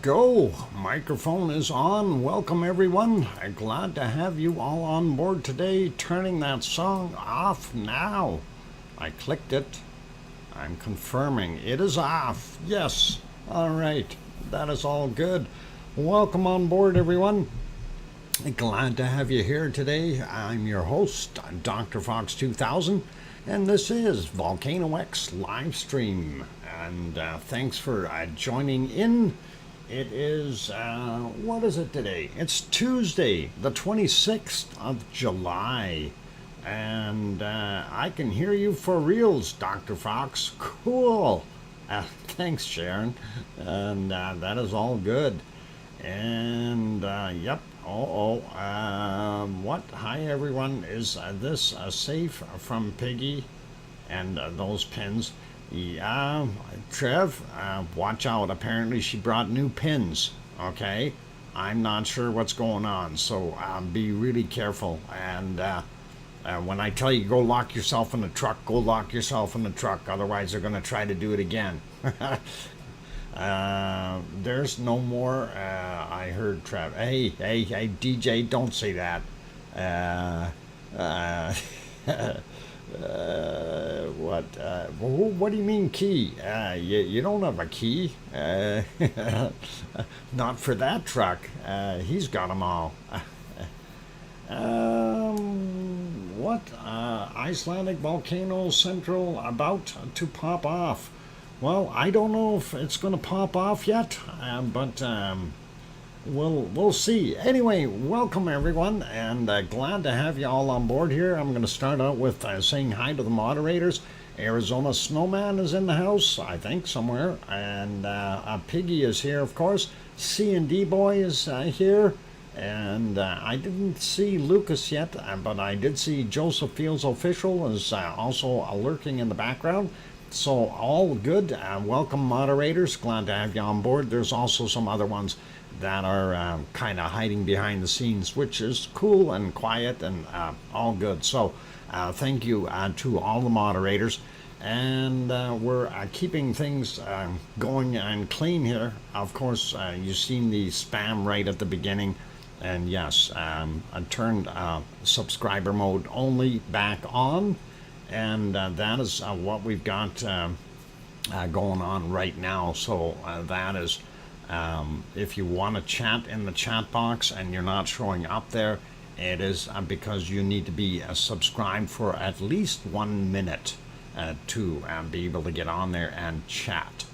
go. Microphone is on. Welcome, everyone. I'm glad to have you all on board today. Turning that song off now. I clicked it. I'm confirming it is off. Yes. All right. That is all good. Welcome on board, everyone. Glad to have you here today. I'm your host, DrFox2000, and this is VolcanoX live stream. And thanks for joining in. It is, what is it today? It's Tuesday, the 26th of July. And I can hear you for reals, Dr. Fox. Cool. Thanks, Sharon. And that is all good. And, yep. What? Hi, everyone. Is this safe from Piggy and those pins? Yeah, Trev, watch out. Apparently she brought new pins, okay? I'm not sure what's going on, so be really careful. And when I tell you go lock yourself in the truck, go lock yourself in the truck. Otherwise, they're going to try to do it again. There's no more. I heard Trev. Hey, DJ, don't say that. What? What do you mean key? You don't have a key. Not for that truck. He's got them all. What? Icelandic volcano central about to pop off. Well, I don't know if it's going to pop off yet, but we'll see. Anyway, welcome everyone, and glad to have you all on board here. I'm going to start out with saying hi to the moderators. Arizona Snowman is in the house, I think, somewhere, and Piggy is here, of course. C&D Boy is here, and I didn't see Lucas yet, but I did see Joseph Fields Official is also lurking in the background. So all good. Welcome, moderators. Glad to have you on board. There's also some other ones that are kind of hiding behind the scenes, which is cool and quiet and all good. So thank you to all the moderators. And we're keeping things going and clean here. Of course, you've seen the spam right at the beginning. And yes, I turned subscriber mode only back on. And that is what we've got going on right now. So that is, if you want to chat in the chat box and you're not showing up there, it is because you need to be subscribed for at least 1 minute to be able to get on there and chat.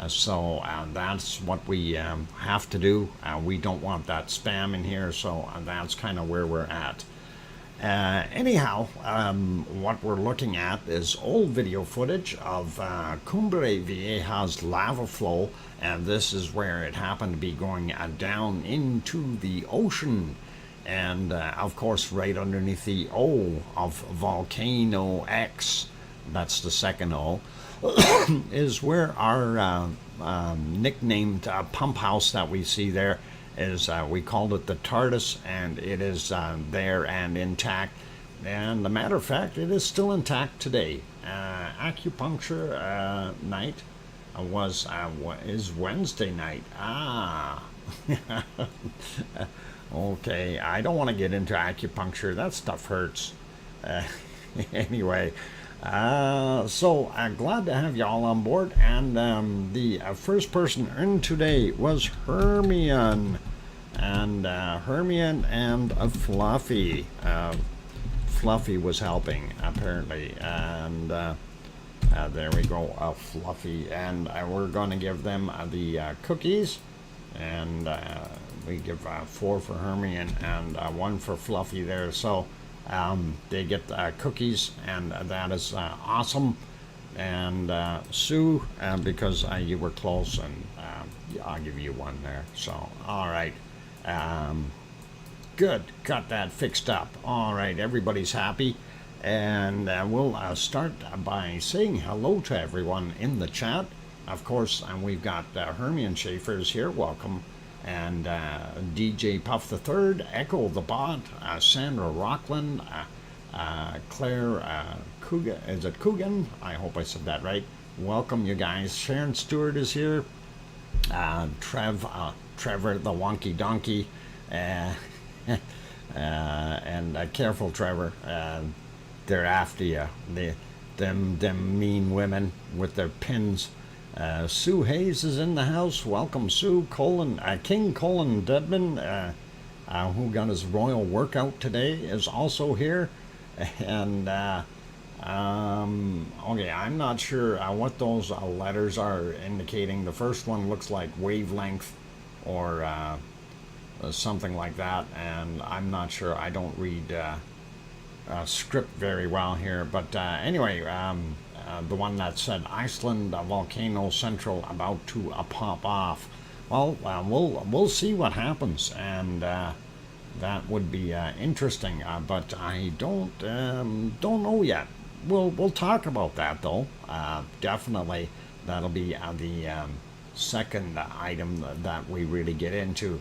So that's what we have to do. We don't want that spam in here, so that's kind of where we're at. Anyhow, what we're looking at is old video footage of Cumbre Vieja's lava flow, and this is where it happened to be going down into the ocean. And of course, right underneath the O of VolcanoX, that's the second O, is where our nicknamed pump house that we see there is. We called it the TARDIS, and it is there and intact. And the matter of fact, it is still intact today. Acupuncture night is Wednesday night. Okay, I don't want to get into acupuncture. That stuff hurts. Anyway, so glad to have you all on board. And the first person in today was Hermione. And Hermione and Fluffy. Fluffy was helping, apparently. And there we go, Fluffy. And we're going to give them the cookies. And we give 4 for Hermione and 1 for Fluffy there. So they get cookies, and that is awesome. And Sue, because you were close, and I'll give you 1 there. So, all right. Good. Got that fixed up. All right. Everybody's happy. And we'll start by saying hello to everyone in the chat. Of course, we've got Hermione Schaefer's here. Welcome. And DJ Puff III, Echo the Bot, Sandra Rockland, Claire Coogan. Is it Coogan? I hope I said that right. Welcome, you guys. Sharon Stewart is here. Trevor the Wonky Donkey, and careful, Trevor. They're after you. Them mean women with their pins. Sue Hayes is in the house. Welcome, Sue. King Colin Dedman, who got his royal workout today, is also here. And okay, I'm not sure what those letters are indicating. The first one looks like wavelength or something like that, and I'm not sure. I don't read script very well here, but anyway, the one that said Iceland volcano central about to pop off. Well, we'll see what happens, and that would be interesting. But I don't know yet. We'll talk about that though. Definitely, that'll be the second item that we really get into.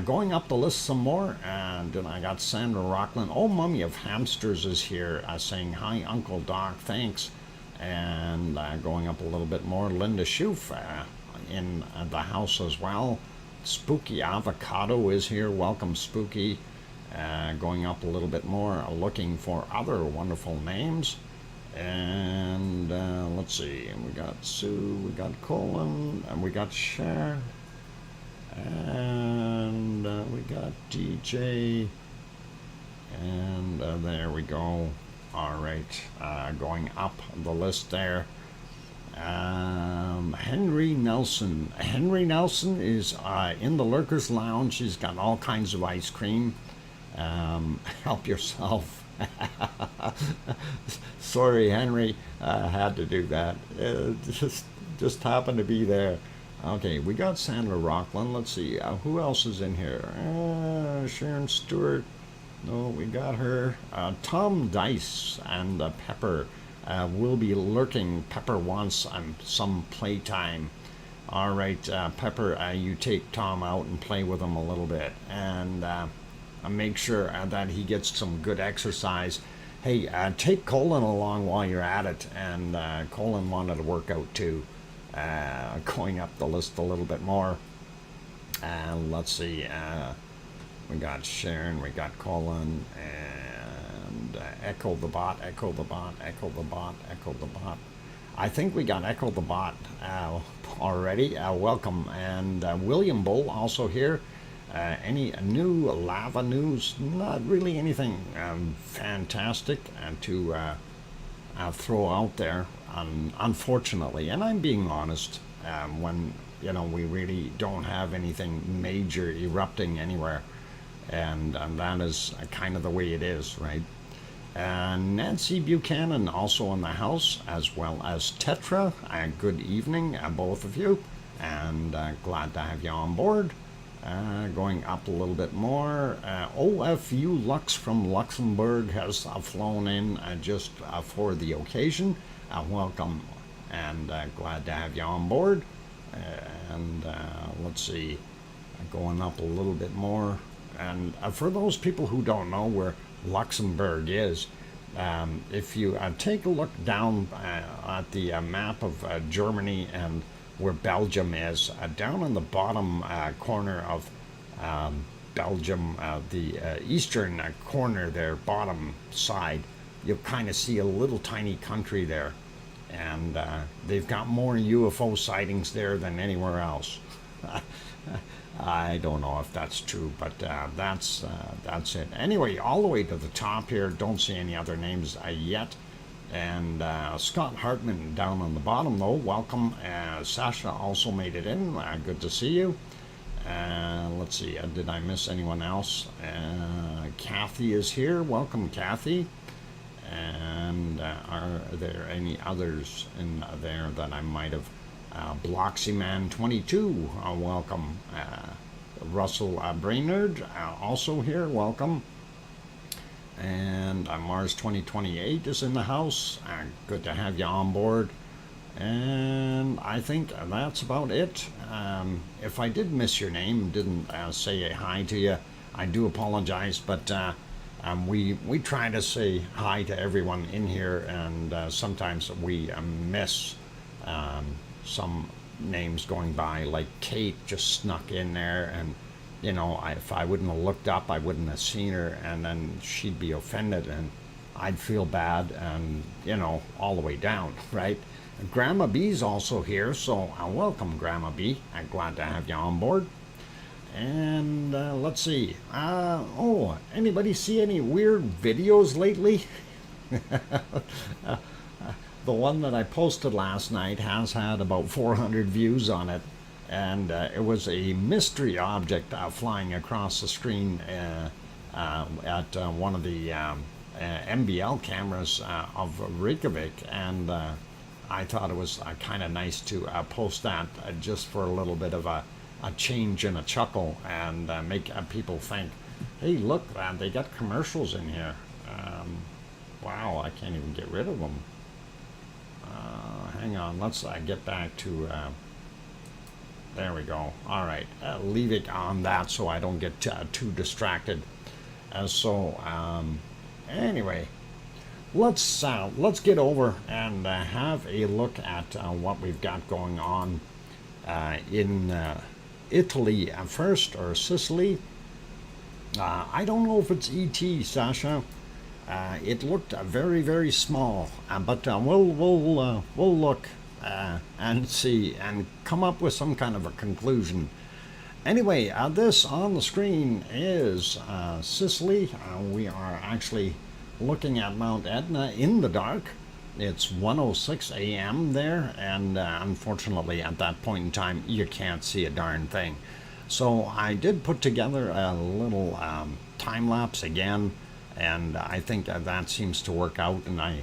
Going up the list some more, and I got Sandra Rockland. Oh, Mummy of Hamsters is here, saying hi, Uncle Doc, thanks. And going up a little bit more, Linda Schoof in the house as well. Spooky Avocado is here. Welcome, Spooky. Going up a little bit more, looking for other wonderful names. And let's see, we got Sue, we got Colin, and we got Sharon. And we got DJ, and there we go. All right, going up the list there. Henry Nelson. Henry Nelson is in the Lurkers Lounge. He's got all kinds of ice cream. Help yourself. Sorry, Henry, I had to do that. Just happened to be there. Okay, we got Sandra Rockland. Let's see, who else is in here? Sharon Stewart. No, we got her. Tom Dice and Pepper will be lurking. Pepper wants some playtime. All right, Pepper, you take Tom out and play with him a little bit, and make sure that he gets some good exercise. Hey, take Colin along while you're at it, and Colin wanted to work out too. Going up the list a little bit more. Let's see. We got Sharon, we got Colin, and Echo the Bot, Echo the Bot, Echo the Bot, Echo the Bot. I think we got Echo the Bot already. Welcome. And William Bull also here. Any new lava news? Not really anything fantastic to throw out there, unfortunately. And I'm being honest, when we really don't have anything major erupting anywhere, and that is kind of the way it is, right? Nancy Buchanan also in the house, as well as Tetra. Good evening, both of you, and glad to have you on board. Going up a little bit more, OFU Lux from Luxembourg has flown in just for the occasion. Welcome, and glad to have you on board. And let's see, going up a little bit more. And for those people who don't know where Luxembourg is, if you take a look down at the map of Germany and where Belgium is, down in the bottom corner of Belgium, the eastern corner there, bottom side, you'll kind of see a little tiny country there, and they've got more UFO sightings there than anywhere else. I don't know if that's true, but that's it. Anyway, all the way to the top here, don't see any other names yet. And Scott Hartman down on the bottom, though, welcome. Sasha also made it in. Good to see you. Let's see, did I miss anyone else? Kathy is here. Welcome, Kathy. And are there any others in there that I might have? Bloxyman22, welcome. Russell Brainerd, also here, welcome. And Mars 2028 is in the house. Good to have you on board. And I think that's about it. If I did miss your name, didn't say a hi to you, I do apologize, but we try to say hi to everyone in here, and sometimes we miss some names going by, like Kate just snuck in there, and you know, if I wouldn't have looked up, I wouldn't have seen her, and then she'd be offended, and I'd feel bad, and you know, all the way down, right? Grandma B's also here, so welcome, Grandma B. I'm glad to have you on board. And let's see. Oh, anybody see any weird videos lately? The one that I posted last night has had about 400 views on it, and it was a mystery object flying across the screen at one of the MBL cameras of Reykjavik, and I thought it was kind of nice to post that just for a little bit of a change and a chuckle, and make people think, hey, look, they got commercials in here. Wow, I can't even get rid of them. Hang on, let's get back to, there we go. All right, leave it on that so I don't get too distracted. Anyway, let's get over and have a look at what we've got going on in Italy first, or Sicily. I don't know if it's ET, Sasha. It looked very, very small, but we'll look and see and come up with some kind of a conclusion. Anyway, this on the screen is Sicily. We are actually looking at Mount Etna in the dark. It's 1:06 a.m. there, and unfortunately at that point in time you can't see a darn thing. So I did put together a little time lapse again, and I think that seems to work out, and I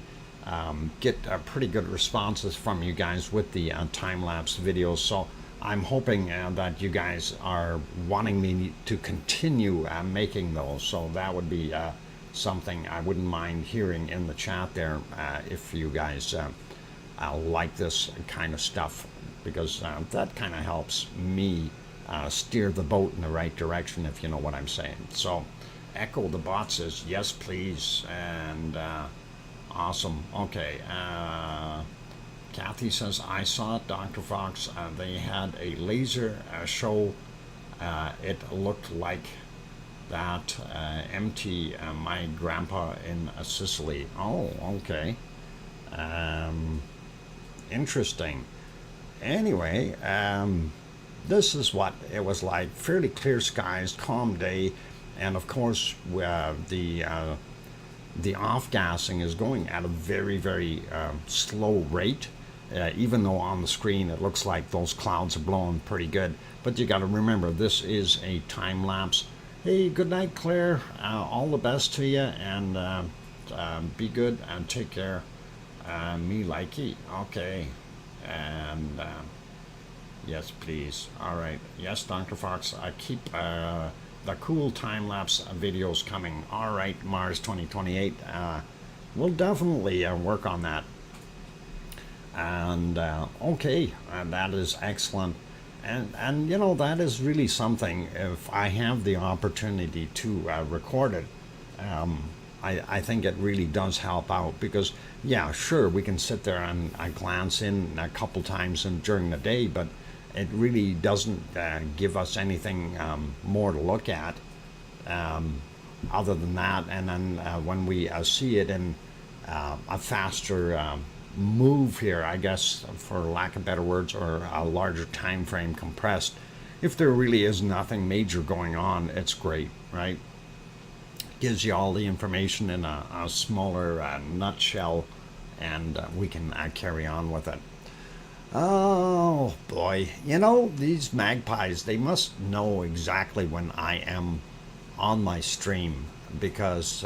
get pretty good responses from you guys with the time-lapse videos, so I'm hoping that you guys are wanting me to continue making those, so that would be something I wouldn't mind hearing in the chat there, if you guys like this kind of stuff, because that kind of helps me steer the boat in the right direction, if you know what I'm saying. So Echo the Bot says, yes, please. And awesome. Okay. Kathy says, I saw it, Dr. Fox. They had a laser show. It looked like that MT, my grandpa in Sicily. Oh, okay. Interesting. Anyway, this is what it was like. Fairly clear skies, calm day. And of course, the off-gassing is going at a very, very slow rate, even though on the screen it looks like those clouds are blowing pretty good. But you got to remember, this is a time lapse. Hey, good night, Claire. All the best to you, and be good and take care. Me likey. Okay. And yes, please. All right. Yes, Dr. Fox. I keep the cool time-lapse videos coming. All right, Mars 2028. We'll definitely work on that. And okay, that is excellent. And you know, that is really something. If I have the opportunity to record it, I think it really does help out, because yeah, sure, we can sit there and glance in a couple times during the day, but it really doesn't give us anything more to look at other than that. And then when we see it in a faster move here, I guess, for lack of better words, or a larger time frame compressed, if there really is nothing major going on, it's great, right? Gives you all the information in a smaller nutshell, and we can carry on with it. Oh boy, you know, these magpies, they must know exactly when I am on my stream, because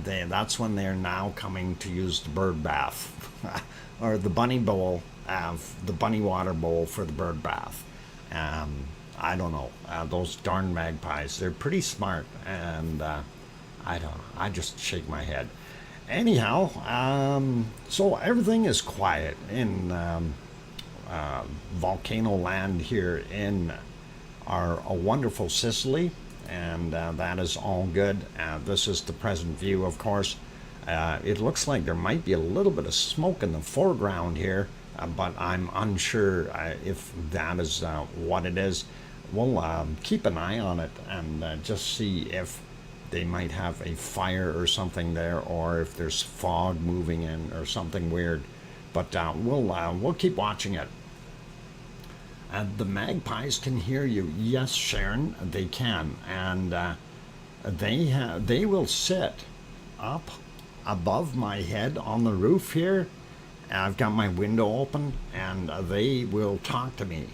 that's when they're now coming to use the bird bath or the bunny bowl, the bunny water bowl for the bird bath. I don't know, those darn magpies, they're pretty smart, and I don't know, I just shake my head. Anyhow, so everything is quiet in volcano land here in our wonderful Sicily, and that is all good. This is the present view, of course. It looks like there might be a little bit of smoke in the foreground here, but I'm unsure if that is what it is. We'll keep an eye on it and just see if they might have a fire or something there, or if there's fog moving in or something weird. But we'll keep watching it. The magpies can hear you. Yes, Sharon, they can, and they will sit up above my head on the roof here. I've got my window open, and they will talk to me.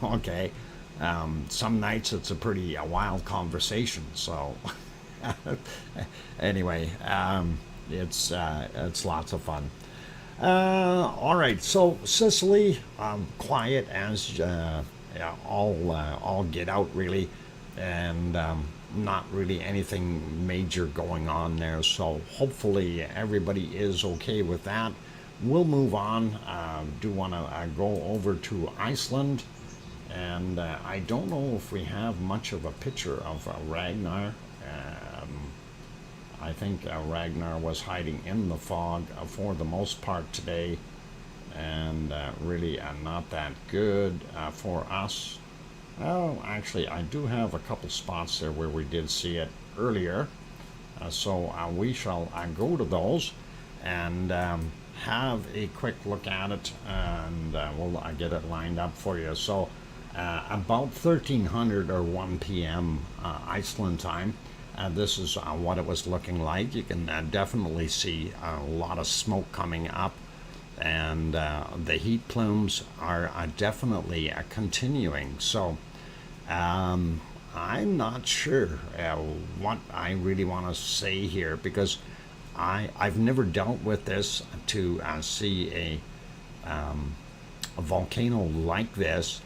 Okay, some nights it's a pretty wild conversation. So anyway, it's lots of fun. All right, so Sicily, quiet as all get out, really, and not really anything major going on there. So hopefully everybody is okay with that. We'll move on. Do want to go over to Iceland, and I don't know if we have much of a picture of Ragnar. I think Ragnar was hiding in the fog for the most part today, and really not that good for us. Well, actually, I do have a couple spots there where we did see it earlier, so we shall go to those and have a quick look at it, and we'll get it lined up for you. So about 1300 or 1 p.m. Iceland time. This is what it was looking like. You can definitely see a lot of smoke coming up, and the heat plumes are definitely continuing. So I'm not sure what I really want to say here, because I've never dealt with this to see a volcano like this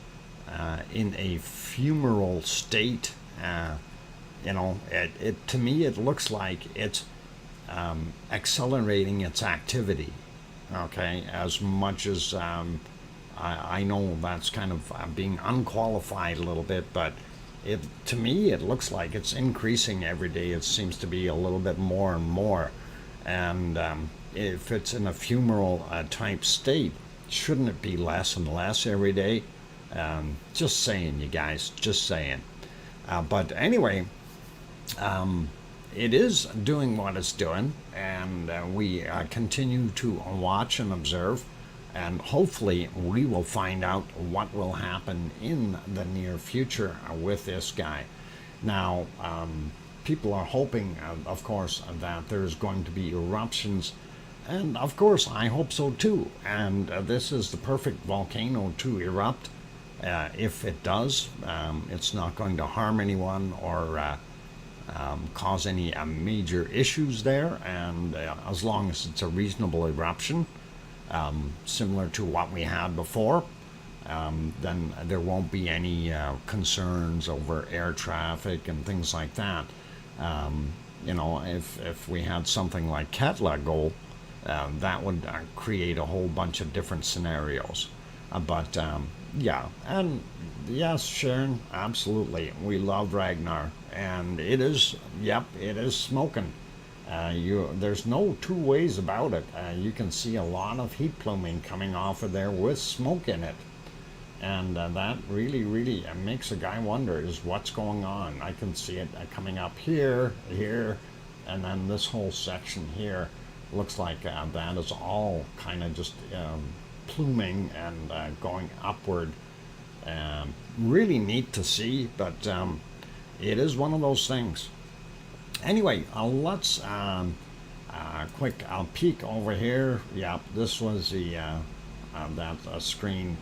in a fumarole state. It to me it looks like it's accelerating its activity. Okay, as much as I know that's kind of being unqualified a little bit, but to me it looks like it's increasing every day. It seems to be a little bit more and more, and if it's in a fumarole type state, shouldn't it be less and less every day? Just saying, you guys, just saying. But anyway, it is doing what it's doing, and we continue to watch and observe, and hopefully we will find out what will happen in the near future with this guy. Now, people are hoping, of course, that there's going to be eruptions, and of course I hope so too, and this is the perfect volcano to erupt. If it does, it's not going to harm anyone or cause any major issues there, and as long as it's a reasonable eruption, similar to what we had before, then there won't be any concerns over air traffic and things like that. If we had something like Katla go, that would create a whole bunch of different scenarios. But yeah, and yes, Sharon, absolutely, we love Ragnar, and it is smoking. There's no two ways about it. You can see a lot of heat pluming coming off of there with smoke in it, and that really makes a guy wonder is what's going on. I can see it coming up here, and then this whole section here looks like that is all kind of just pluming and going upward. Really neat to see, but it is one of those things. Anyway, let's quick peek over here. Yeah, this was the that screen,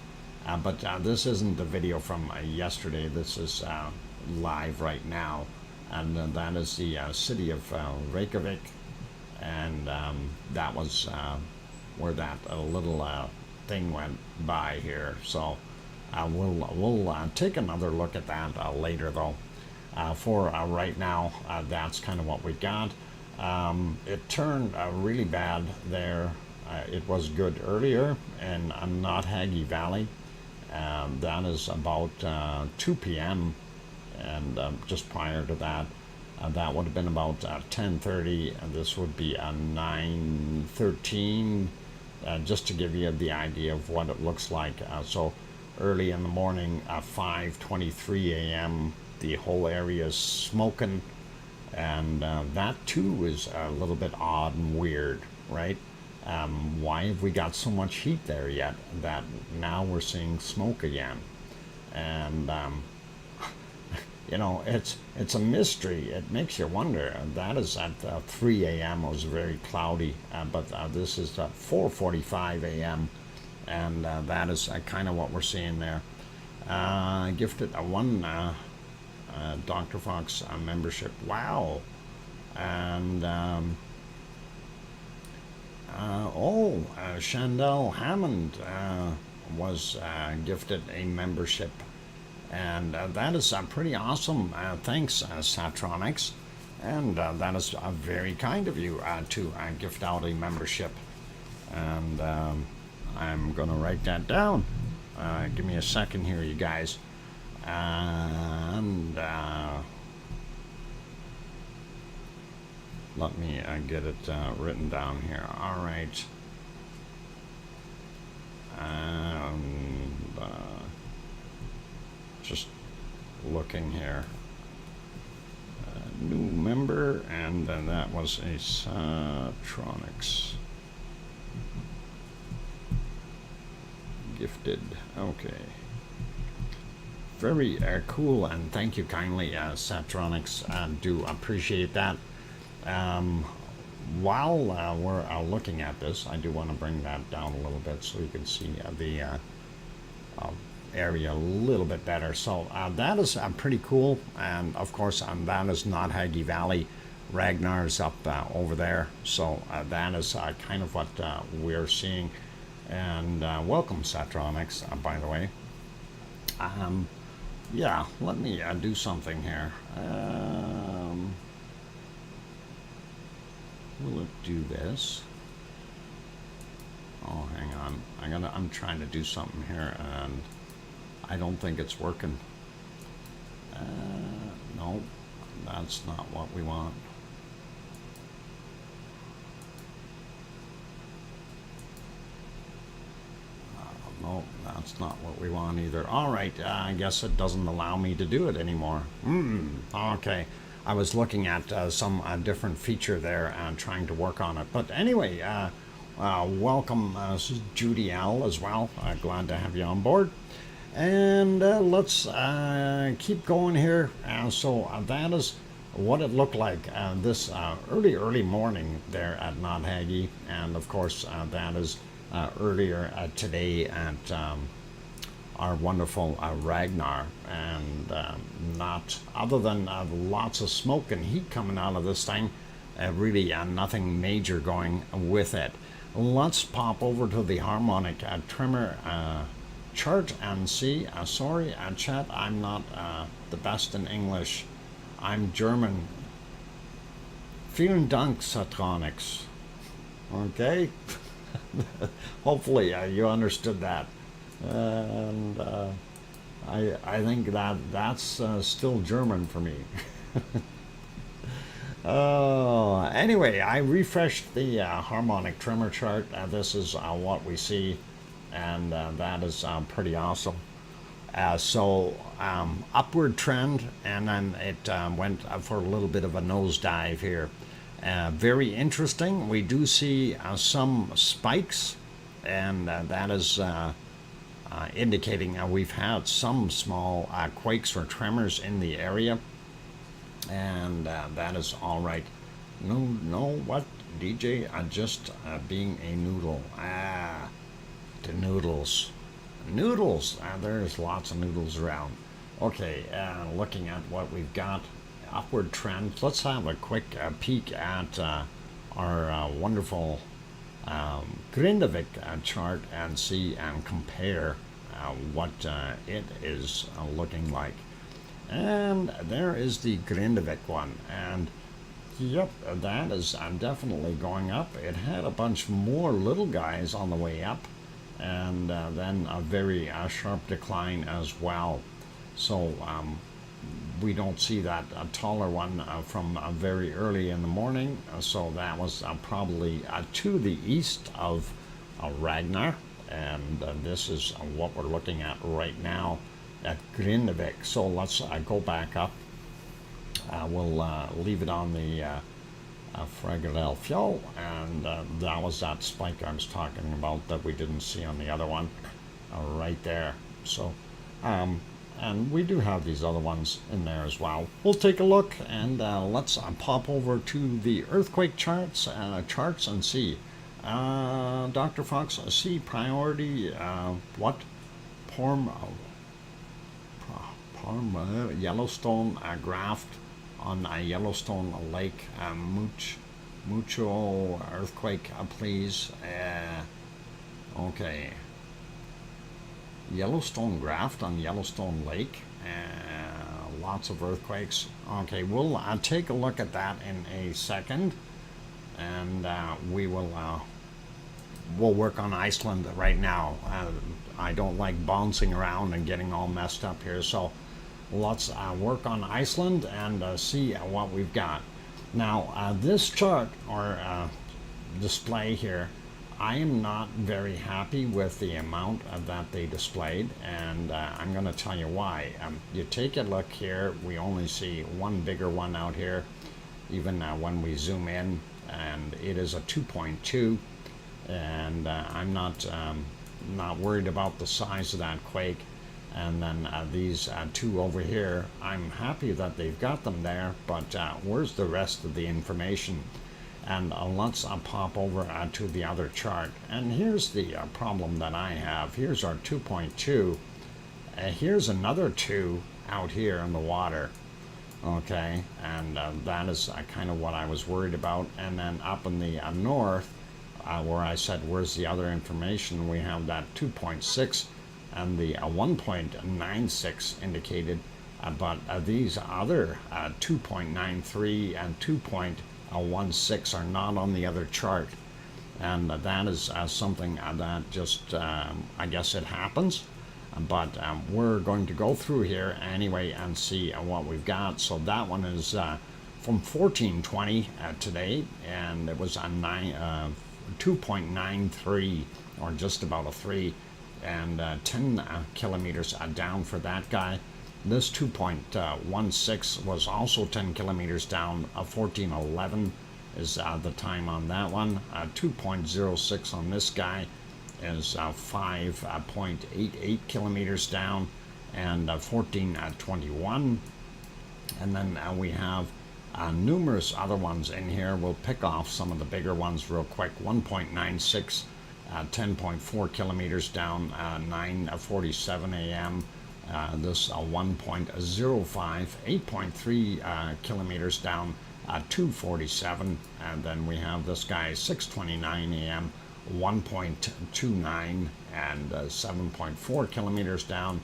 but this isn't the video from yesterday. This is live right now, and that is the city of Reykjavik, and that was where that little thing went by here. So we'll take another look at that later, though. For right now, that's kind of what we got. It turned really bad there. It was good earlier in Not Haggy Valley. That is about 2 p.m. and just prior to that, That would have been about 10:30, and this would be 9:13, just to give you the idea of what it looks like. So early in the morning, 5:23 a.m., the whole area is smoking, and that too is a little bit odd and weird, right? Why have we got so much heat there yet that now we're seeing smoke again? And it's a mystery. It makes you wonder. That is at 3 a.m. It was very cloudy, but this is at 4:45 a.m. and that is kind of what we're seeing there. Gifted one Dr. Fox membership. Wow. And Chandel Hammond was gifted a membership, and that is pretty awesome. Thanks, Satronics, and that is very kind of you to gift out a membership. And I'm gonna write that down. Give me a second here, you guys. And let me get it written down here. All right. And just looking here. New member, and then that was a Satronics. Gifted. Okay. Very cool, and thank you kindly, Satronics. Do appreciate that. While we're looking at this, I do want to bring that down a little bit so you can see the area a little bit better. So that is pretty cool, and of course that is not Haggy Valley. Ragnar's up over there, so that is kind of what we're seeing. And welcome, Satronics, by the way. Yeah, let me do something here. Will it do this? Oh, hang on. I'm trying to do something here, and I don't think it's working. No, that's not what we want. No, that's not what we want either. All right, I guess it doesn't allow me to do it anymore. Okay. I was looking at some different feature there and trying to work on it. But anyway, welcome Judy L as well. Glad to have you on board. And let's keep going here. So that is what it looked like this early morning there at Not Haggy. And of course, that is earlier today at our wonderful Ragnar, and not other than lots of smoke and heat coming out of this thing, really nothing major going with it. Let's pop over to the harmonic tremor chart and see. Sorry, chat, I'm not the best in English. I'm German. Vielen Dank, Satronics. Okay. Hopefully you understood that. And I think that's still German for me. Anyway, I refreshed the harmonic tremor chart. This is what we see, and that is pretty awesome. So upward trend, and then it went for a little bit of a nosedive here. Very interesting. We do see some spikes, and that is indicating we've had some small quakes or tremors in the area, and that is all right. No, what, DJ? Just being a noodle. The noodles. There's lots of noodles around. Okay, looking at what we've got. Upward trend. Let's have a quick peek at our wonderful Grindavik chart and see and compare what it is looking like. And there is the Grindavik one, and yep, that is definitely going up. It had a bunch more little guys on the way up, and then a very sharp decline as well. So we don't see that taller one from very early in the morning, so that was probably to the east of Ragnar, and this is what we're looking at right now at Grindavik. So let's go back up. We'll leave it on the Philadelphia, and that was that spike I was talking about that we didn't see on the other one, right there. So, and we do have these other ones in there as well. We'll take a look, and let's pop over to the earthquake charts and see. Dr. Fox, see priority, what? Yellowstone graft on Yellowstone Lake, mucho earthquake, please. Okay. Yellowstone graft on Yellowstone Lake, lots of earthquakes. Okay, we'll take a look at that in a second, and we will we'll work on Iceland right now. I don't like bouncing around and getting all messed up here, so let's work on Iceland and see what we've got. Now, this chart or display here, I am not very happy with the amount that they displayed, and I'm going to tell you why. You take a look here, we only see one bigger one out here, even when we zoom in, and it is a 2.2, and I'm not worried about the size of that quake. And then these two over here, I'm happy that they've got them there, but where's the rest of the information? And let's pop over to the other chart. And here's the problem that I have. Here's our 2.2. Here's another 2 out here in the water. Okay, and that is kind of what I was worried about. And then up in the north, where I said, where's the other information? We have that 2.6 and the 1.96 indicated, but these other 2.93 and 2.16 are not on the other chart, and that is something that just I guess it happens, but we're going to go through here anyway and see what we've got. So that one is from 1420 today, and it was a 2.93, or just about a 3, and 10 kilometers down for that guy. This 2.16 was also 10 kilometers down. 1411 is the time on that one. 2.06 on this guy is 5.88 kilometers down, and 1421. And then we have numerous other ones in here. We'll pick off some of the bigger ones real quick. 1.96, 10.4 kilometers down, 9:47 a.m. This 1.05, 8.3 kilometers down, 2:47, and then we have this guy 6:29 a.m. 1.29 and 7.4 kilometers down.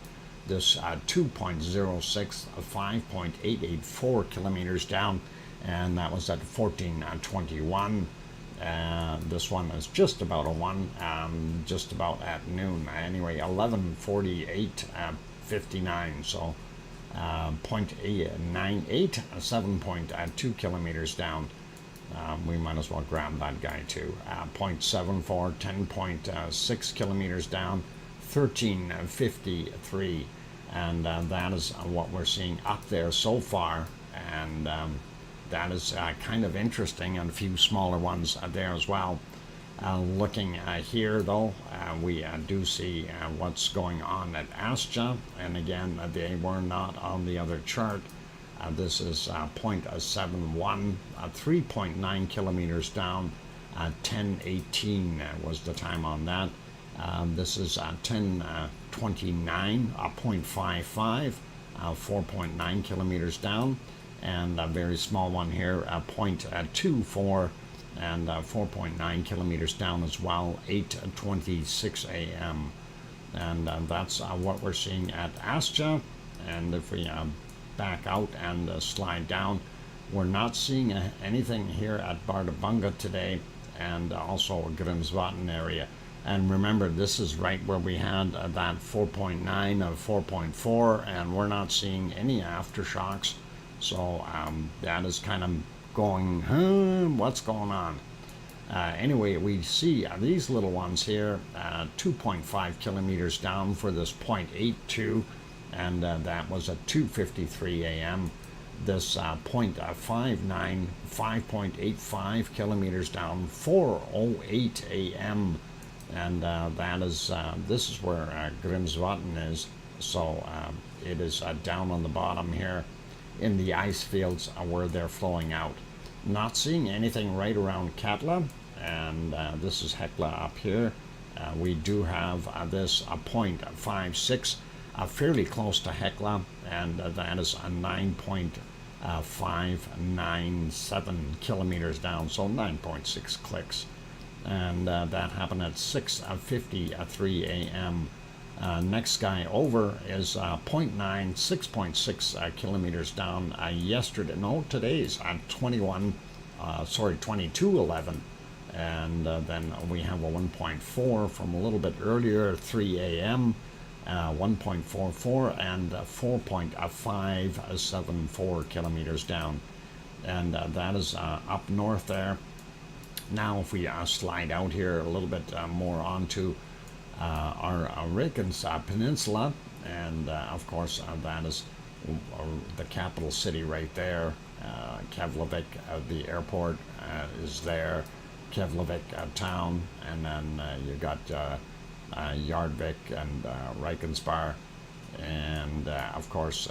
This 2.06, 5.884 kilometers down, and that was at 14:21. This one is just about a 1, just about at noon. Anyway, 11:48, 59, so 0.98, 7.2 kilometers down. We might as well grab that guy too. 0.74, 10.6 kilometers down, 13:53, and that is what we're seeing up there so far, and that is kind of interesting, and a few smaller ones there as well. Looking here though, we do see what's going on at Astra, and again they were not on the other chart. This is 0.71, 3.9 kilometers down, 10:18 was the time on that. This is 10:29, 0.55, 4.9 kilometers down, and a very small one here, 0.24, and 4.9 kilometers down as well, 8:26 a.m. And that's what we're seeing at Astra. And if we back out and slide down, we're not seeing anything here at Bardabunga today, and also Grimsvatn area. And remember, this is right where we had that 4.9 of 4.4, and we're not seeing any aftershocks. So that is kind of going, what's going on? Anyway, we see these little ones here, 2.5 kilometers down for this 0.82, and that was at 2:53 a.m. This 0.59, 5.85 kilometers down, 4:08 a.m. And that is this is where Grimsvatn is. So it is down on the bottom here in the ice fields where they're flowing out. Not seeing anything right around Katla, and this is Hekla up here. We do have this 0.56, fairly close to Hekla, and that is a 9.597 kilometers down, so 9.6 clicks. And that happened at 6:53 a.m. Next guy over is 6.6 kilometers down yesterday. No, today's at 22:11. And then we have a 1.4 from a little bit earlier, 3 a.m., 1.44, and 4.574 kilometers down. And that is up north there. Now, if we slide out here a little bit more onto our Reykjanes Peninsula, and of course that is the capital city right there. Keflavik, the airport is there, Keflavik town, and then you got Yardvik and Reykjanesbar. And of course,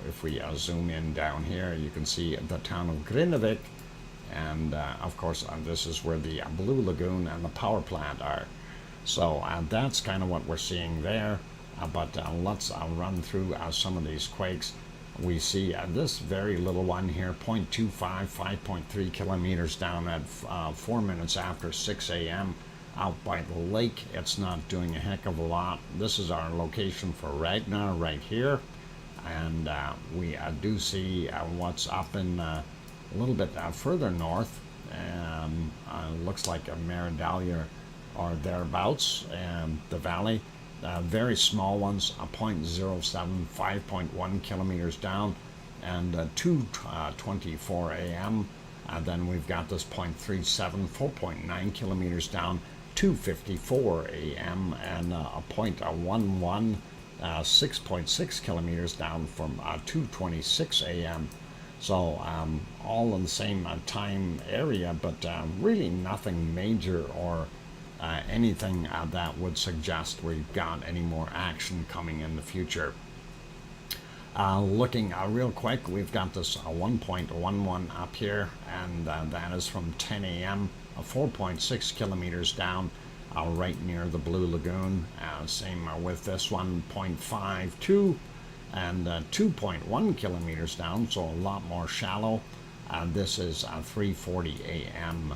if we zoom in down here, you can see the town of Grindavik. And of course, this is where the Blue Lagoon and the power plant are. So that's kind of what we're seeing there. But let's run through some of these quakes. We see this very little one here, 0.25, 5.3 kilometers down at 4 minutes after 6 a.m. out by the lake. It's not doing a heck of a lot. This is our location for Ragnar right here. And we do see what's up in a little bit further north. Looks like a Maridalia or thereabouts, the valley. Very small ones, 0.07, 5.1 kilometers down, and 2:24 a.m. Then we've got this 0.37, 4.9 kilometers down, 2:54 a.m. and a 0.11, 6.6 kilometers down from 2:26 a.m. So all in the same time area, but really nothing major or anything that would suggest we've got any more action coming in the future. Looking real quick, we've got this 1.11 up here, and that is from 10 a.m., 4.6 kilometers down, right near the Blue Lagoon. Same with this one, 0.52 and 2.1 kilometers down, so a lot more shallow. This is 3:40 a.m.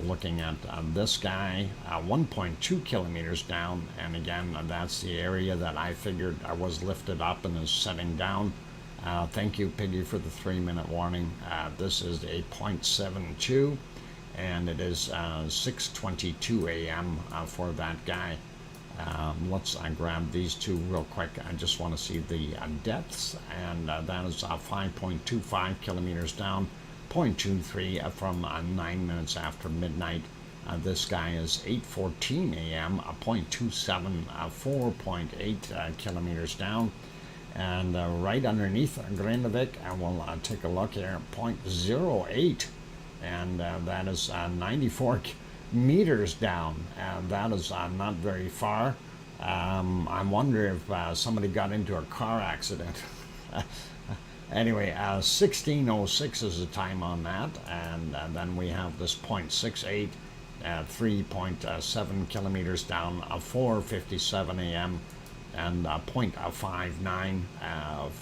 Looking at this guy, 1.2 kilometers down, and again, that's the area that I figured I was lifted up and is setting down. Thank you, Piggy, for the 3-minute warning. This is a 0.72, and it is 6:22 a.m. For that guy. Let's grab these two real quick. I just want to see the depths, and that is 5.25 kilometers down, 0.23 from 9 minutes after midnight. This guy is 8:14 a.m., 0.27, 4.8 kilometers down. And right underneath Grindavik, and we'll take a look here, 0.08, and that is 94 meters down. That is not very far. I wonder if somebody got into a car accident. Anyway, 16:06 is the time on that, and then we have this 0.68, 3.7 kilometers down, 4:57 a.m., and 0.59,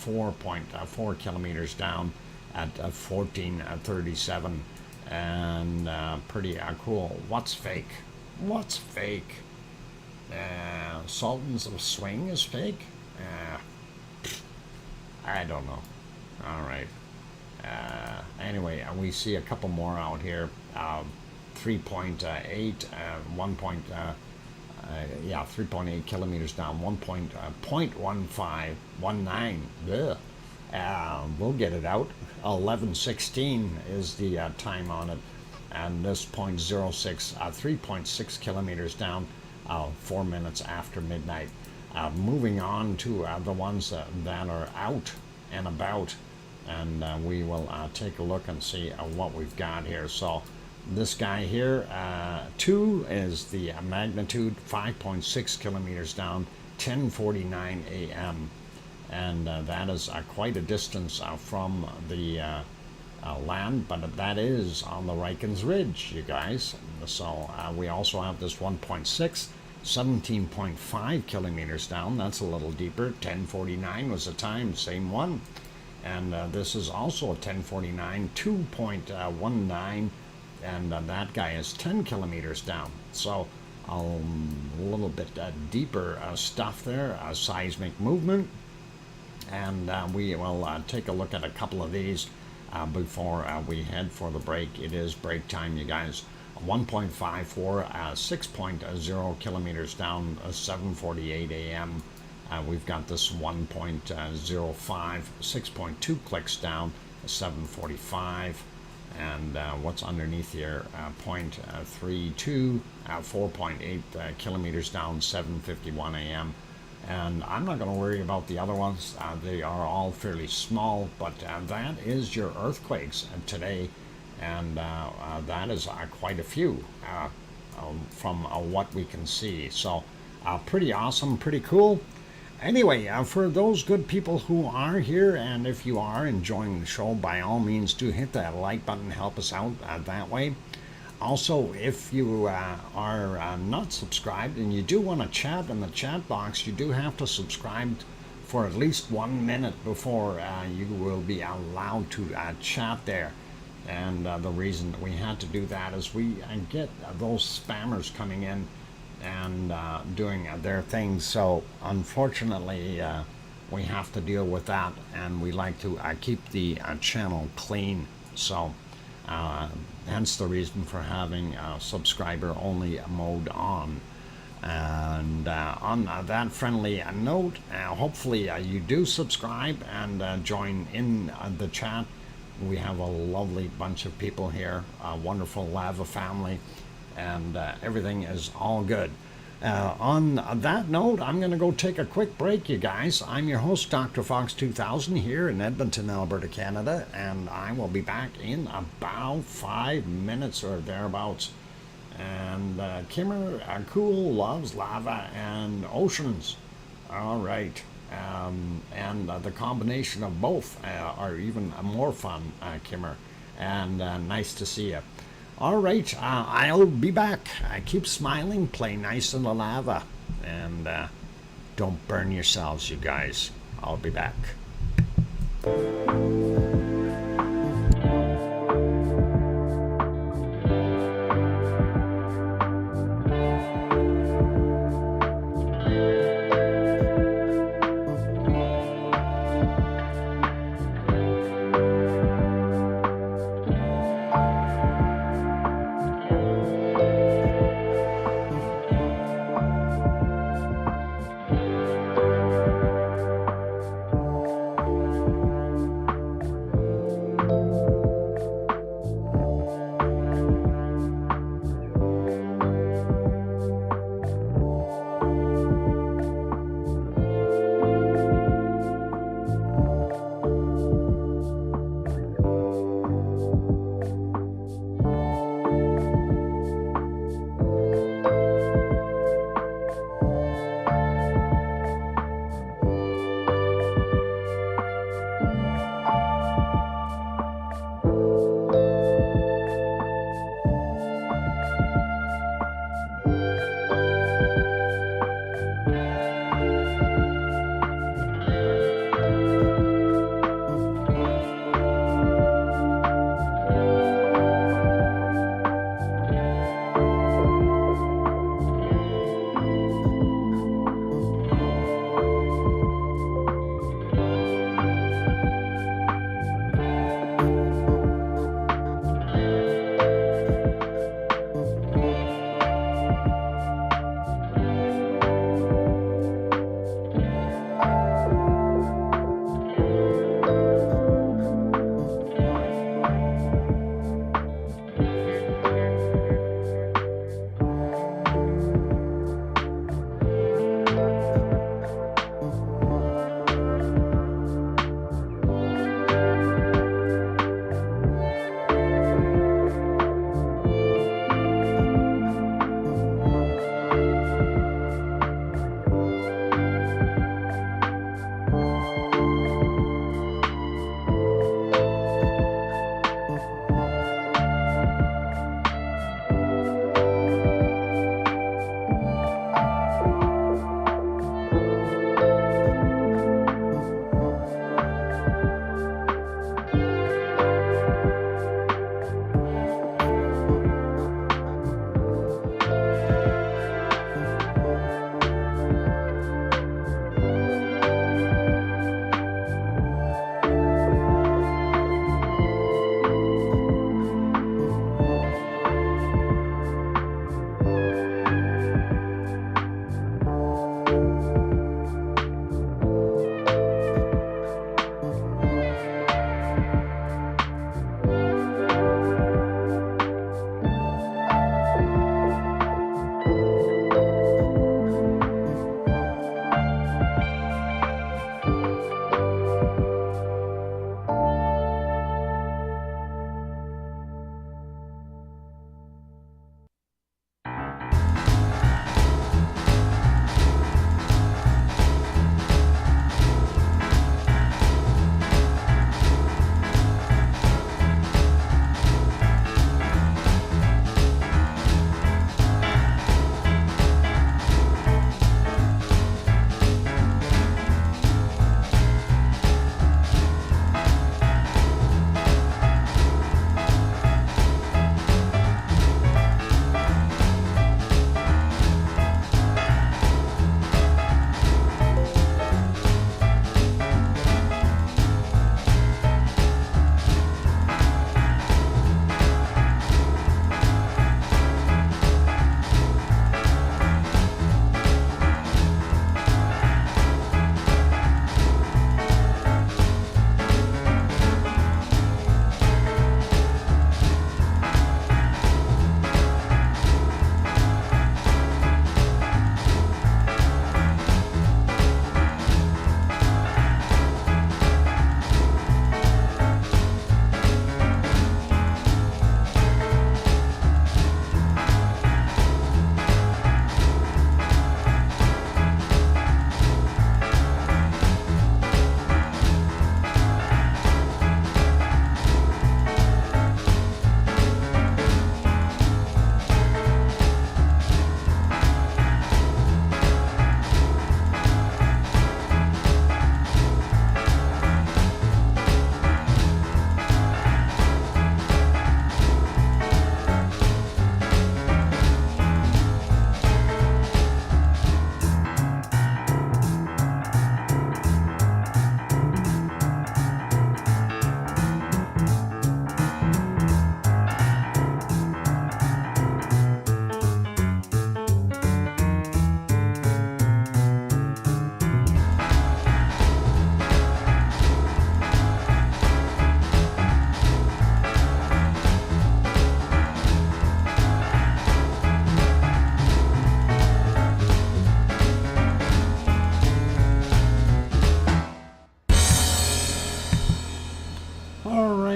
4.4 kilometers down at 14:37, and pretty cool. What's fake? What's fake? Sultans of Swing is fake? I don't know. All right. Anyway, we see a couple more out here. 3.8, 1.2 yeah, 3.8 kilometers down, 0.1519. We'll get it out. 11:16 is the time on it, and this 0.06, 3.6 kilometers down, 4 minutes after midnight. Moving on to the ones that are out and about, and we will take a look and see what we've got here. So this guy here, 2 is the magnitude, 5.6 kilometers down, 10:49 a.m. And that is quite a distance from the land, but that is on the Rikens Ridge, you guys. So we also have this 1.6, 17.5 kilometers down. That's a little deeper. 10:49 was the time, same one. And this is also a 10:49, 2.19, and that guy is 10 kilometers down. So a little bit deeper stuff there, seismic movement. And we will take a look at a couple of these before we head for the break. It is break time, you guys. 1.54, 6.0 kilometers down, 7:48 a.m. We've got this 1.05, 6.2 clicks down, 7:45. And what's underneath here, 0.32, 4.8 kilometers down, 7:51 a.m. And I'm not going to worry about the other ones. They are all fairly small, but that is your earthquakes today, and that is quite a few from what we can see. So pretty awesome, pretty cool. Anyway, for those good people who are here, and if you are enjoying the show, by all means do hit that like button, help us out that way. Also, if you are not subscribed and you do want to chat in the chat box, you do have to subscribe for at least 1 minute before you will be allowed to chat there. And the reason that we had to do that is we get those spammers coming in and doing their things. So unfortunately, we have to deal with that, and we like to keep the channel clean. So hence the reason for having subscriber only mode on. And on that friendly note, hopefully you do subscribe and join in the chat. We have a lovely bunch of people here, a wonderful lava family, and everything is all good. On that note, I'm going to go take a quick break, you guys. I'm your host, DrFox2000, here in Edmonton, Alberta, Canada, and I will be back in about 5 minutes or thereabouts. And Kimmer Cool loves lava and oceans. All right. And the combination of both are even more fun, Kimmer. And nice to see you. All right, I'll be back. Keep smiling, play nice in the lava, and don't burn yourselves, you guys. I'll be back.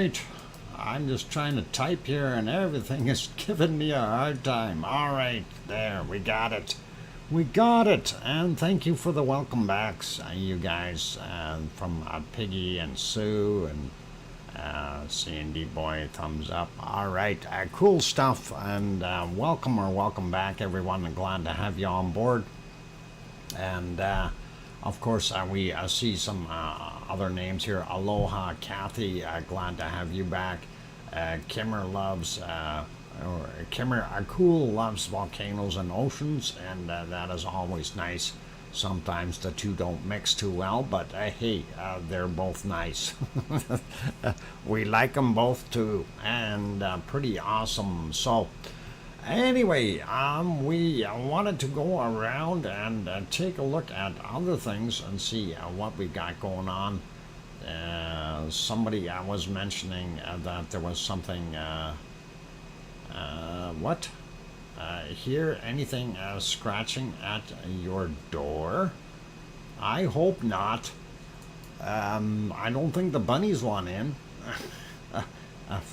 right. I'm just trying to type here and everything is giving me a hard time. All right, there, we got it. We got it. And thank you for the welcome backs, you guys, from Piggy and Sue and C&D Boy, thumbs up. All right, cool stuff. And welcome back, everyone. I'm glad to have you on board. And of course, we see some other names here. Aloha, Kathy, glad to have you back. Kimmer loves, Cool loves volcanoes and oceans, and that is always nice. Sometimes the two don't mix too well, but hey, they're both nice. We like them both too, and pretty awesome. So, anyway, we wanted to go around and take a look at other things and see what we got going on. Somebody was mentioning that there was something. What? Hear anything scratching at your door? I hope not. I don't think the bunnies want in.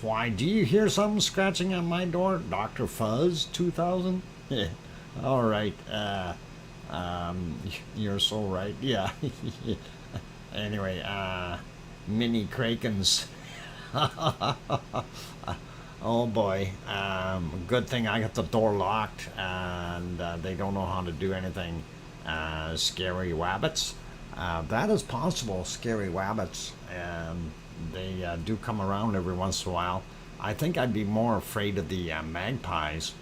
Why, do you hear something scratching at my door? DrFox2000? All right. You're so right. Yeah. Anyway, mini krakens. Oh boy. Good thing I got the door locked and they don't know how to do anything. Scary wabbits. That is possible, scary wabbits. They do come around every once in a while. I think I'd be more afraid of the magpies.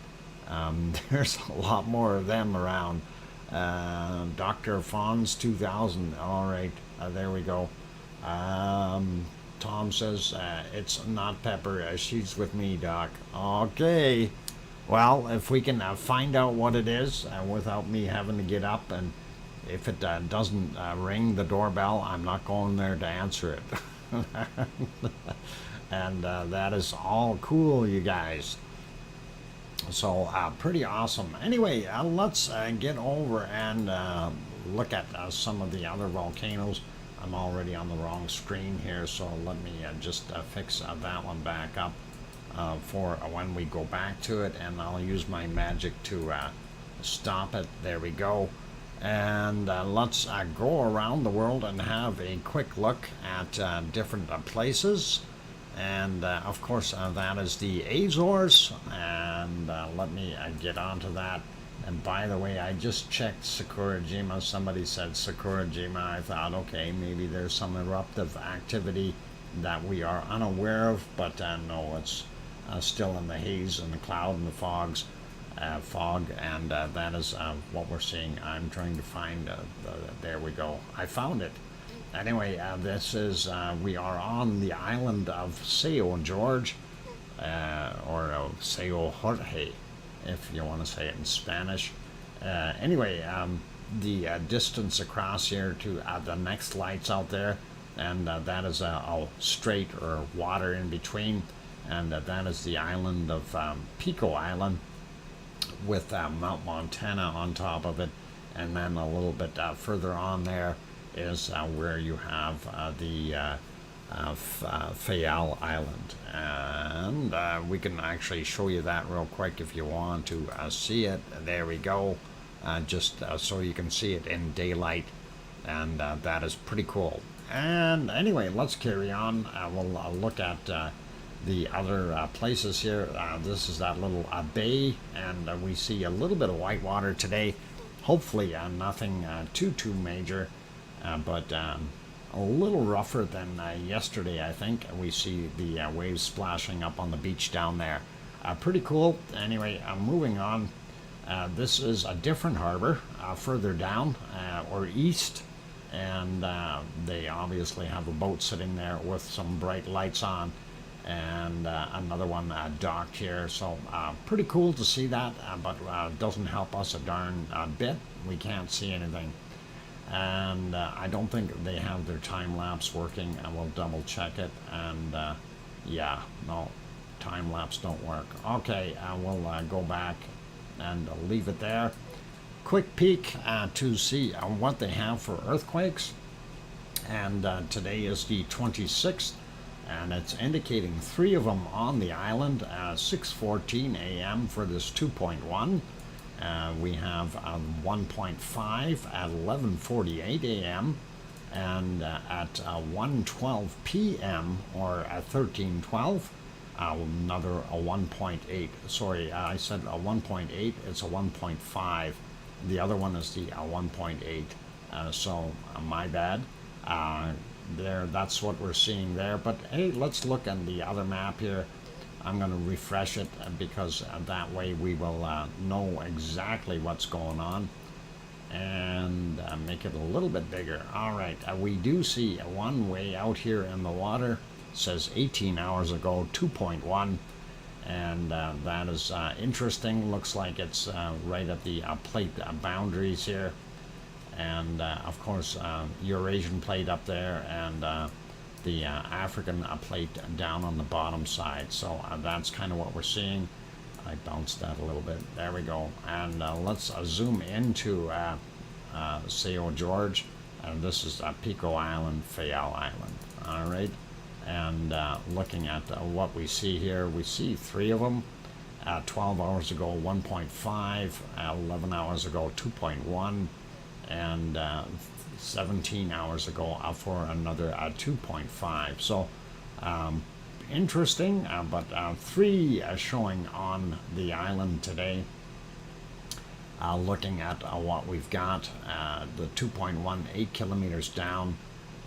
There's a lot more of them around. DrFox2000. All right, there we go. Tom says it's not Pepper. She's with me, Doc. Okay. Well, if we can find out what it is without me having to get up, and if it doesn't ring the doorbell, I'm not going there to answer it. And that is all cool, you guys. So pretty awesome. Anyway, let's get over and look at some of the other volcanoes. I'm already on the wrong screen here, so let me just fix that one back up for when we go back to it, and I'll use my magic to stop it. There we go. And let's go around the world and have a quick look at different places. And of course, that is the Azores. And let me get onto that. And by the way, I just checked Sakurajima. Somebody said Sakurajima. I thought, okay, maybe there's some eruptive activity that we are unaware of, but no, it's still in the haze and the cloud and the fog, and that is what we're seeing. I'm trying to find, there we go. I found it. Anyway, this is, we are on the island of Sao George, or Sao Jorge, if you want to say it in Spanish. Anyway, the distance across here to the next lights out there, and that is a strait or water in between, and that is the island of Pico Island with Mount Montana on top of it, and then a little bit further on there is where you have the Fayal Island, and we can actually show you that real quick if you want to see it. There we go, just so you can see it in daylight, and that is pretty cool. And anyway, let's carry on. We'll look at the other places here. This is that little bay, and we see a little bit of white water today. Hopefully nothing too major, but a little rougher than yesterday, I think. We see the waves splashing up on the beach down there. Pretty cool. Anyway, moving on. This is a different harbor further down or east, and they obviously have a boat sitting there with some bright lights on, and another one docked here. So pretty cool to see that, but doesn't help us a darn bit. We can't see anything. And I don't think they have their time lapse working. I will double check it, and yeah, no, time lapse don't work. Okay, we'll go back and leave it there. Quick peek to see what they have for earthquakes, and today is the 26th, and it's indicating 3 of them on the island. 6:14 a.m. for this 2.1. We have 1.5 at 11:48 a.m. and at 1:12 p.m. or at 13:12. Another a 1.8. Sorry, I said a 1.8. It's a 1.5. The other one is the 1.8. So my bad. There, that's what we're seeing there. But hey, let's look at the other map here. I'm going to refresh it because that way we will know exactly what's going on, and make it a little bit bigger. All right, we do see one way out here in the water. It says 18 hours ago 2.1, and that is interesting. Looks like it's right at the plate boundaries here, and of course Eurasian plate up there, and the African plate down on the bottom side. So that's kind of what we're seeing. I bounced that a little bit. There we go. And let's zoom into Sao George. And this is Pico Island, Fayal Island. All right. And looking at what we see here, we see 3 of them. 12 hours ago, 1.5. 11 hours ago, 2.1. And 17 hours ago for another 2.5. So interesting, but 3 showing on the island today. Looking at what we've got, the 2.1 8 kilometers down,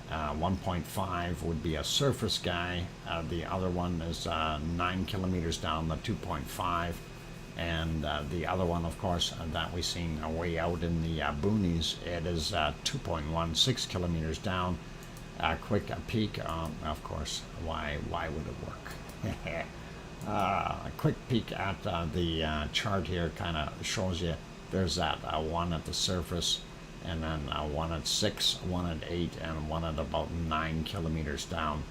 1.5 would be a surface guy. The other one is 9 kilometers down, the 2.5. And the other one, of course, that we seen way out in the boonies, it is 2.16 kilometers down. Quick peek, of course, why would it work? A quick peek at the chart here kind of shows you there's that one at the surface, and then one at 6, one at 8, and one at about 9 kilometers down.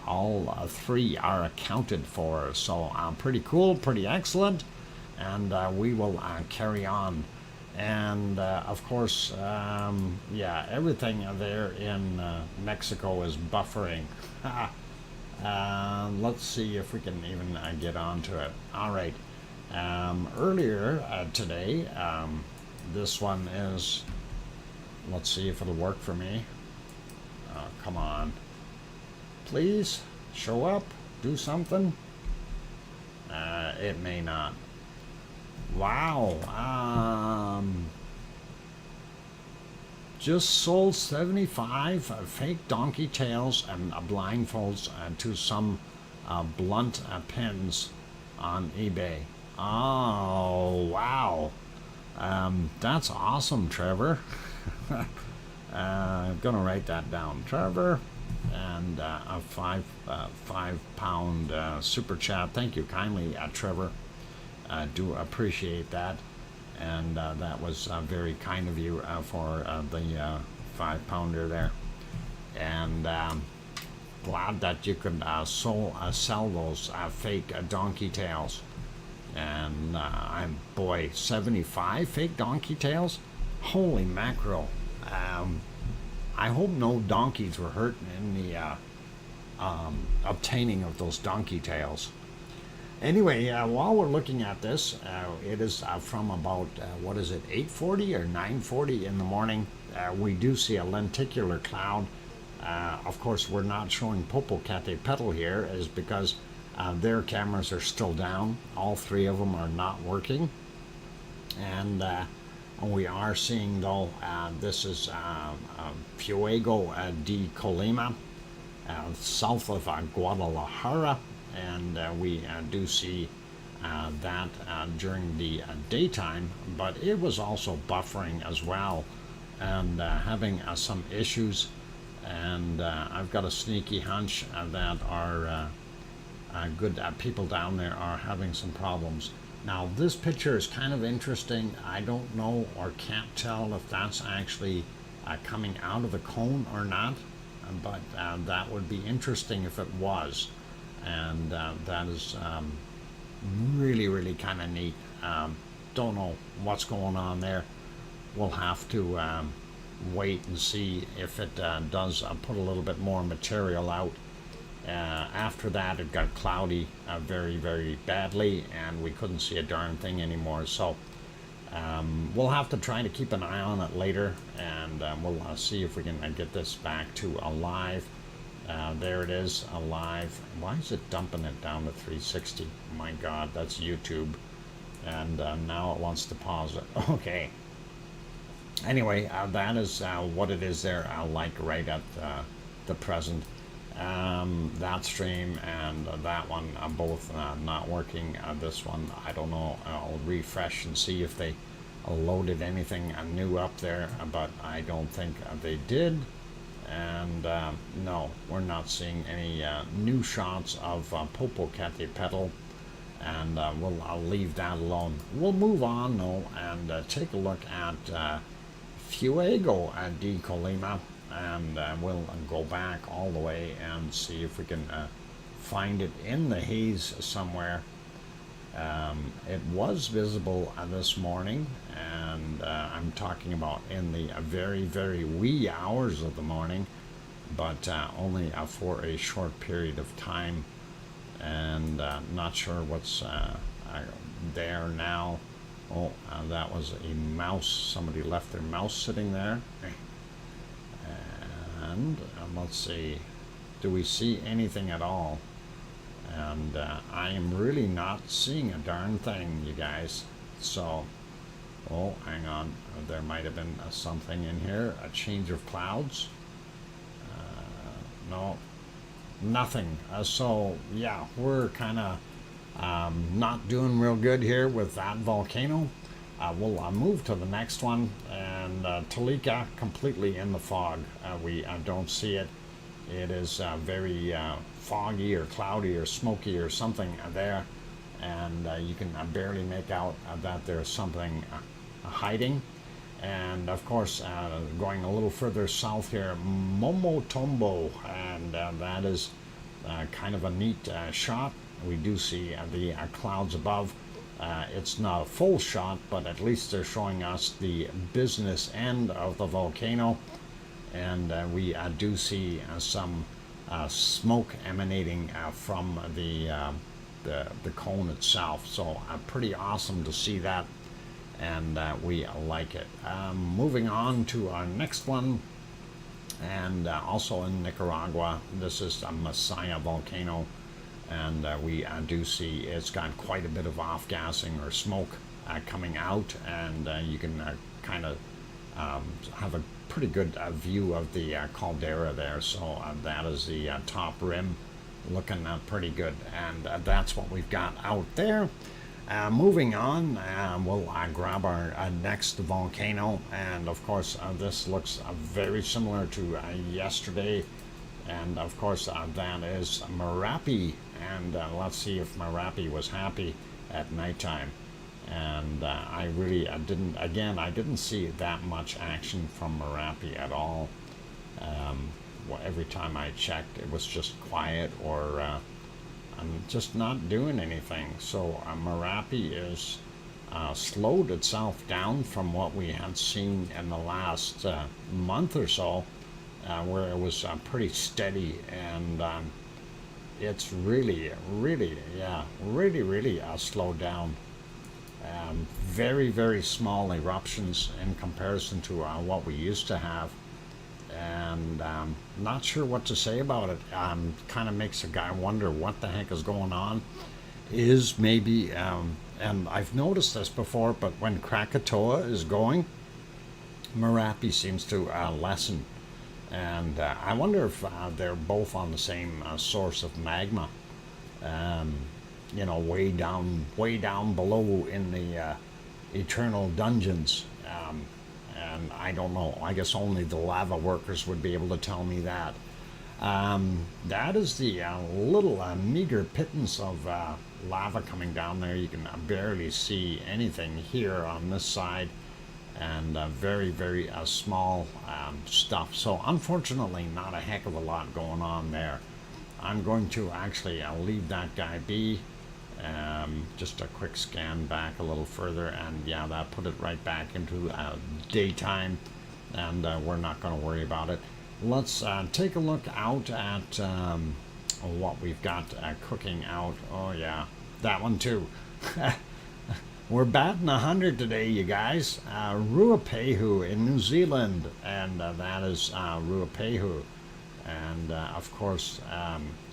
All 3 are accounted for, so pretty cool, pretty excellent, and we will carry on. And of course, yeah, everything there in Mexico is buffering. Let's see if we can even get onto it. All right. Earlier today, this one is, let's see if it'll work for me. Come on. Please, show up, do something. It may not. Wow. Just sold 75 fake donkey tails and blindfolds to some blunt pins on eBay. Oh, wow. That's awesome, Trevor. I'm gonna write that down, Trevor. And a £5 super chat. Thank you kindly, Trevor. Do appreciate that, and that was very kind of you for the £5 there. And glad that you could sell those fake donkey tails. And I'm, boy, 75 fake donkey tails. Holy mackerel! I hope no donkeys were hurt in the obtaining of those donkey tails. Anyway, while we're looking at this, it is from about, what is it, 8:40 or 9:40 in the morning. We do see a lenticular cloud. Of course, we're not showing Popocatépetl here, is because their cameras are still down. All 3 of them are not working. And we are seeing, though, this is Fuego de Colima, south of Guadalajara. And we do see that during the daytime, but it was also buffering as well, and having some issues. And I've got a sneaky hunch that our good people down there are having some problems. Now, this picture is kind of interesting. I don't know or can't tell if that's actually coming out of the cone or not, but that would be interesting if it was. And that is really, really kind of neat. Don't know what's going on there. We'll have to wait and see if it does put a little bit more material out. After that, it got cloudy very, very badly, and we couldn't see a darn thing anymore. So we'll have to try to keep an eye on it later, and we'll see if we can get this back to alive. There it is, alive. Why is it dumping it down to 360? My God, that's YouTube. And now it wants to pause it. Okay. Anyway, that is what it is there, like right at the present. That stream and that one both not working. This one, I don't know. I'll refresh and see if they loaded anything new up there, but I don't think they did. And no, we're not seeing any new shots of Popocatépetl, and I'll leave that alone. We'll move on though and take a look at Fuego de Colima, and we'll go back all the way and see if we can find it in the haze somewhere. It was visible this morning, and I'm talking about in the very, very wee hours of the morning, but only for a short period of time, and not sure what's there now. Oh, that was a mouse. Somebody left their mouse sitting there. And let's see, do we see anything at all? And I am really not seeing a darn thing, you guys. So, oh, hang on. There might have been something in here. A change of clouds. No, nothing. So, yeah, we're kind of not doing real good here with that volcano. We'll move to the next one, and Talika completely in the fog. We don't see it. It is very foggy or cloudy or smoky or something there, and you can barely make out that there's something hiding. And of course, going a little further south here, Momotombo, and that is kind of a neat shot. We do see the clouds above. It's not a full shot, but at least they're showing us the business end of the volcano, and we do see some smoke emanating from the cone itself. So pretty awesome to see that, and we like it. Moving on to our next one, and also in Nicaragua, this is a Messiah volcano. And we do see it's got quite a bit of off-gassing or smoke coming out, and you can kind of have a pretty good view of the caldera there. So that is the top rim, looking pretty good, and that's what we've got out there. Moving on, we'll grab our next volcano, and of course this looks very similar to yesterday, and of course that is Merapi. And let's see if Merapi was happy at nighttime. And I really I didn't see that much action from Merapi at all. Every time I checked, it was just quiet, or I'm just not doing anything. So Merapi is slowed itself down from what we had seen in the last month or so, where it was pretty steady, and it's really slowed down. Very, very small eruptions in comparison to what we used to have, and not sure what to say about it. Kind of makes a guy wonder what the heck is going on. Is maybe, and I've noticed this before, but when Krakatoa is going, Merapi seems to lessen. And I wonder if they're both on the same source of magma, way down below in the eternal dungeons. And I don't know. I guess only the lava workers would be able to tell me that. That is the little meager pittance of lava coming down there. You can barely see anything here on this side, and very, very small stuff. So unfortunately, not a heck of a lot going on there. I'm going to actually leave that guy be. Just a quick scan back a little further, and yeah, that put it right back into daytime, and we're not going to worry about it. Let's take a look out at what we've got cooking out. Oh yeah, that one too. We're batting 100 today, you guys. Ruapehu in New Zealand, and that is Ruapehu. And of course,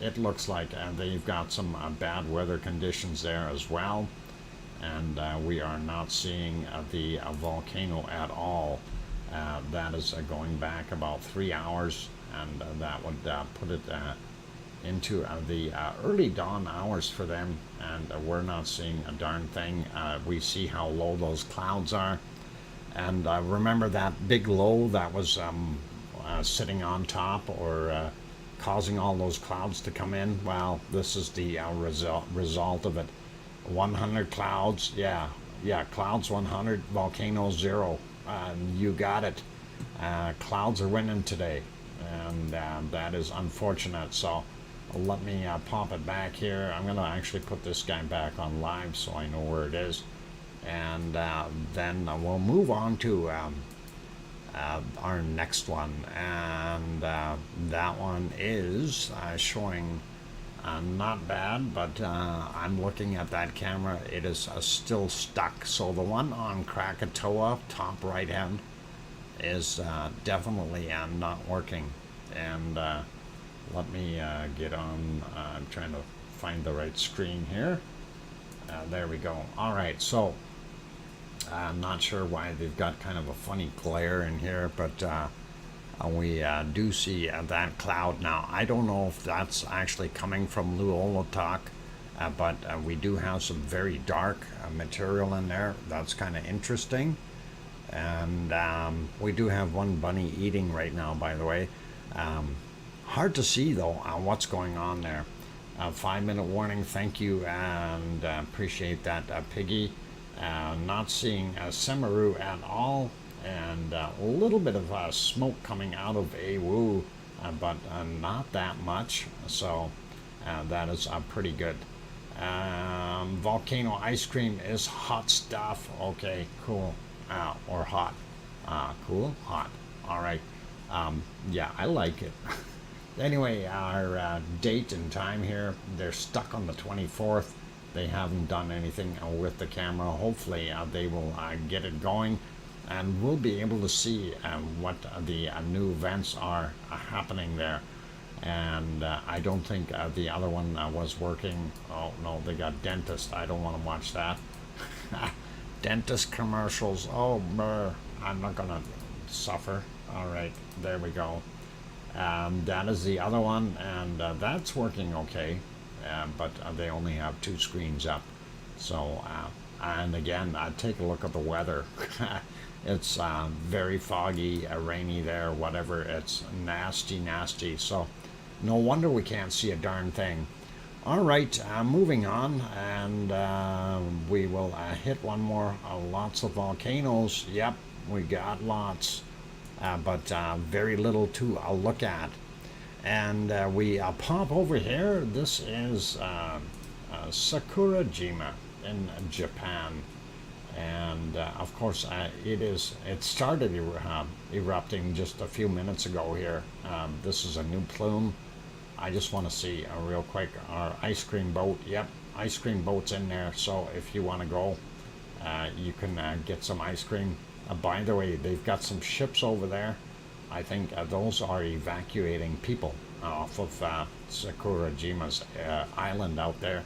it looks like they've got some bad weather conditions there as well. And we are not seeing the volcano at all. That is going back about 3 hours, and that would put it into the early dawn hours for them, and we're not seeing a darn thing. We see how low those clouds are, and remember that big low that was sitting on top, or causing all those clouds to come in? Well, this is the result of it. 100 clouds, yeah, clouds 100, volcano 0. You got it. Clouds are winning today, and that is unfortunate. So let me pop it back here. I'm gonna actually put this guy back on live so I know where it is, and then we'll move on to our next one, and that one is showing not bad, but I'm looking at that camera. It is still stuck. So the one on Krakatoa, top right hand, is definitely not working. And let me get on. I'm trying to find the right screen here. There we go. All right, so I'm not sure why they've got kind of a funny glare in here, but we do see that cloud. Now, I don't know if that's actually coming from Luolatak, but we do have some very dark material in there. That's kind of interesting. And we do have one bunny eating right now, by the way. Hard to see, though, what's going on there. 5-minute warning, thank you, and appreciate that, Piggy. Not seeing Semaru at all, and a little bit of smoke coming out of Awu, but not that much, so that is pretty good. Volcano ice cream is hot stuff. Okay, cool. Or hot. Cool, hot. All right. Yeah, I like it. Anyway, our date and time here, they're stuck on the 24th. They haven't done anything with the camera. Hopefully they will get it going, and we'll be able to see what the new events are happening there. And I don't think the other one was working. Oh no, they got dentist. I don't want to watch that. Dentist commercials. Oh, brr. I'm not gonna suffer. All right, there we go. That is the other one, and that's working okay. But they only have 2 screens up. So, and again, take a look at the weather. It's very foggy, rainy there, whatever. It's nasty, nasty. So, no wonder we can't see a darn thing. All right, moving on, and we will hit one more. Lots of volcanoes. Yep, we got lots, but very little to look at. And we pop over here. This is Sakurajima in Japan, and of course it started erupting just a few minutes ago here. This is a new plume. I just want to see real quick our ice cream boat. Yep, ice cream boat's in there, so if you want to go, you can get some ice cream. By the way, they've got some ships over there. I think those are evacuating people off of Sakurajima's island out there,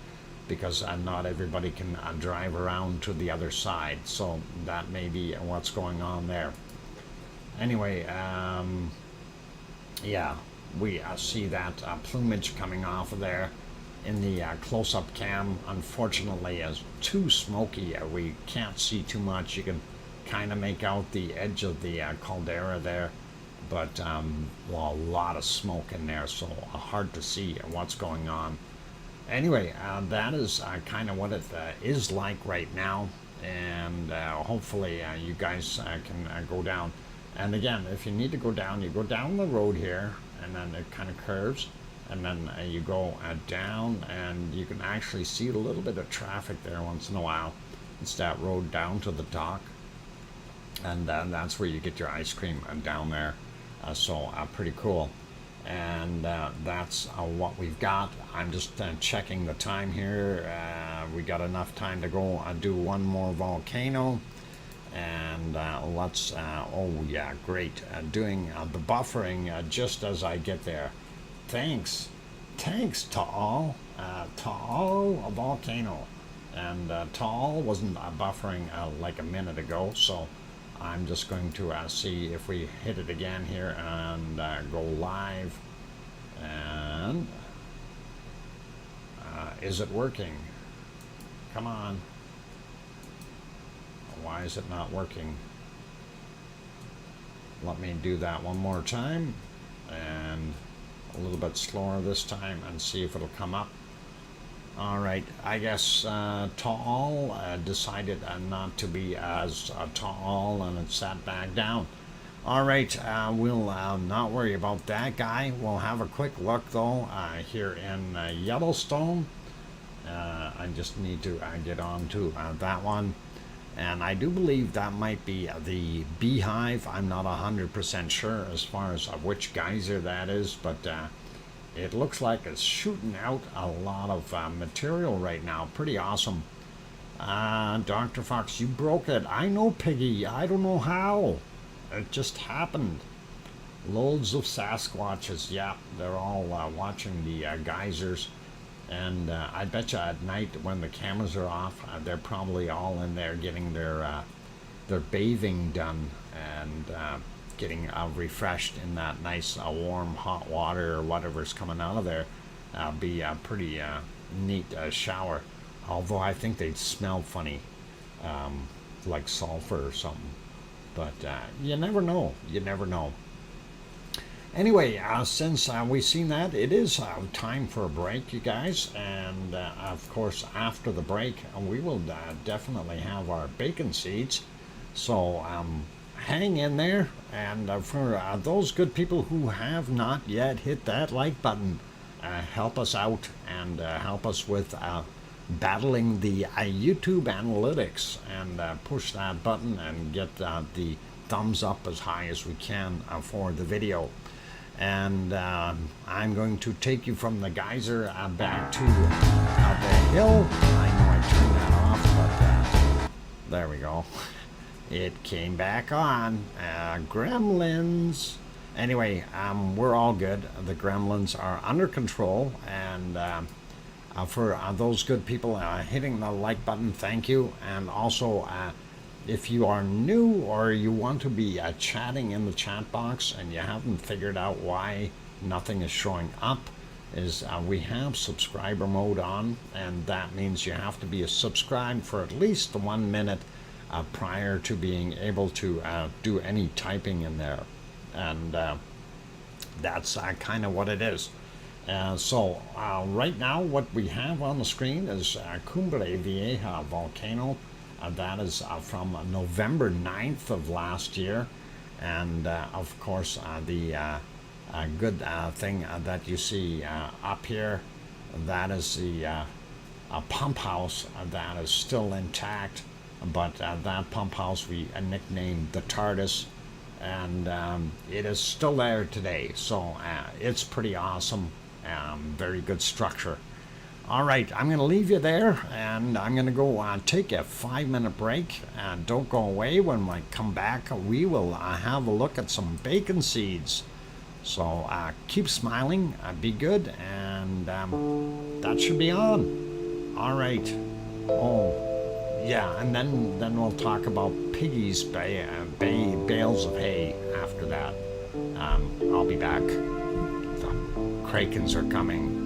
because not everybody can drive around to the other side. So that may be what's going on there. Anyway, yeah, we see that plumage coming off of there in the close-up cam. Unfortunately, is too smoky. We can't see too much. You can kind of make out the edge of the caldera there, but well, a lot of smoke in there, so hard to see what's going on. Anyway, that is kind of what it is like right now, and hopefully you guys can go down. And again, if you need to go down, you go down the road here, and then it kind of curves, and then you go down, and you can actually see a little bit of traffic there once in a while. It's that road down to the dock, and that's where you get your ice cream down there. So pretty cool. And that's what we've got. I'm just checking the time here. We got enough time to go do one more volcano. And let's, oh yeah, great. Doing the buffering just as I get there. Thanks Taal, Volcano. And Taal wasn't buffering like a minute ago, so I'm just going to see if we hit it again here and go live. And is it working? Come on. Why is it not working? Let me do that one more time, and a little bit slower this time, and see if it'll come up. All right, I guess tall decided not to be as tall, and it sat back down. All right, we'll not worry about that guy. We'll have a quick look though here in Yellowstone. I just need to get on to that one. And I do believe that might be the beehive. I'm not 100% sure as far as which geyser that is, but it looks like it's shooting out a lot of material right now. Pretty awesome. Dr. Fox, you broke it. I know, Piggy. I don't know how. It just happened. Loads of Sasquatches. Yeah, they're all watching the geysers. And I bet you at night when the cameras are off, they're probably all in there getting their bathing done and getting refreshed in that nice warm hot water or whatever's coming out of there. Be a pretty neat shower. Although I think they'd smell funny, like sulfur or something. But you never know. You never know. Anyway, since we've seen that, it is time for a break, you guys. And of course, after the break, we will definitely have our bacon seeds. So hang in there. And for those good people who have not yet hit that like button, help us out and help us with battling the YouTube analytics, and push that button and get the thumbs up as high as we can for the video. And I'm going to take you from the geyser back to the hill. I know I turned that off, but there we go. It came back on. Gremlins. Anyway, we're all good. The gremlins are under control. And for those good people hitting the like button, thank you. And also, if you are new or you want to be chatting in the chat box and you haven't figured out why nothing is showing up, is we have subscriber mode on, and that means you have to be subscribed for at least 1 minute prior to being able to do any typing in there. And that's kind of what it is. So right now what we have on the screen is Cumbre Vieja volcano. That is from November 9th of last year. And of course, the good thing that you see up here, that is the pump house that is still intact. But that pump house we nicknamed the TARDIS, and it is still there today. So it's pretty awesome. Very good structure. All right, I'm going to leave you there, and I'm going to go take a 5-minute break. And don't go away. When I come back, we will have a look at some bacon seeds. So keep smiling, be good, and that should be on. All right. Oh, yeah, and then we'll talk about Piggy's bales of hay after that. I'll be back. The Krakens are coming.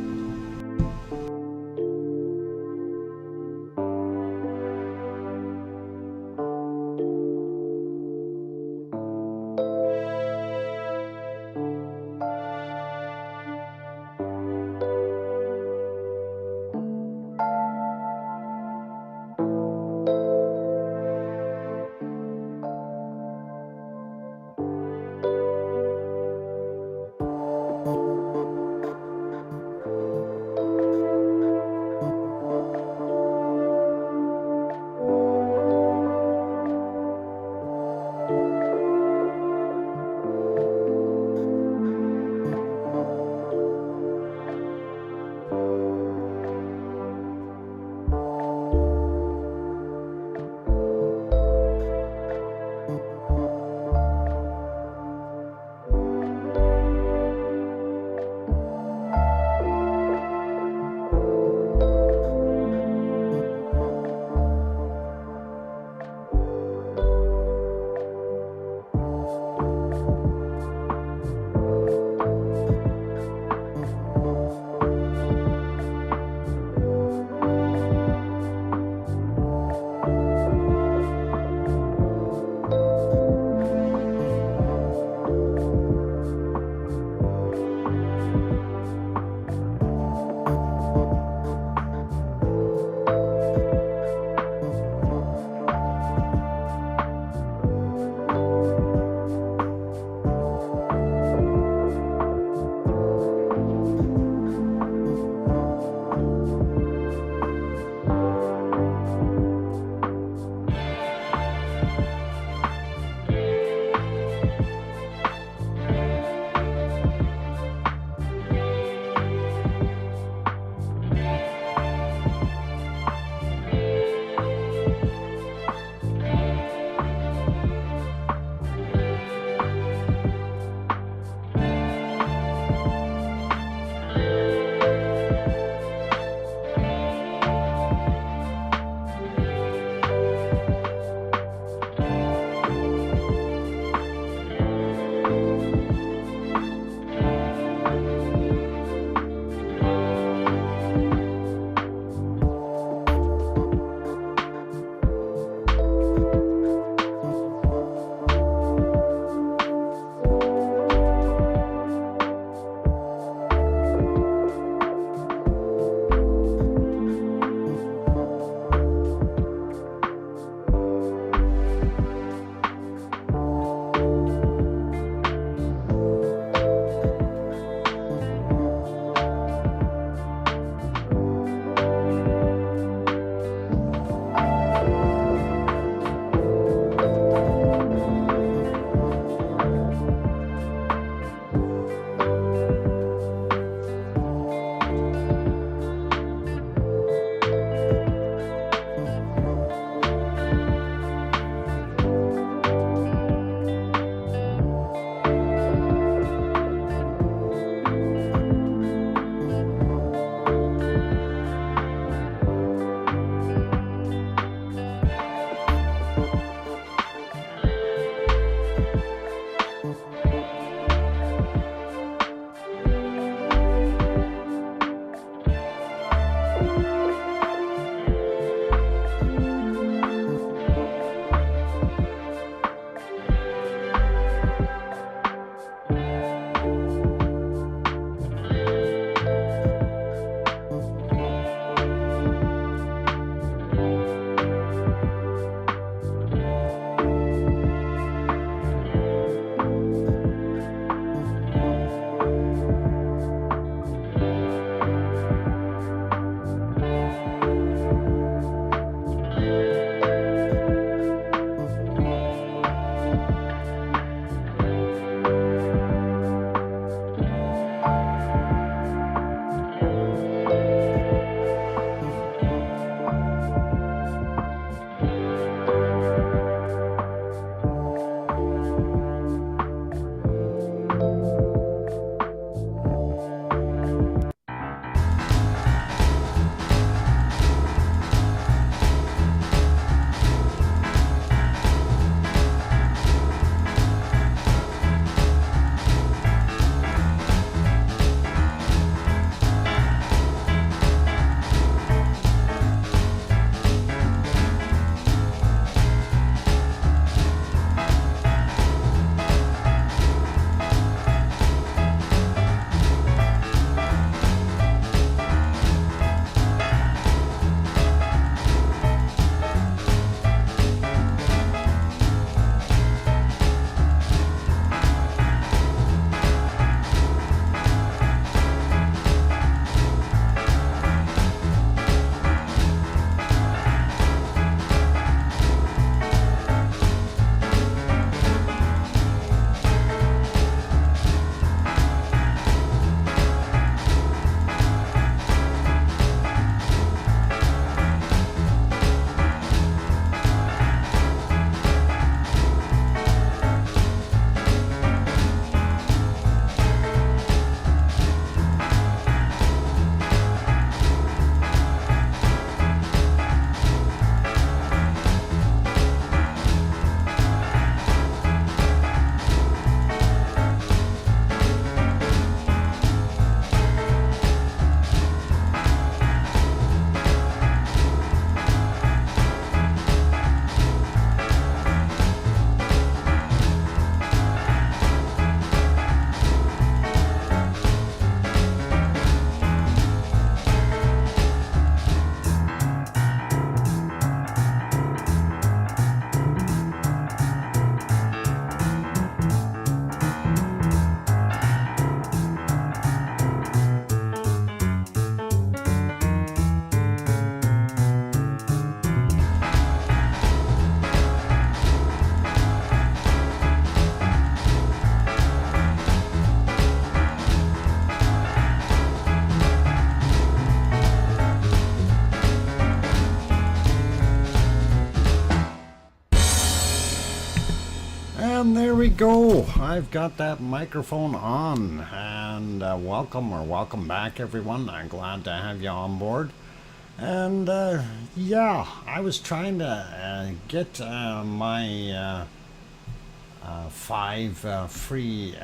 go. I've got that microphone on, and welcome back, everyone. I'm glad to have you on board. And yeah, I was trying to get my 5 free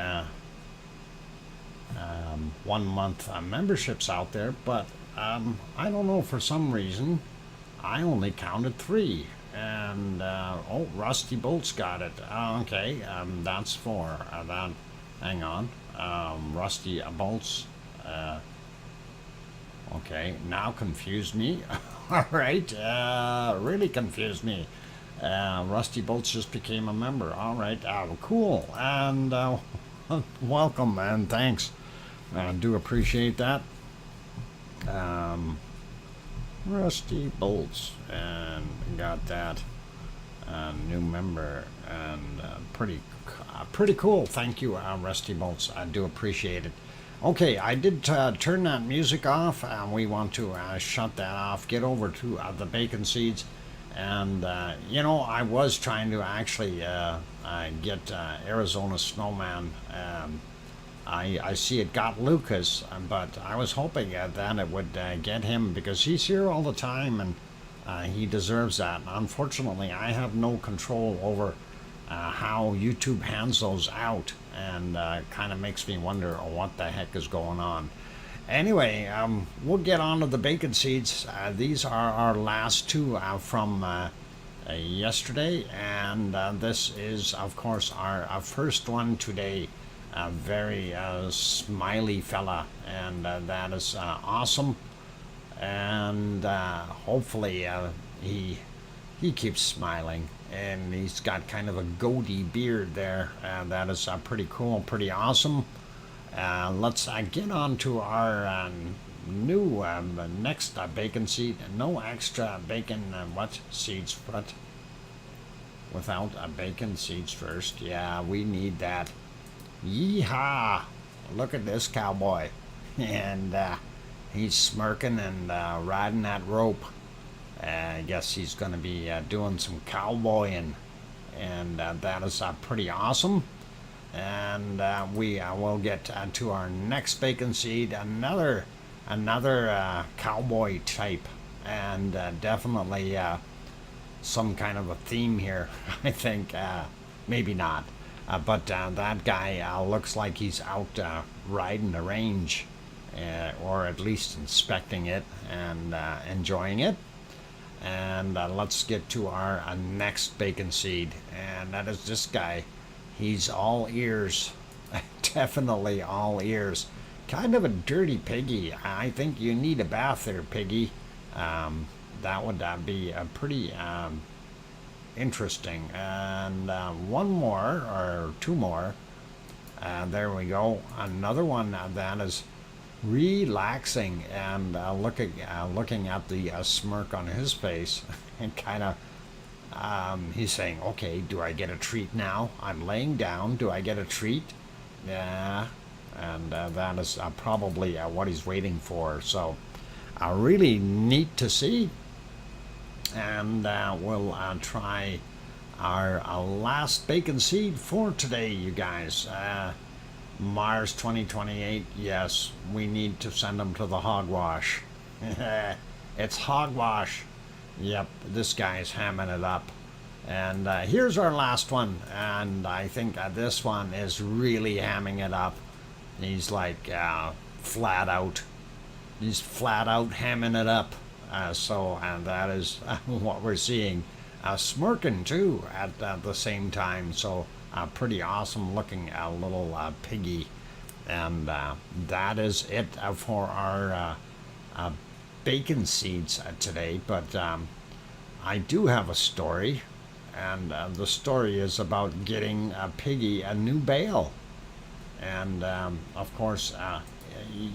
1 month memberships out there, but I don't know, for some reason I only counted 3. And oh, Rusty Bolt's got it. Okay, that's for that. Hang on, Rusty Bolt's. Okay, now confused me. All right, really confused me. Rusty Bolts just became a member. All right, cool, and welcome and thanks. I do appreciate that. Rusty Bolts, and got that new member, and pretty cool. Thank you, Rusty Bolts. I do appreciate it. Okay, I did turn that music off, and we want to shut that off. Get over to the bacon seeds, and you know, I was trying to actually get Arizona Snowman. I see it got Lucas, but I was hoping that it would get him, because he's here all the time, and he deserves that. Unfortunately, I have no control over how YouTube hands those out, and kind of makes me wonder what the heck is going on. Anyway, we'll get on to the bacon seeds. These are our last 2 from yesterday, and this is, of course, our first one today. A very smiley fella, and that is awesome. And hopefully he keeps smiling, and he's got kind of a goatee beard there. That is pretty cool, pretty awesome. Let's get on to our new next bacon seed. No extra bacon seeds, but without bacon seeds first. Yeah, we need that. Yeehaw! Look at this cowboy, and he's smirking and riding that rope. I guess he's going to be doing some cowboying, and that is pretty awesome. And we will get to our next bacon seed, another cowboy type, and definitely some kind of a theme here. I think maybe not. But that guy looks like he's out riding the range, or at least inspecting it and enjoying it. And let's get to our next bacon seed, and that is this guy. He's all ears, definitely all ears. Kind of a dirty piggy. I think you need a bath there, piggy. That would be a pretty interesting. And 1 more or 2 more. There we go. Another one that is relaxing, and looking at the smirk on his face, and kind of he's saying, okay, do I get a treat now? I'm laying down. Do I get a treat? Yeah. And that is probably what he's waiting for. So really neat to see. And we'll try our last bacon seed for today, you guys. Mars 2028. Yes, we need to send them to the hogwash. It's hogwash. Yep, this guy's hamming it up. And here's our last one, and I think this one is really hamming it up. He's like flat out. He's flat out hamming it up. So that is what we're seeing. Smirking too at the same time. So pretty awesome looking little piggy. And that is it for our bacon seeds today. But I do have a story. And the story is about getting Piggy a new bale. And of course,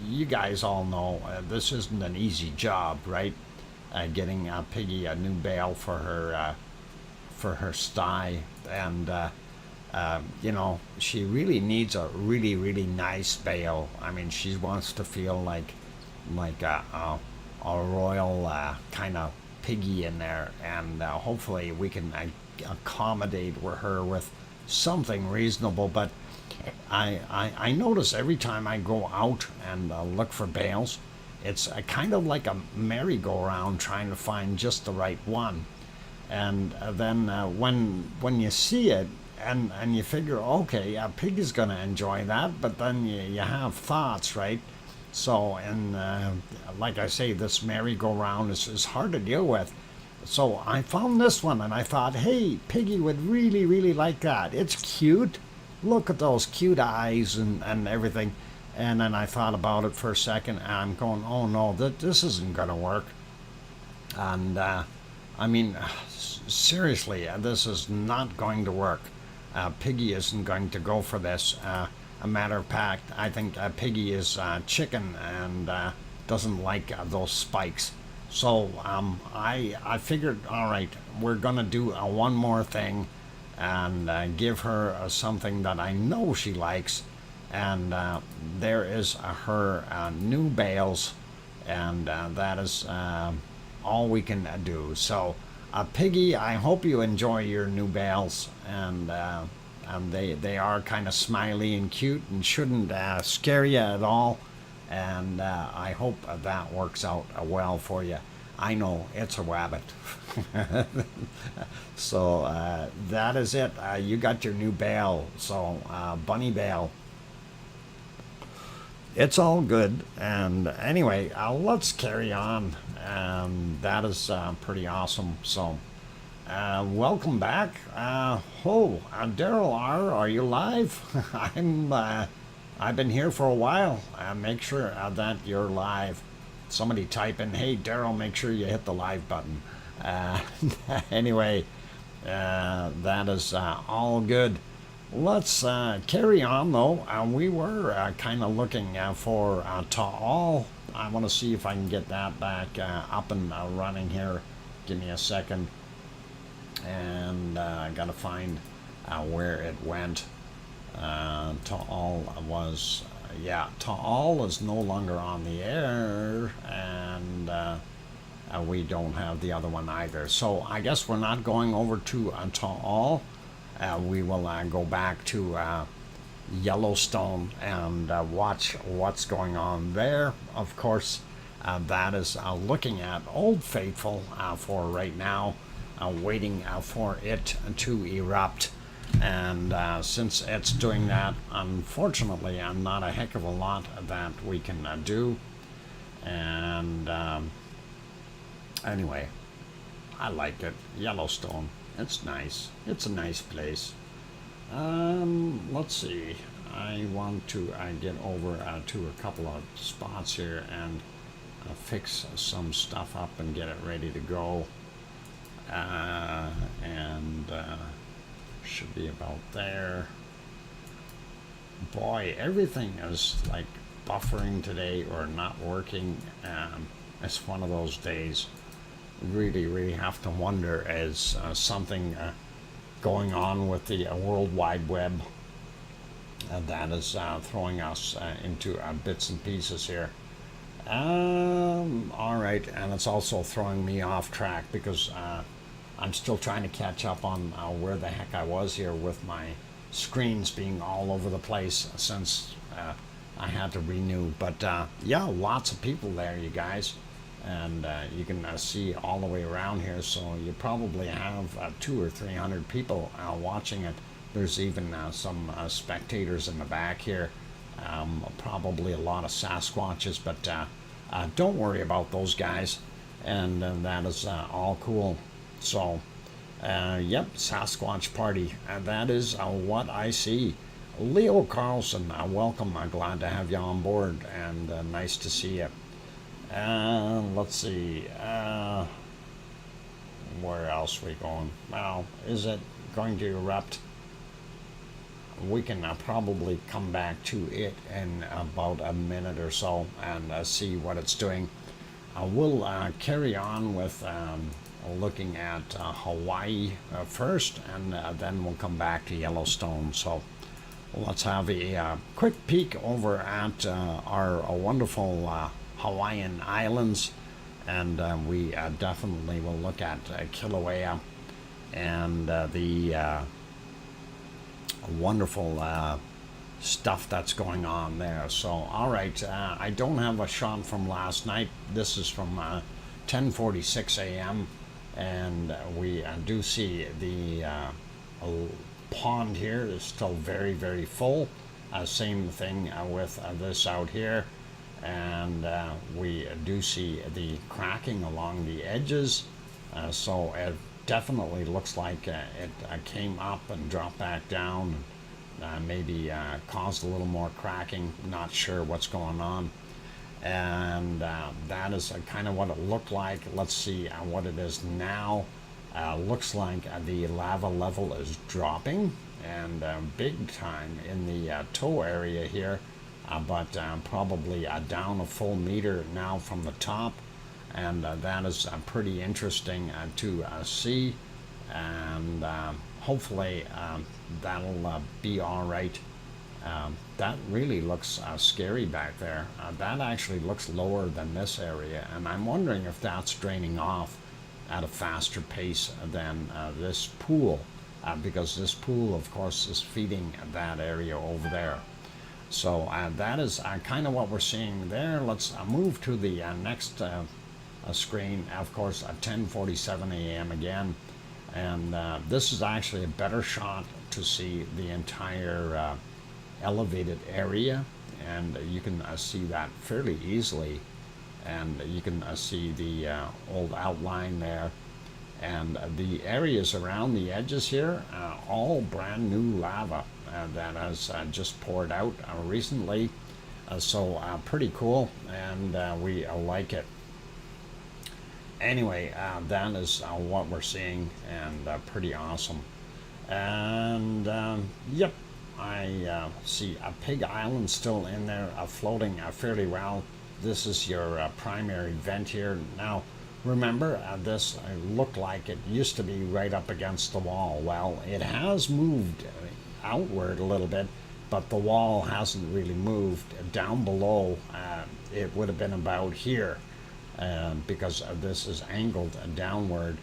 you guys all know this isn't an easy job, right? Getting Piggy a new bale for her sty, and you know, she really needs a really nice bale. I mean, she wants to feel like a royal kind of piggy in there, and hopefully we can accommodate her with something reasonable. But I notice every time I go out and look for bales, it's kind of like a merry-go-round trying to find just the right one. And then when you see it and you figure, okay, a pig is going to enjoy that, but then you have thoughts, right? So, and like I say, this merry-go-round is hard to deal with. So I found this one and I thought, hey, Piggy would really, really like that. It's cute. Look at those cute eyes and everything. And then I thought about it for a second and I'm going, oh no, this isn't going to work. And I mean, seriously, this is not going to work. Piggy isn't going to go for this. A matter of fact, I think Piggy is chicken and doesn't like those spikes. So I figured, all right, we're gonna do one more thing and give her something that I know she likes, and there is her new bales, and that is all we can do. So, Piggy, I hope you enjoy your new bales, and they are kind of smiley and cute and shouldn't scare you at all. And I hope that works out well for you. I know it's a rabbit. So that is it. You got your new bale. So bunny bale. It's all good. And anyway, let's carry on. That is pretty awesome. So welcome back. Daryl R, are you live? I've been here for a while. Make sure that you're live. Somebody type in, hey, Daryl, make sure you hit the live button. Anyway, that is all good. Let's carry on, though. We were kind of looking for Ta'al. I want to see if I can get that back up and running here. Give me a second. And I got to find where it went. Ta'al was, Ta'al is no longer on the air, and we don't have the other one either. So I guess we're not going over to Ta'al. We will go back to Yellowstone and watch what's going on there. Of course, that is looking at Old Faithful for right now, waiting for it to erupt. And since it's doing that, unfortunately, not a heck of a lot that we can do. And anyway, I like it. Yellowstone, it's nice. It's a nice place. Let's see. I want to get over to a couple of spots here and fix some stuff up and get it ready to go. Should be about there. Boy, everything is like buffering today or not working. It's one of those days. Really have to wonder, is something going on with the World Wide Web that is throwing us into bits and pieces here. All right, and it's also throwing me off track because I'm still trying to catch up on where the heck I was here with my screens being all over the place since I had to renew. But yeah, lots of people there, you guys. And you can see all the way around here. So you probably have 200 or 300 people watching it. There's even some spectators in the back here. Probably a lot of Sasquatches, but don't worry about those guys. And that is all cool. So, yep, Sasquatch party. That is what I see. Leo Carlson, welcome. I'm glad to have you on board, and nice to see you. Let's see. Where else are we going? Well, is it going to erupt? We can probably come back to it in about a minute or so and see what it's doing. We'll carry on with looking at Hawaii first, and then we'll come back to Yellowstone. So let's have a quick peek over at our wonderful Hawaiian islands, and we definitely will look at Kilauea and the wonderful stuff that's going on there. So, all right, I don't have a shot from last night. This is from 10:46 a.m. and we do see the pond here is still very, very full. Same thing with this out here, and we do see the cracking along the edges. So it definitely looks like it came up and dropped back down. Maybe caused a little more cracking. Not sure what's going on. And that is kind of what it looked like. Let's see what it is now. Looks like the lava level is dropping, and big time in the toe area here, but probably down a full meter now from the top. And that is pretty interesting to see, and hopefully that'll be all right. That really looks scary back there. That actually looks lower than this area, and I'm wondering if that's draining off at a faster pace than this pool, because this pool, of course, is feeding that area over there. So that is kind of what we're seeing there. Let's move to the next screen, of course, at 10:47 a.m. again. And this is actually a better shot to see the entire elevated area, and you can see that fairly easily. And you can see the old outline there. And the areas around the edges here, all brand new lava that has just poured out recently. So pretty cool, and we like it. Anyway, that is what we're seeing, and pretty awesome. And yep, I see a Pig Island still in there, floating fairly well. This is your primary vent here. Now, remember, this looked like it used to be right up against the wall. Well, it has moved outward a little bit, but the wall hasn't really moved. Down below, it would have been about here. Because this is angled downward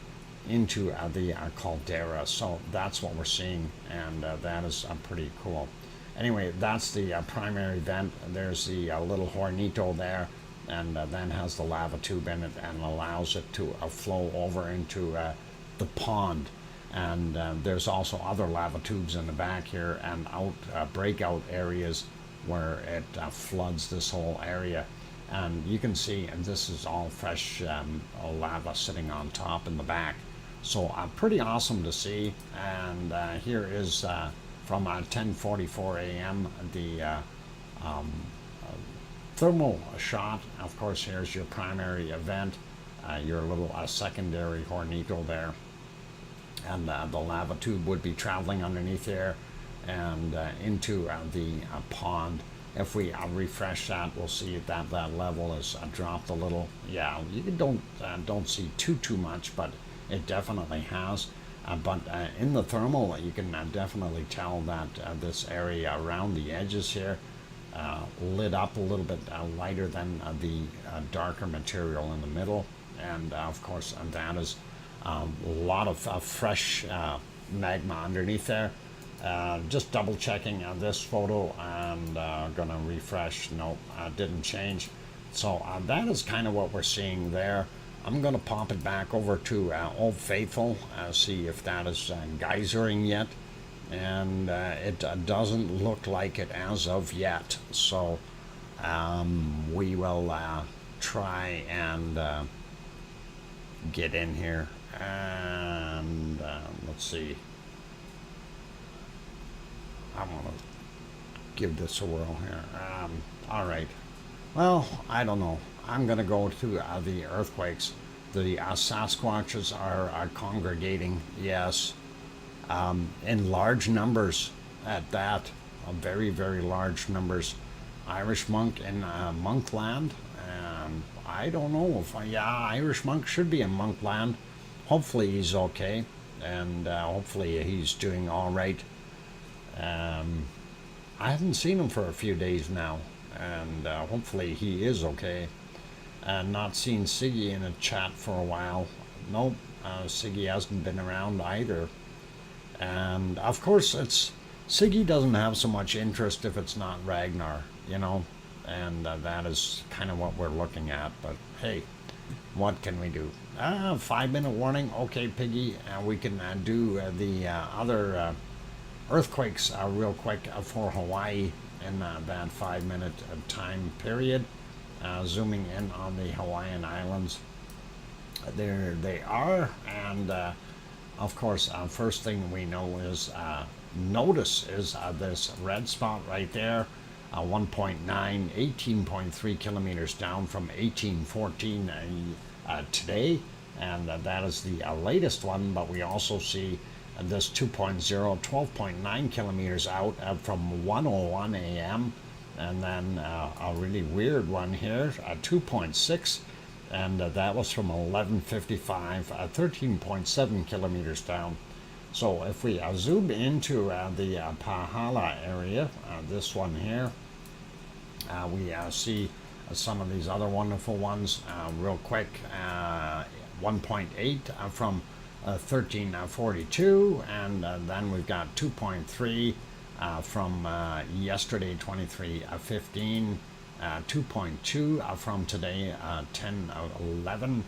into the caldera. So that's what we're seeing, and that is pretty cool. Anyway, that's the primary vent. There's the little hornito there, and then has the lava tube in it and allows it to flow over into the pond. And there's also other lava tubes in the back here, and breakout areas where it floods this whole area. And you can see, and this is all fresh lava sitting on top in the back. So pretty awesome to see. And here is from 10:44 a.m. the thermal shot. Of course, here's your primary event, your little secondary hornito there. And the lava tube would be traveling underneath there and into the pond. If we refresh that, we'll see that level has dropped a little. Yeah, you don't see too much, but it definitely has. But in the thermal, you can definitely tell that this area around the edges here lit up a little bit lighter than the darker material in the middle. And of course, that is a lot of fresh magma underneath there. Just double checking this photo, and gonna refresh. Nope, didn't change. So that is kind of what we're seeing there. I'm gonna pop it back over to Old Faithful, see if that is geysering yet, and it doesn't look like it as of yet. So we will try and get in here, and let's see. I want to give this a whirl here. All right. Well, I don't know. I'm going to go to the earthquakes. The Sasquatches are congregating, yes, in large numbers at that. Very, very large numbers. Irish monk in Monkland. I don't know if, Irish monk should be in Monkland. Hopefully he's okay, and hopefully he's doing all right. I haven't seen him for a few days now, and hopefully he is okay. Not seen Siggy in a chat for a while. Nope, Siggy hasn't been around either. And of course, it's Siggy doesn't have so much interest if it's not Ragnar, you know, and that is kind of what we're looking at. But hey, what can we do? 5 minute warning. Okay, Piggy, we can do the other earthquakes real quick for Hawaii in that 5 minute time period. Zooming in on the Hawaiian Islands. There they are, and of course, first thing we know is notice is this red spot right there, 1.9, 18.3 kilometers down from 1814 today, and that is the latest one. But we also see this 2.0, 12.9 kilometers out from 1:01 a.m. And then a really weird one here, 2.6, and that was from 11:55, 13.7 kilometers down. So if we zoom into the Pahala area, this one here, we see some of these other wonderful ones real quick. 1.8 from 1342, and then we've got 2.3 from yesterday, 23:15, 2.2 from today, 10:11,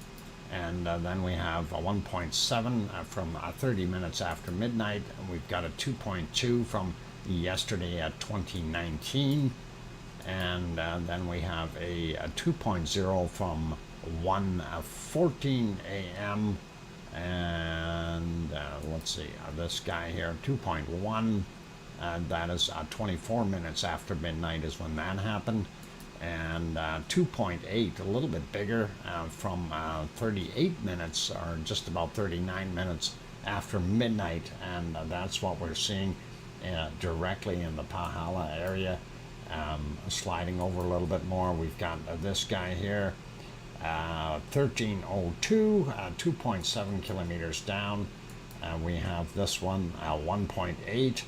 and then we have a 1.7 from 30 minutes after midnight, and we've got a 2.2 from yesterday at 2019, and then we have a 2.0 from 1:14 a.m. and let's see, this guy here, 2.1. That is 24 minutes after midnight is when that happened, and 2.8, a little bit bigger, from 38 minutes, or just about 39 minutes after midnight, and that's what we're seeing directly in the Pahala area. Sliding over a little bit more, we've got this guy here, 1302, 2.7 kilometers down. We have this one, 1.8,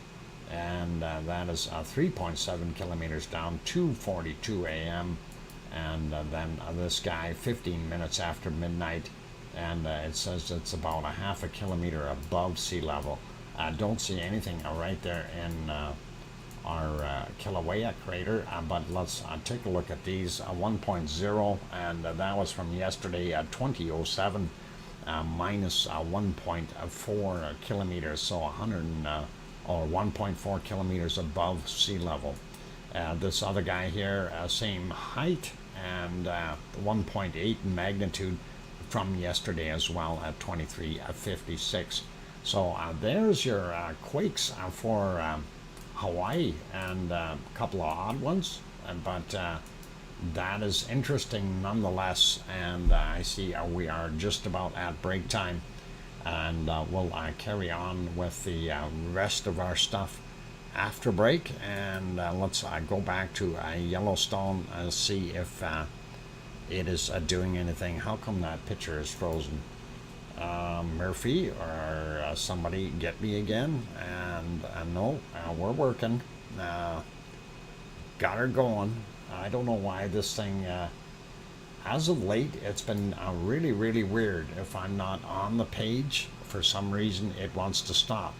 and that is 3.7 kilometers down, 2:42 a.m. And then this guy, 15 minutes after midnight, and it says it's about a half a kilometer above sea level. I don't see anything right there in our Kilauea crater, but let's take a look at these. 1.0, and that was from yesterday at 2007, minus 1.4 kilometers, so 1.4 kilometers above sea level. This other guy here, same height, and 1.8 magnitude from yesterday as well at 23:56. So there's your quakes for Hawaii, and a couple of odd ones, but that is interesting nonetheless. And I see we are just about at break time, and we'll carry on with the rest of our stuff after break. And let's go back to Yellowstone and see if it is doing anything. How come that picture is frozen? Murphy or somebody get me again. And no, we're working. Got her going. I don't know why this thing, as of late, it's been really, really weird. If I'm not on the page, for some reason, it wants to stop,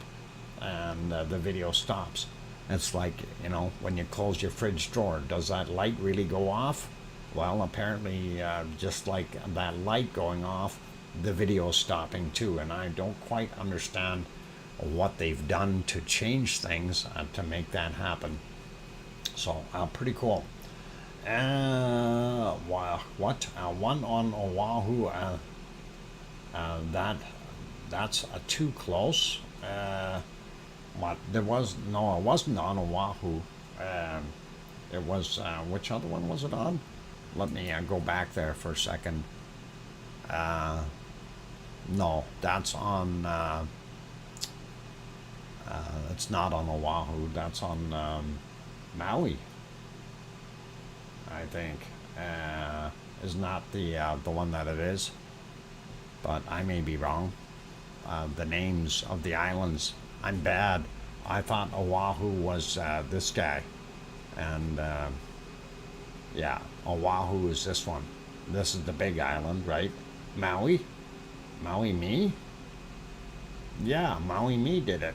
and the video stops. It's like, you know, when you close your fridge drawer, does that light really go off? Well, apparently, just like that light going off, the video stopping too, and I don't quite understand what they've done to change things to make that happen. So, pretty cool. What? One on Oahu. That's too close. What? There was no. It wasn't on Oahu. It was. Which other one was it on? Let me go back there for a second. No, that's on. It's not on Oahu. That's on Maui, I think. Is not the one that it is, but I may be wrong. The names of the islands, I'm bad. I thought Oahu was this guy, and yeah, Oahu is this one. This is the big island, right? Maui? Maui Me? Yeah, Maui Me did it.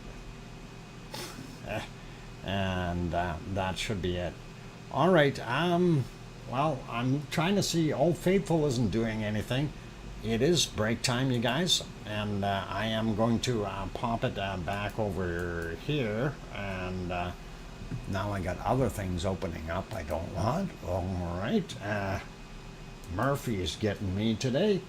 and that should be it. All right. Well, I'm trying to see. Old Faithful isn't doing anything. It is break time, you guys, and I am going to pop it back over here, and now I got other things opening up I don't want. All right. Murphy is getting me today.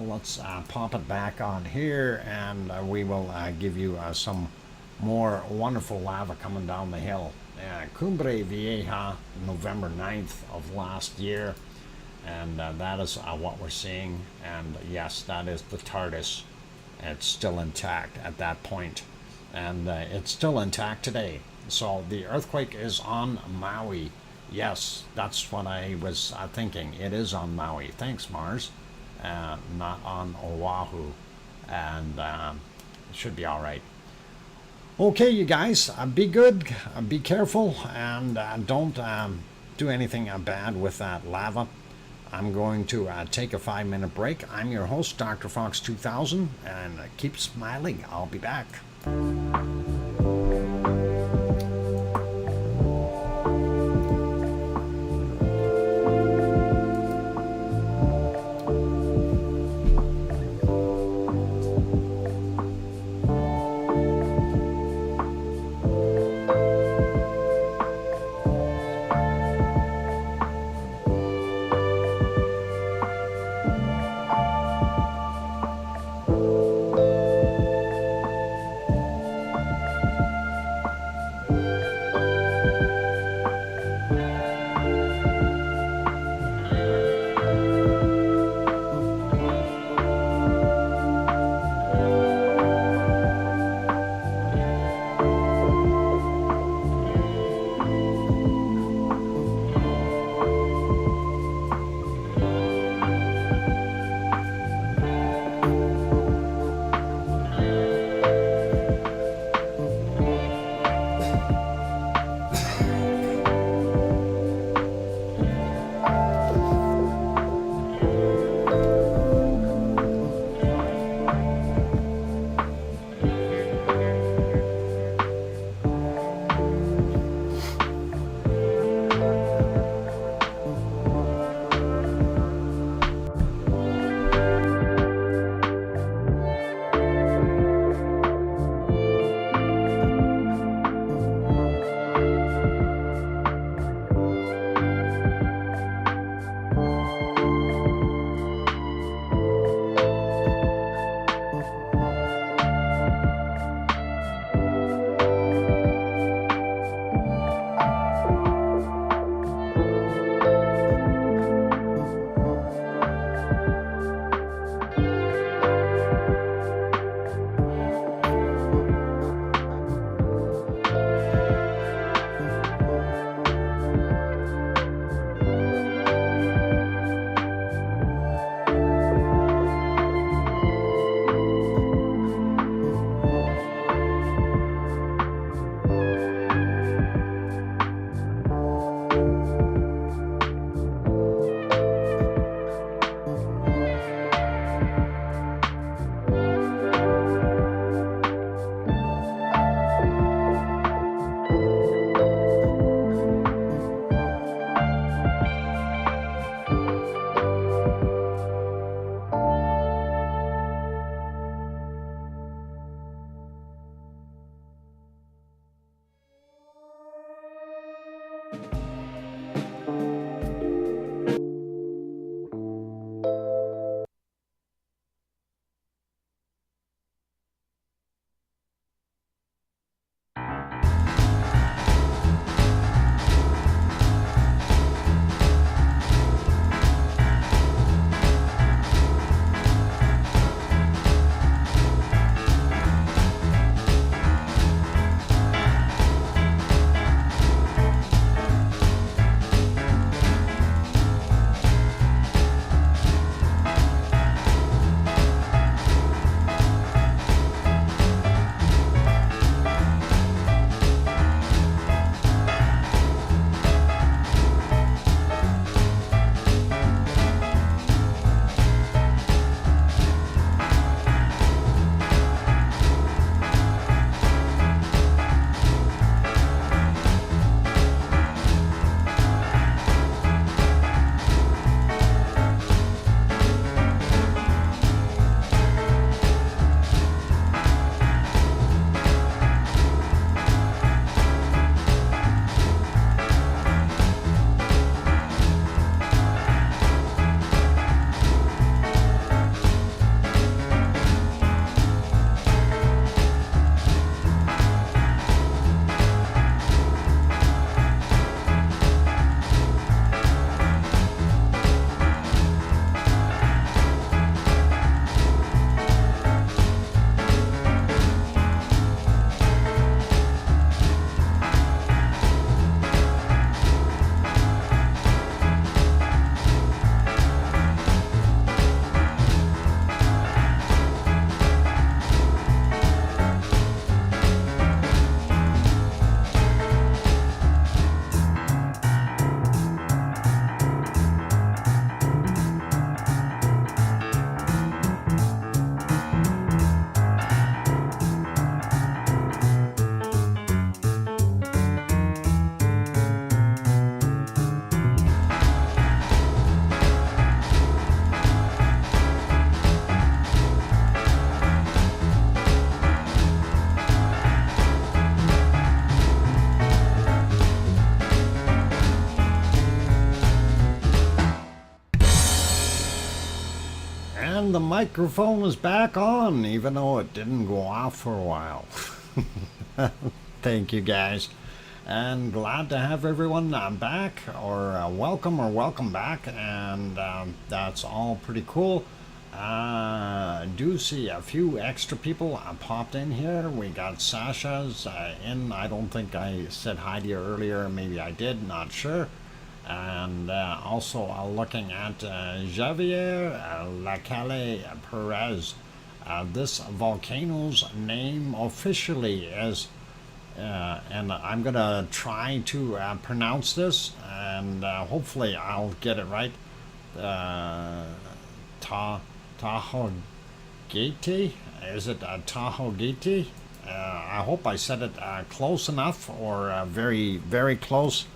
Let's pop it back on here, and we will give you some more wonderful lava coming down the hill. Cumbre Vieja, November 9th of last year, and that is what we're seeing. And yes, that is the TARDIS. It's still intact at that point, and it's still intact today. So the earthquake is on Maui. Yes, that's what I was thinking. It is on Maui. Thanks, Mars. Not on Oahu, and it should be all right. Okay, you guys, be good, be careful, and don't do anything bad with that lava. I'm going to take a 5-minute break. I'm your host, DrFox2000, and keep smiling. I'll be back. And the microphone is back on, even though it didn't go off for a while. Thank you, guys. And glad to have everyone back, or welcome back. And that's all pretty cool. Do see a few extra people popped in here. We got Sasha's in. I don't think I said hi to you earlier. Maybe I did, not sure. And also looking at Javier Lacalle Perez. This volcano's name officially is, and I'm going to try to pronounce this, and hopefully I'll get it right. Tahogiti? Is it Tahogiti? I hope I said it close enough, or very, very close.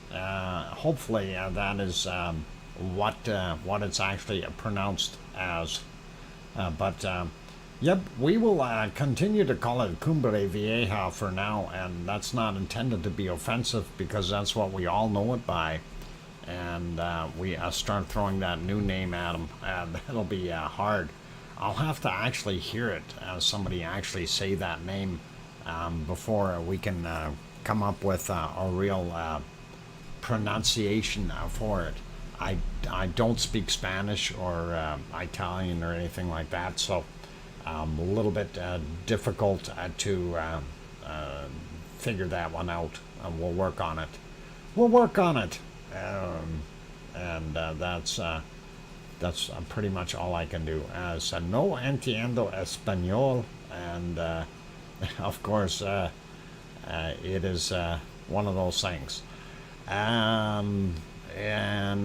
Hopefully that is what it's actually pronounced as. But yep, we will continue to call it Cumbre Vieja for now, and that's not intended to be offensive because that's what we all know it by. And we start throwing that new name at them, it'll be hard. I'll have to actually hear it, somebody actually say that name before we can come up with a real pronunciation for it. I don't speak Spanish or Italian or anything like that, so a little bit difficult to figure that one out. We'll work on it. And that's pretty much all I can do. So no entiendo español, and of course it is one of those things. And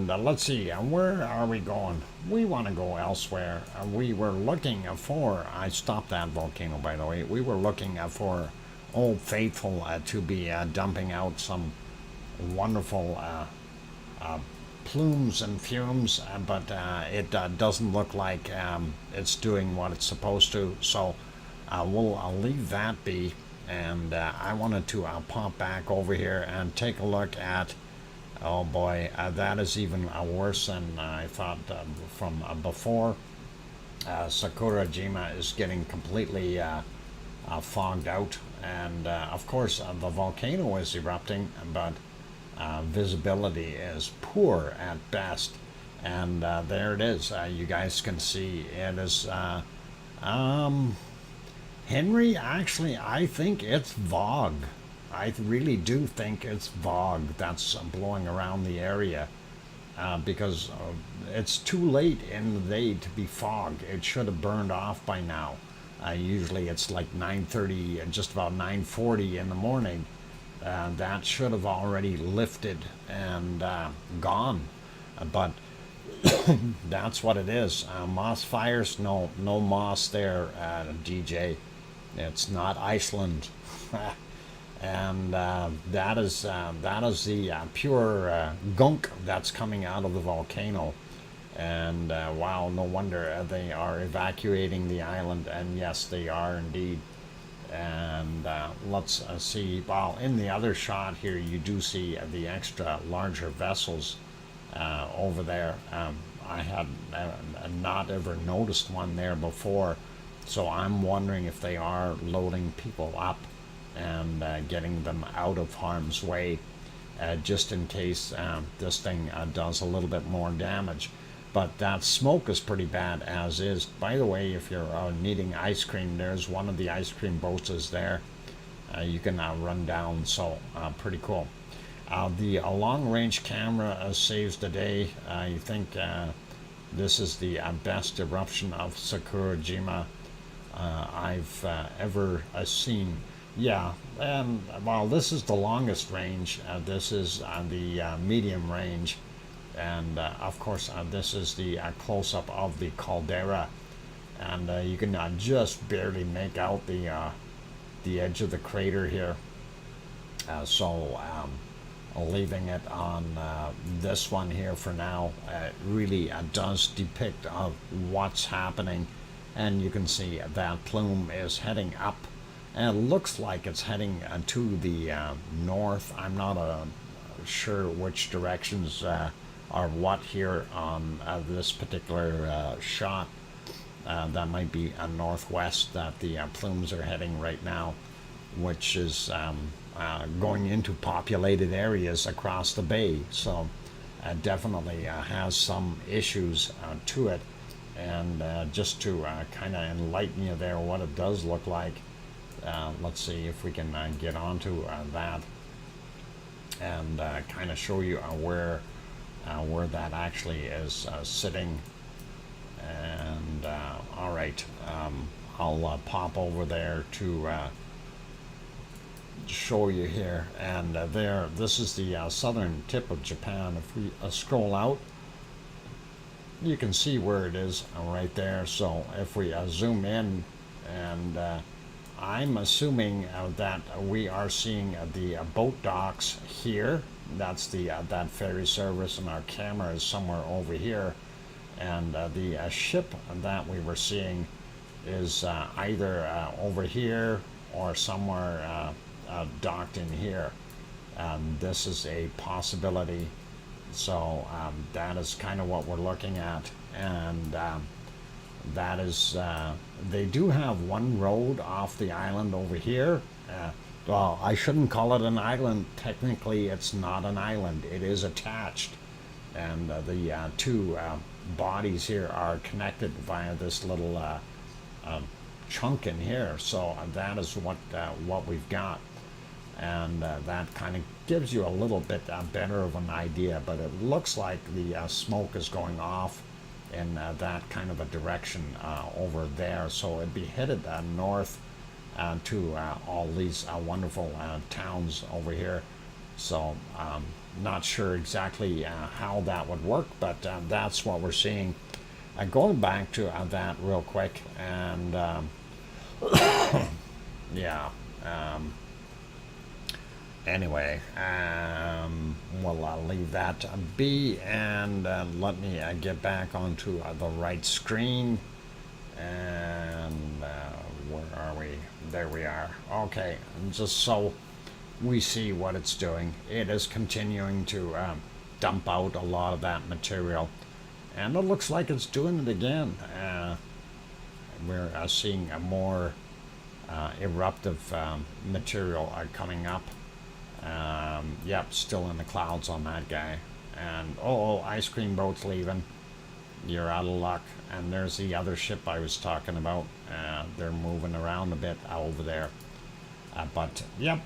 let's see, where are we going? We want to go elsewhere. We were looking for, I stopped that volcano, by the way. We were looking for Old Faithful to be dumping out some wonderful plumes and fumes, but it doesn't look like it's doing what it's supposed to. So I'll leave that be. And I wanted to pop back over here and take a look at, oh boy, that is even worse than I thought from before. Sakurajima is getting completely fogged out, and of course the volcano is erupting, but visibility is poor at best. And there it is. You guys can see it is Henry, actually, I think it's Vog. I really do think it's Vog that's blowing around the area, because it's too late in the day to be fog. It should have burned off by now. Usually it's like 9:30, just about 9:40 in the morning. That should have already lifted and gone. But that's what it is. Moss fires, no moss there, DJ. It's not Iceland. And that is the pure gunk that's coming out of the volcano. And wow, no wonder they are evacuating the island, and yes, they are indeed. And let's see, well, in the other shot here you do see the extra larger vessels over there. I had not ever noticed one there before, so I'm wondering if they are loading people up and getting them out of harm's way, just in case this thing does a little bit more damage. But that smoke is pretty bad as is. By the way, if you're needing ice cream, there's one of the ice cream boats is there. You can run down, so pretty cool. The long-range camera saves the day. I think this is the best eruption of Sakurajima I've ever seen. Yeah, and while this is the longest range, this is the medium range, and of course this is the close-up of the caldera, and you can just barely make out the edge of the crater here. So leaving it on this one here for now. It really does depict what's happening, and you can see that plume is heading up, and it looks like it's heading to the north. I'm not sure which directions are what here on this particular shot, that might be a northwest that the plumes are heading right now, which is going into populated areas across the bay. So definitely has some issues to it. And just to kind of enlighten you there what it does look like, let's see if we can get onto that and kind of show you where that actually is sitting. And all right, I'll pop over there to show you here. And this is the southern tip of Japan. If we scroll out, you can see where it is right there. So if we zoom in, and I'm assuming that we are seeing the boat docks here. That's the that ferry service, and our camera is somewhere over here. And the ship that we were seeing is either over here or somewhere docked in here. This is a possibility. So that is kind of what we're looking at. And that is, they do have one road off the island over here. Well, I shouldn't call it an island. Technically, it's not an island. It is attached. And the two bodies here are connected via this little chunk in here. So that is what we've got. And that kind of gives you a little bit better of an idea. But it looks like the smoke is going off in that kind of a direction over there. So it'd be headed north to all these wonderful towns over here. So not sure exactly how that would work, but that's what we're seeing. Going back to that real quick, and yeah. Anyway, we'll leave that be, and let me get back onto the right screen. And where are we? There we are. Okay, just so we see what it's doing. It is continuing to dump out a lot of that material, and it looks like it's doing it again. We're seeing a more eruptive material coming up. Yep, still in the clouds on that guy. And ice cream boat's leaving. You're out of luck. And there's the other ship I was talking about. They're moving around a bit over there. But yep,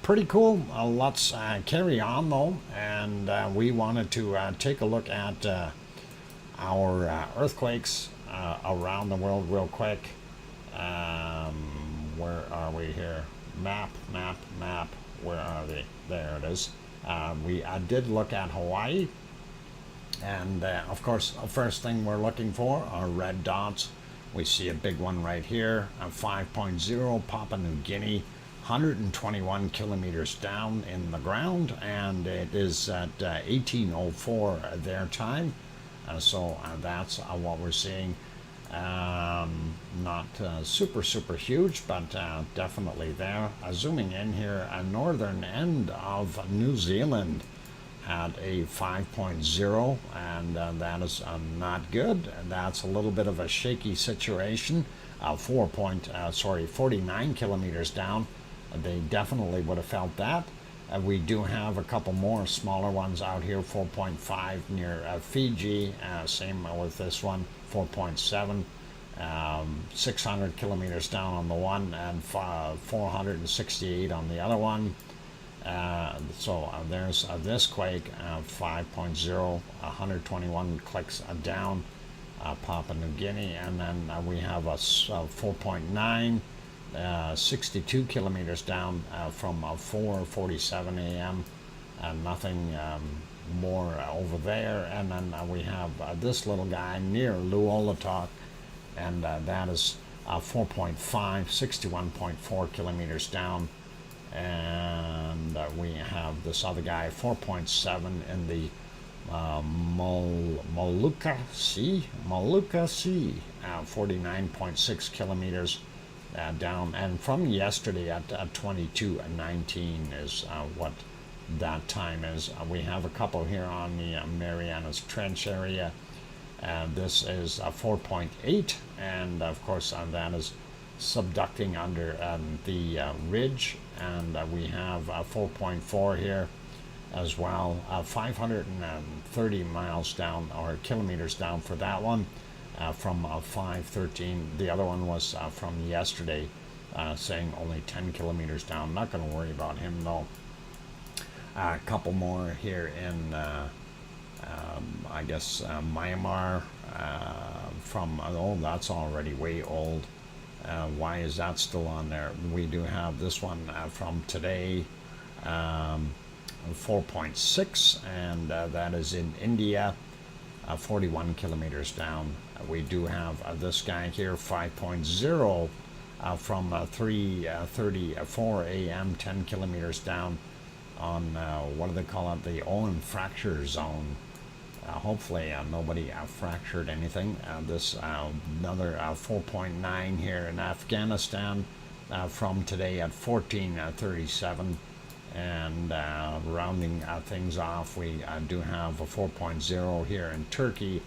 pretty cool. Let's carry on though. And we wanted to take a look at our earthquakes around the world real quick. Where are we here? Map. Where are they? There it is. We did look at Hawaii. And of course, the first thing we're looking for are red dots. We see a big one right here, 5.0, Papua New Guinea, 121 kilometers down in the ground, and it is at 1804 their time. So that's what we're seeing. Not super huge, but definitely there. Zooming in here, a northern end of New Zealand had a 5.0, and that is not good. That's a little bit of a shaky situation. 49 kilometers down. They definitely would have felt that. We do have a couple more smaller ones out here, 4.5 near Fiji. Same with this one, 4.7. 600 kilometers down on the one, and 468 on the other one. So there's this quake, 5.0, 121 clicks down, Papua New Guinea, and then we have a 4.9, 62 kilometers down from 4:47 a.m. Nothing more over there. And then we have this little guy near Luolatok, and that is 4.5, 61.4 kilometers down. And we have this other guy, 4.7 in the Molucca Sea, 49.6 kilometers down. And from yesterday at 22:19 is what that time is. We have a couple here on the Marianas Trench area. This is 4.8, and of course that is subducting under the ridge, and we have 4.4 here as well, 530 miles down, or kilometers down for that one, from 513. The other one was from yesterday, saying only 10 kilometers down. Not going to worry about him though. A couple more here in I guess Myanmar, from, oh, that's already way old. Why is that still on there? We do have this one from today, 4.6, and that is in India, 41 kilometers down. We do have this guy here, 5.0, from 3:34 a.m., 10 kilometers down on, what do they call it, the Owen fracture zone. Hopefully nobody fractured anything. This another 4.9 here in Afghanistan, from today at 14:37, and rounding things off, we do have a 4.0 here in Turkey,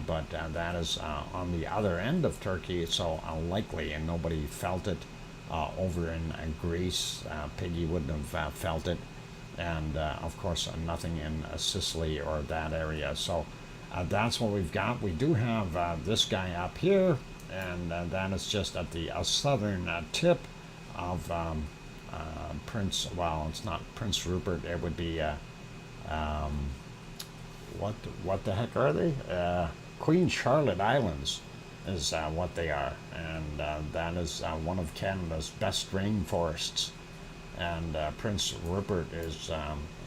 but that is on the other end of Turkey, so unlikely, and nobody felt it. Over in Greece, Piggy wouldn't have felt it, and of course nothing in Sicily or that area. So that's what we've got. We do have this guy up here, and that is just at the southern tip of Prince, well, it's not Prince Rupert, it would be what the heck are they? Queen Charlotte Islands is what they are, and that is one of Canada's best rainforests, and Prince Rupert is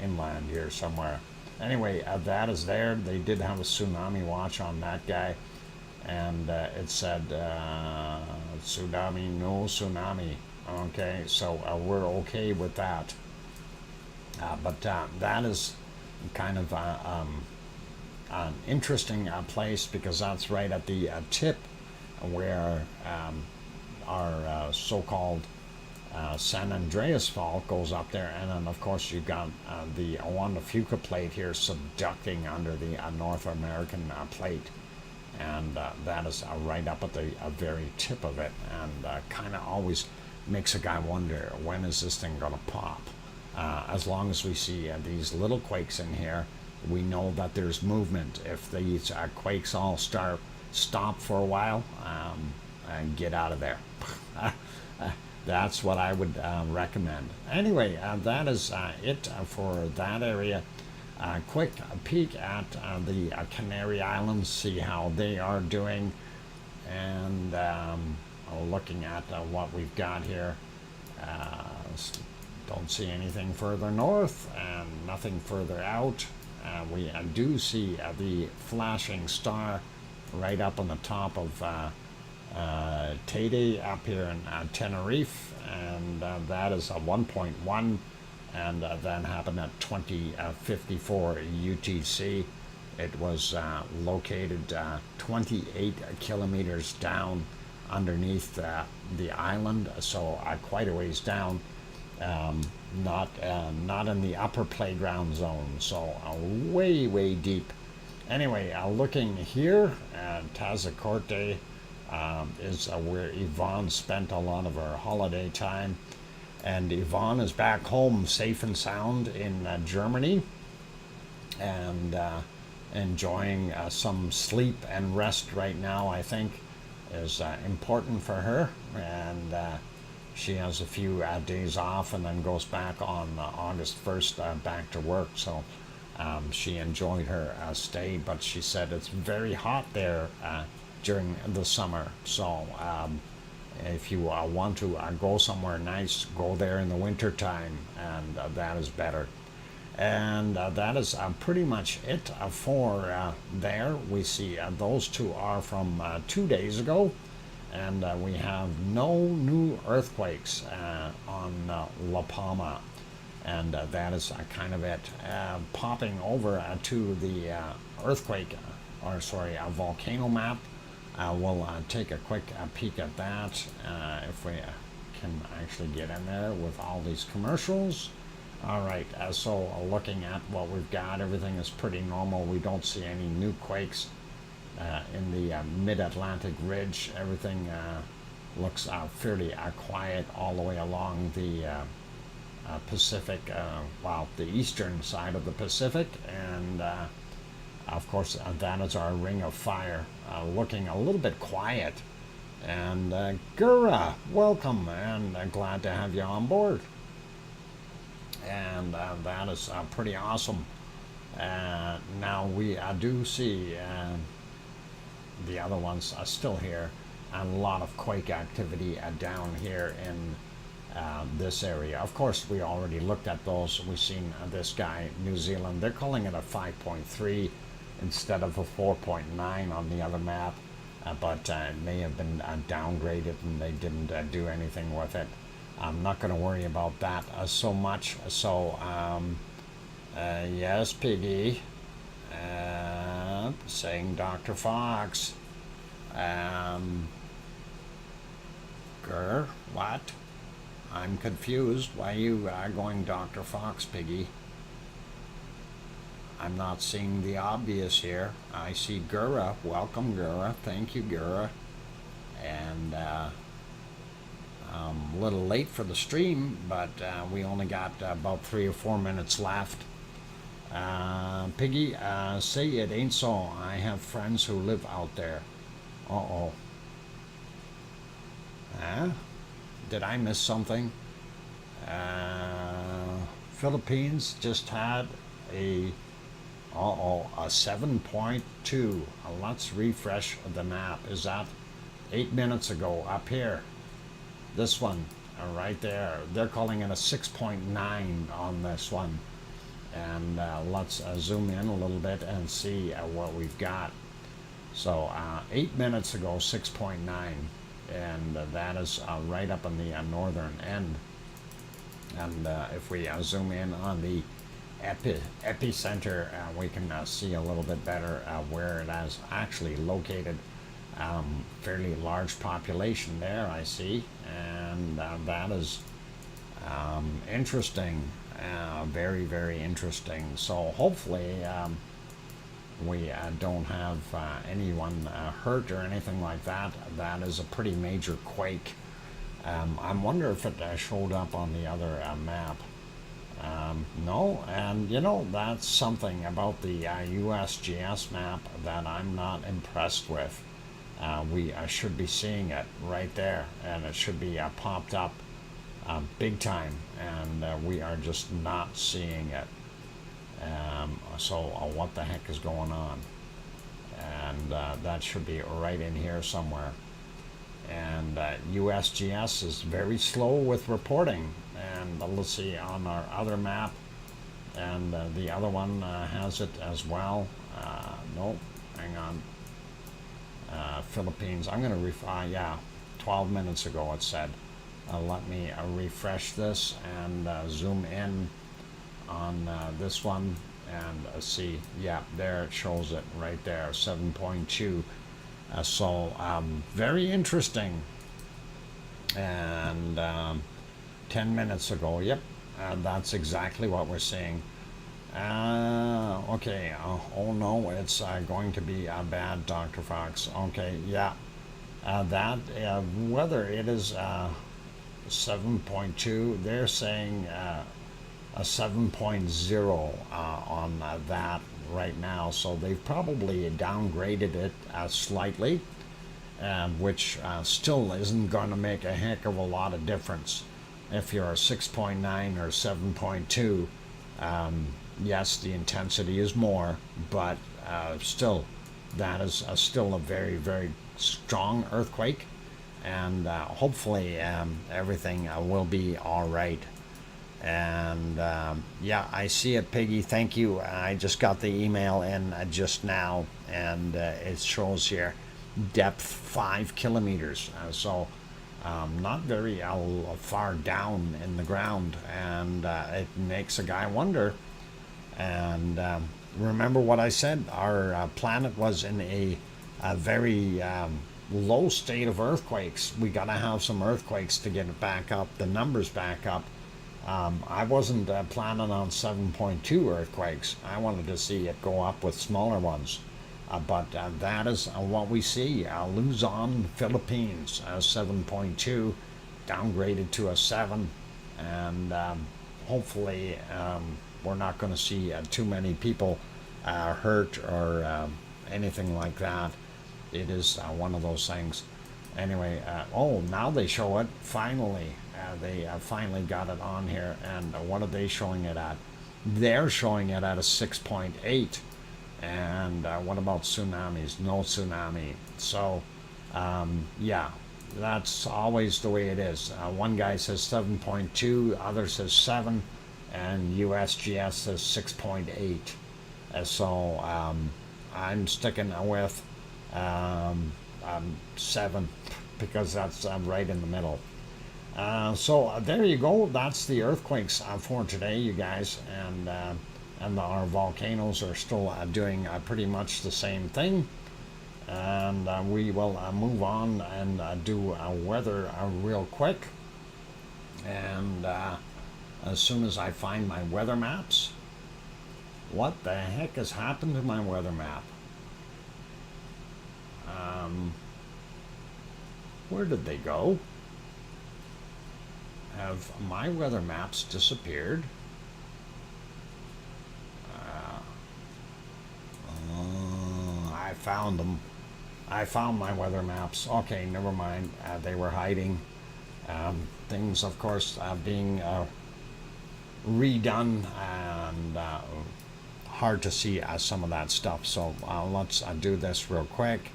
inland here somewhere. Anyway, that is there. They did have a tsunami watch on that guy, and it said tsunami, no tsunami. Okay, so we're okay with that. But that is kind of an interesting place, because that's right at the tip where our so-called San Andreas Fault goes up there, and then of course you've got the Juan Fuca plate here subducting under the North American plate, and that is right up at the very tip of it, and kind of always makes a guy wonder, when is this thing going to pop? As long as we see these little quakes in here, we know that there's movement. If these quakes all stop for a while, and get out of there. That's what I would recommend. Anyway, that is it for that area. Quick peek at the Canary Islands, see how they are doing, and looking at what we've got here. Don't see anything further north and nothing further out. We do see the flashing star right up on the top of Teide up here in Tenerife, and that is a 1.1, and that happened at 20:54 UTC. It was located 28 kilometers down underneath the island, so quite a ways down. Not in the upper playground zone, so way deep. Anyway, looking here, Tazacorte is where Yvonne spent a lot of her holiday time, and Yvonne is back home safe and sound in Germany, and enjoying some sleep and rest right now. I think is important for her, and she has a few days off and then goes back on August 1st back to work. So she enjoyed her stay, but she said it's very hot there during the summer. So if you want to go somewhere nice, go there in the winter time, and that is better. And that is pretty much it for there. We see those two are from 2 days ago, and we have no new earthquakes on La Palma, and that is kind of it. Popping over to the volcano map, we'll take a quick peek at that if we can actually get in there with all these commercials. All right, so looking at what we've got, everything is pretty normal. We don't see any new quakes in the mid-Atlantic ridge. Everything looks fairly quiet all the way along the Pacific, well, the eastern side of the Pacific, and of course that is our ring of fire, looking a little bit quiet. And Gura, welcome, and glad to have you on board. And that is pretty awesome. Now we do see the other ones are still here, and a lot of quake activity down here in this area. Of course, we already looked at those. We've seen this guy, New Zealand. They're calling it a 5.3 instead of a 4.9 on the other map, but it may have been downgraded and they didn't do anything with it. I'm not going to worry about that so much. So, yes, Piggy, saying Dr. Fox. What? I'm confused. Why you going Dr. Fox, Piggy? I'm not seeing the obvious here. I see Gura. Welcome, Gura. Thank you, Gura. And I'm a little late for the stream, but we only got about 3 or 4 minutes left. Piggy, say it ain't so. I have friends who live out there. Uh-oh. Huh? Did I miss something? Philippines just had a 7.2. Let's refresh the map. Is that 8 minutes ago up here? This one right there. They're calling it a 6.9 on this one. And let's zoom in a little bit and see what we've got. So 8 minutes ago, 6.9. And that is right up on the northern end. And if we zoom in on the epicenter, we can see a little bit better where it is actually located. Fairly large population there, I see, and that is interesting, very, very interesting. So hopefully we don't have anyone hurt or anything like that. That is a pretty major quake. I wonder if it showed up on the other map. No, and you know, that's something about the USGS map that I'm not impressed with. We should be seeing it right there, and it should be popped up big time, and we are just not seeing it. So what the heck is going on? And that should be right in here somewhere. And USGS is very slow with reporting. And let's see on our other map, and the other one has it as well. Nope, hang on. Philippines. I'm going to yeah, 12 minutes ago it said. Let me refresh this and zoom in on this one and see. Yeah, there it shows it right there, 7.2. So very interesting. And 10 minutes ago, yep, that's exactly what we're seeing. Okay, oh no, it's going to be bad, Dr. Fox. Okay, yeah, that, whether it is 7.2, they're saying a 7.0 on that right now, so they've probably downgraded it slightly, which still isn't going to make a heck of a lot of difference. If you're a 6.9 or 7.2, yes, the intensity is more, but still, that is still a very, very strong earthquake, and hopefully everything will be all right. And yeah, I see it, Piggy. Thank you. I just got the email in just now, and it shows here depth 5 kilometers. So not very far down in the ground, and it makes a guy wonder. And remember what I said, our planet was in a very low state of earthquakes. We got to have some earthquakes to get it back up, the numbers back up. I wasn't planning on 7.2 earthquakes. I wanted to see it go up with smaller ones. But that is what we see. Luzon, Philippines, 7.2, downgraded to a 7, and hopefully we're not going to see too many people hurt or anything like that. It is one of those things. Anyway, oh, now they show it. Finally, they finally got it on here. And what are they showing it at? They're showing it at a 6.8. And what about tsunamis? No tsunami. So, yeah, that's always the way it is. One guy says 7.2, other says 7, and USGS says 6.8. So I'm sticking with 7 because that's right in the middle. So there you go. That's the earthquakes for today, you guys, and our volcanoes are still doing pretty much the same thing. And we will move on and do weather real quick. And as soon as I find my weather maps, what the heck has happened to my weather map? Where did they go? Have my weather maps disappeared? I found them. I found my weather maps. Okay, never mind. They were hiding. Things, of course, being redone and hard to see some of that stuff. So let's do this real quick,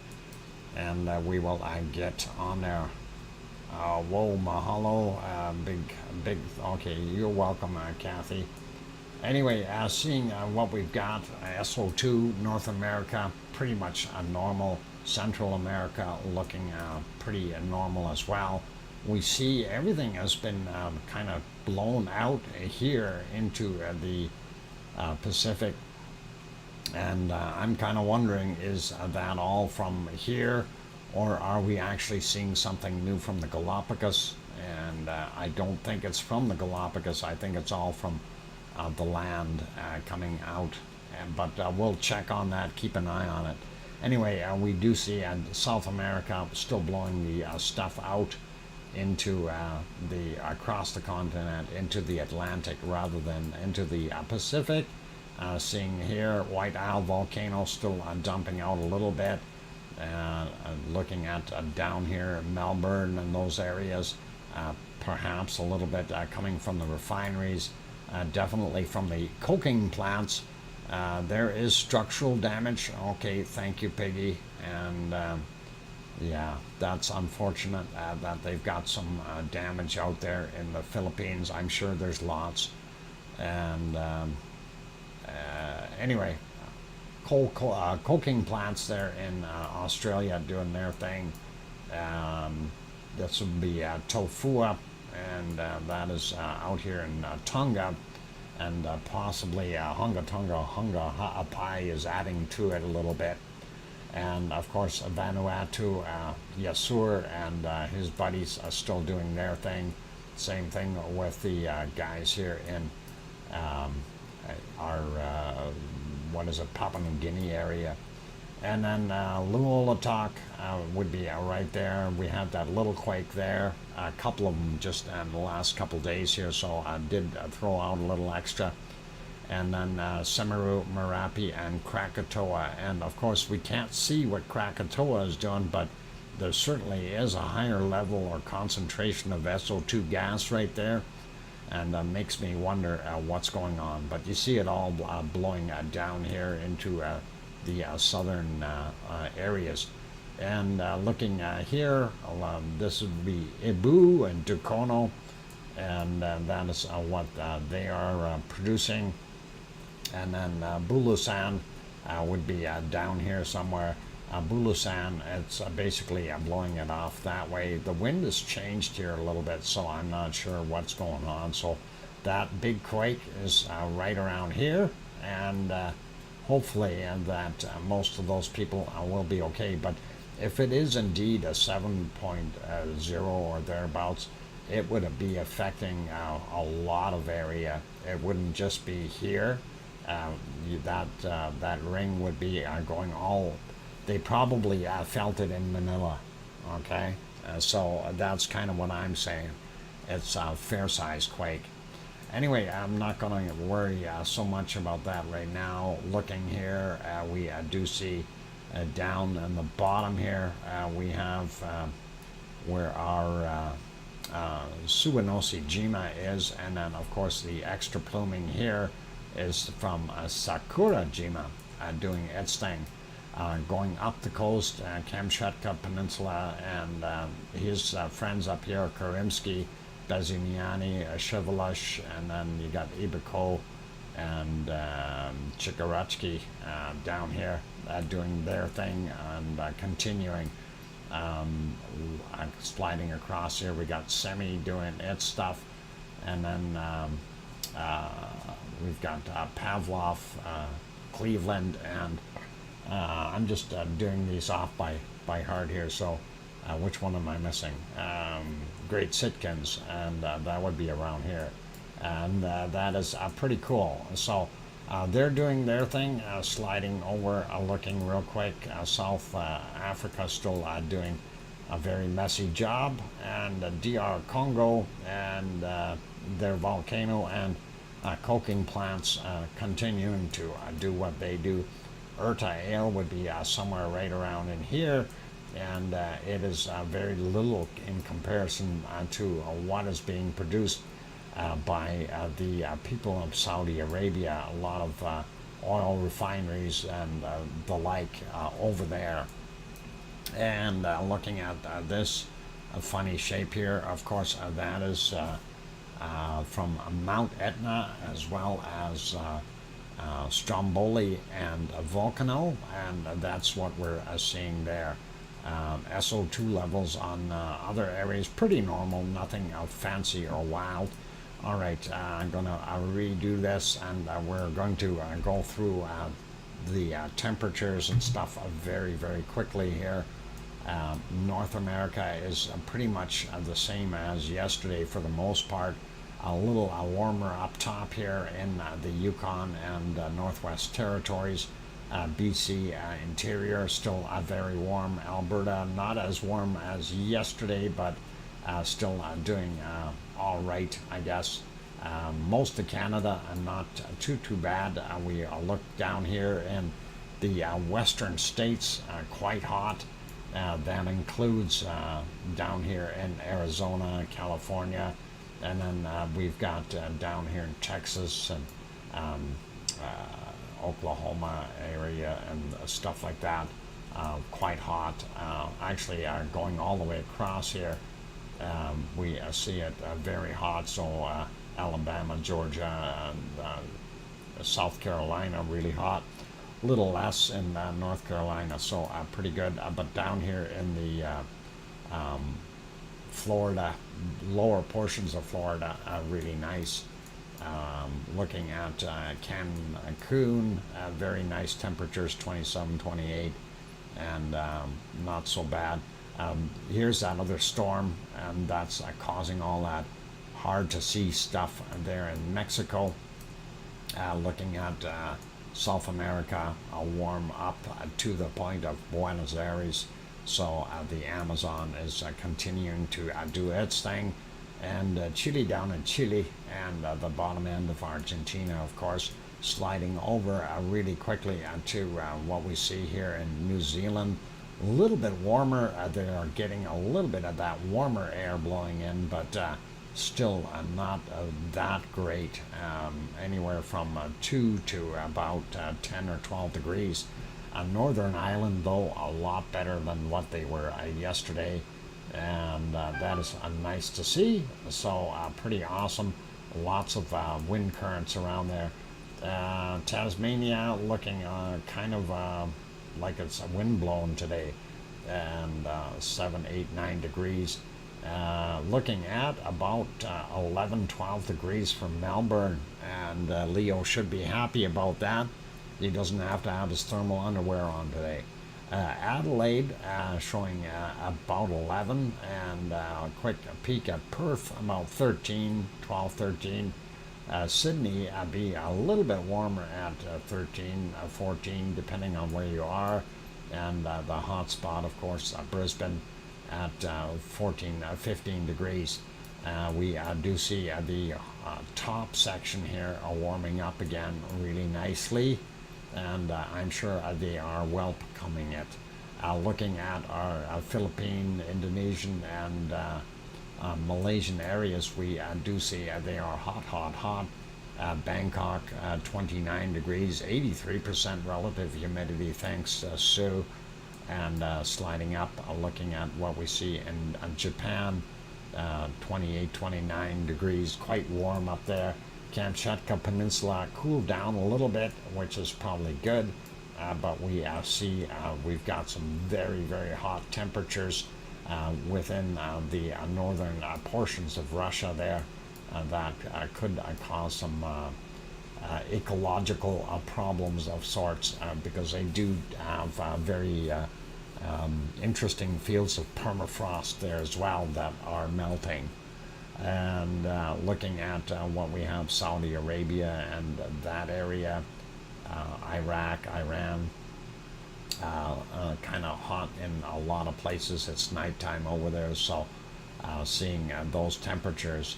and we will get on there. Whoa, mahalo, big. Okay, you're welcome, Kathy. Anyway, seeing what we've got, SO2, North America, pretty much normal. Central America looking pretty normal as well. We see everything has been kind of blown out here into the Pacific, and I'm kind of wondering, is that all from here, or are we actually seeing something new from the Galapagos? And I don't think it's from the Galapagos. I think it's all from the land coming out, but we'll check on that, keep an eye on it. Anyway, we do see South America still blowing the stuff out into across the continent, into the Atlantic rather than into the Pacific. Seeing here, White Isle volcano still dumping out a little bit. Looking at down here, Melbourne and those areas, perhaps a little bit coming from the refineries, definitely from the coking plants. There is structural damage. Okay, thank you, Piggy. And yeah, that's unfortunate that they've got some damage out there in the Philippines. I'm sure there's lots. And anyway, coking plants there in Australia doing their thing. This would be Tofua, and that is out here in Tonga. And possibly Hunga Ha'apai is adding to it a little bit. And of course, Vanuatu, Yasur and his buddies are still doing their thing. Same thing with the guys here in our, Papua New Guinea area. And then Luolatak would be right there. We had that little quake there. A couple of them just in the last couple of days here, so I did throw out a little extra. And then Semeru, Merapi, and Krakatoa. And of course, we can't see what Krakatoa is doing, but there certainly is a higher level or concentration of SO2 gas right there. And makes me wonder what's going on. But you see it all blowing down here into the southern areas. And looking here, this would be Ibu and Dukono, and that is what they are producing. And then Bulusan would be down here somewhere. Bulusan, it's basically blowing it off that way. The wind has changed here a little bit, so I'm not sure what's going on. So that big quake is right around here, and hopefully that most of those people will be okay. But if it is indeed a 7.0 or thereabouts, it would be affecting a lot of area. It wouldn't just be here. that ring would be going all. They probably felt it in Manila. Okay, so that's kind of what I'm saying. It's a fair-sized quake. Anyway, I'm not going to worry so much about that right now. Looking here, we do see down in the bottom here, we have where our Suwanosi Jima is, and then of course the extra pluming here is from Sakura Jima doing its thing. Going up the coast, Kamchatka Peninsula, and his friends up here, Karimsky, Bezimiani, Shevelash, and then you got Ibiko and Chikarachki down here doing their thing and continuing. Sliding across here, we got Semi doing its stuff, and then we've got Pavlov, Cleveland, and I'm just doing these off by heart here, so which one am I missing? Great Sitkins, and that would be around here, and that is pretty cool. So they're doing their thing, sliding over, looking real quick. South Africa still doing a very messy job, and DR Congo and their volcano and coking plants continuing to do what they do. Urta Ale would be somewhere right around in here, and it is very little in comparison to what is being produced by the people of Saudi Arabia. A lot of oil refineries and the like over there. And looking at this funny shape here, of course, that is from Mount Etna, as well as Stromboli and Volcano, and that's what we're seeing there. SO2 levels on other areas pretty normal, nothing fancy or wild. All right, I'm gonna redo this, and we're going to go through the temperatures and stuff very quickly here. North America is pretty much the same as yesterday for the most part. A little warmer up top here in the Yukon and Northwest Territories. BC interior still very warm. Alberta not as warm as yesterday, but still doing all right, I guess. Most of Canada not too bad. We look down here in the western states, quite hot. That includes down here in Arizona, California, and then we've got down here in Texas and Oklahoma area and stuff like that. Quite hot. Actually, going all the way across here, we see it very hot. So Alabama, Georgia, and South Carolina really hot. A little less in North Carolina, so pretty good. But down here in the Florida, lower portions of Florida, really nice. Looking at Cancun, very nice temperatures, 27, 28, and not so bad. Here's that other storm, and that's causing all that hard to see stuff there in Mexico. Looking at South America, warm up to the point of Buenos Aires. So the Amazon is continuing to do its thing, and Chile down in Chile, and the bottom end of Argentina, of course, sliding over really quickly to what we see here in New Zealand. A little bit warmer. They are getting a little bit of that warmer air blowing in, but still not that great. Anywhere from 2 to about 10 or 12 degrees. Northern Ireland, though, a lot better than what they were yesterday, and that is nice to see. So pretty awesome. Lots of wind currents around there. Tasmania looking kind of like it's wind-blown today, and 7, 8, 9 degrees. Looking at about 11, 12 degrees from Melbourne, and Leo should be happy about that. He doesn't have to have his thermal underwear on today. Adelaide showing about 11, and a quick peek at Perth, about 13, 12, 13. Sydney be a little bit warmer at 13, 14, depending on where you are. And the hot spot, of course, Brisbane at 14, 15 degrees. We do see the top section here warming up again really nicely, and I'm sure they are welcoming it. Looking at our Philippine, Indonesian, and Malaysian areas, we do see they are hot, hot, hot. Bangkok, 29 degrees, 83% relative humidity, thanks Sue. And sliding up, looking at what we see in Japan, 28, 29 degrees, quite warm up there. Kamchatka Peninsula cooled down a little bit, which is probably good, but we see we've got some very, very hot temperatures within the northern portions of Russia there that could cause some ecological problems of sorts because they do have very interesting fields of permafrost there as well that are melting. And looking at what we have, Saudi Arabia and that area, Iraq, Iran, kind of hot in a lot of places. It's nighttime over there, so seeing those temperatures,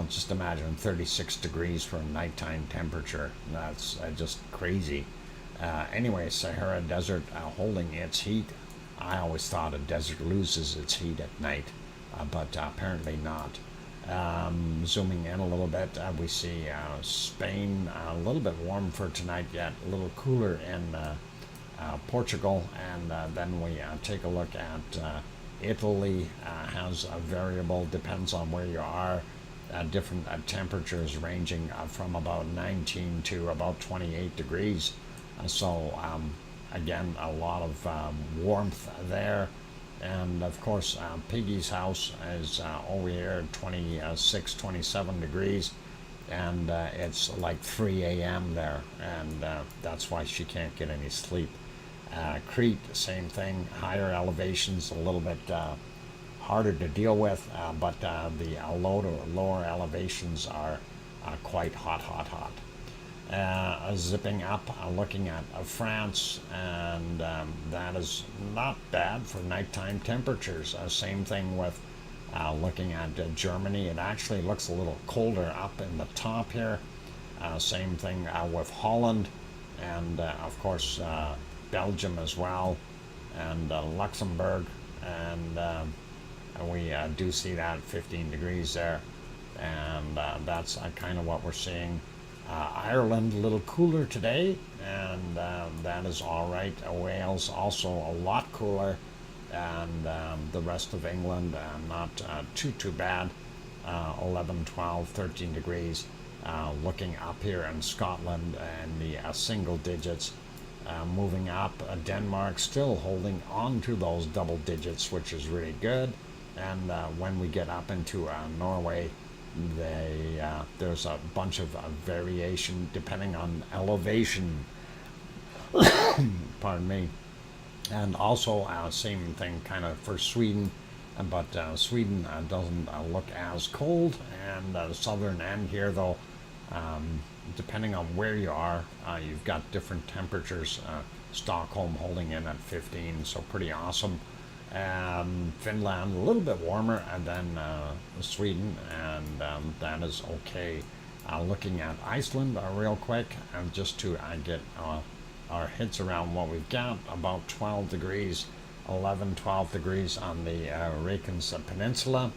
just imagine 36 degrees for a nighttime temperature. That's just crazy. Anyway, Sahara Desert holding its heat. I always thought a desert loses its heat at night, but apparently not. Zooming in a little bit, we see Spain a little bit warm for tonight, yet a little cooler in Portugal, and then we take a look at Italy. Has a variable, depends on where you are. Different temperatures ranging from about 19 to about 28 degrees. Again, a lot of warmth there. And of course, Piggy's house is over here, 26, 27 degrees. And it's like 3 a.m. there. And that's why she can't get any sleep. Crete, same thing. Higher elevations, a little bit harder to deal with. But the lower elevations are quite hot, hot, hot. Zipping up, looking at France, and that is not bad for nighttime temperatures. Same thing with looking at Germany. It actually looks a little colder up in the top here. Same thing with Holland, and of course Belgium as well, and Luxembourg, and we do see that 15 degrees there, and that's kind of what we're seeing. Ireland a little cooler today, and that is all right. Wales also a lot cooler, and the rest of England not too bad. 11, 12, 13 degrees. Looking up here in Scotland and the single digits, moving up. Denmark still holding on to those double digits, which is really good. And when we get up into Norway, there's a bunch of variation depending on elevation. Pardon me. And also same thing kind of for Sweden, but Sweden doesn't look as cold, and the southern end here though, depending on where you are, you've got different temperatures. Stockholm holding in at 15, so pretty awesome. Finland a little bit warmer than Sweden, and that is okay. Looking at Iceland real quick, and just to get our heads around what we've got, about 12 degrees, 11, 12 degrees on the Reykjanes Peninsula,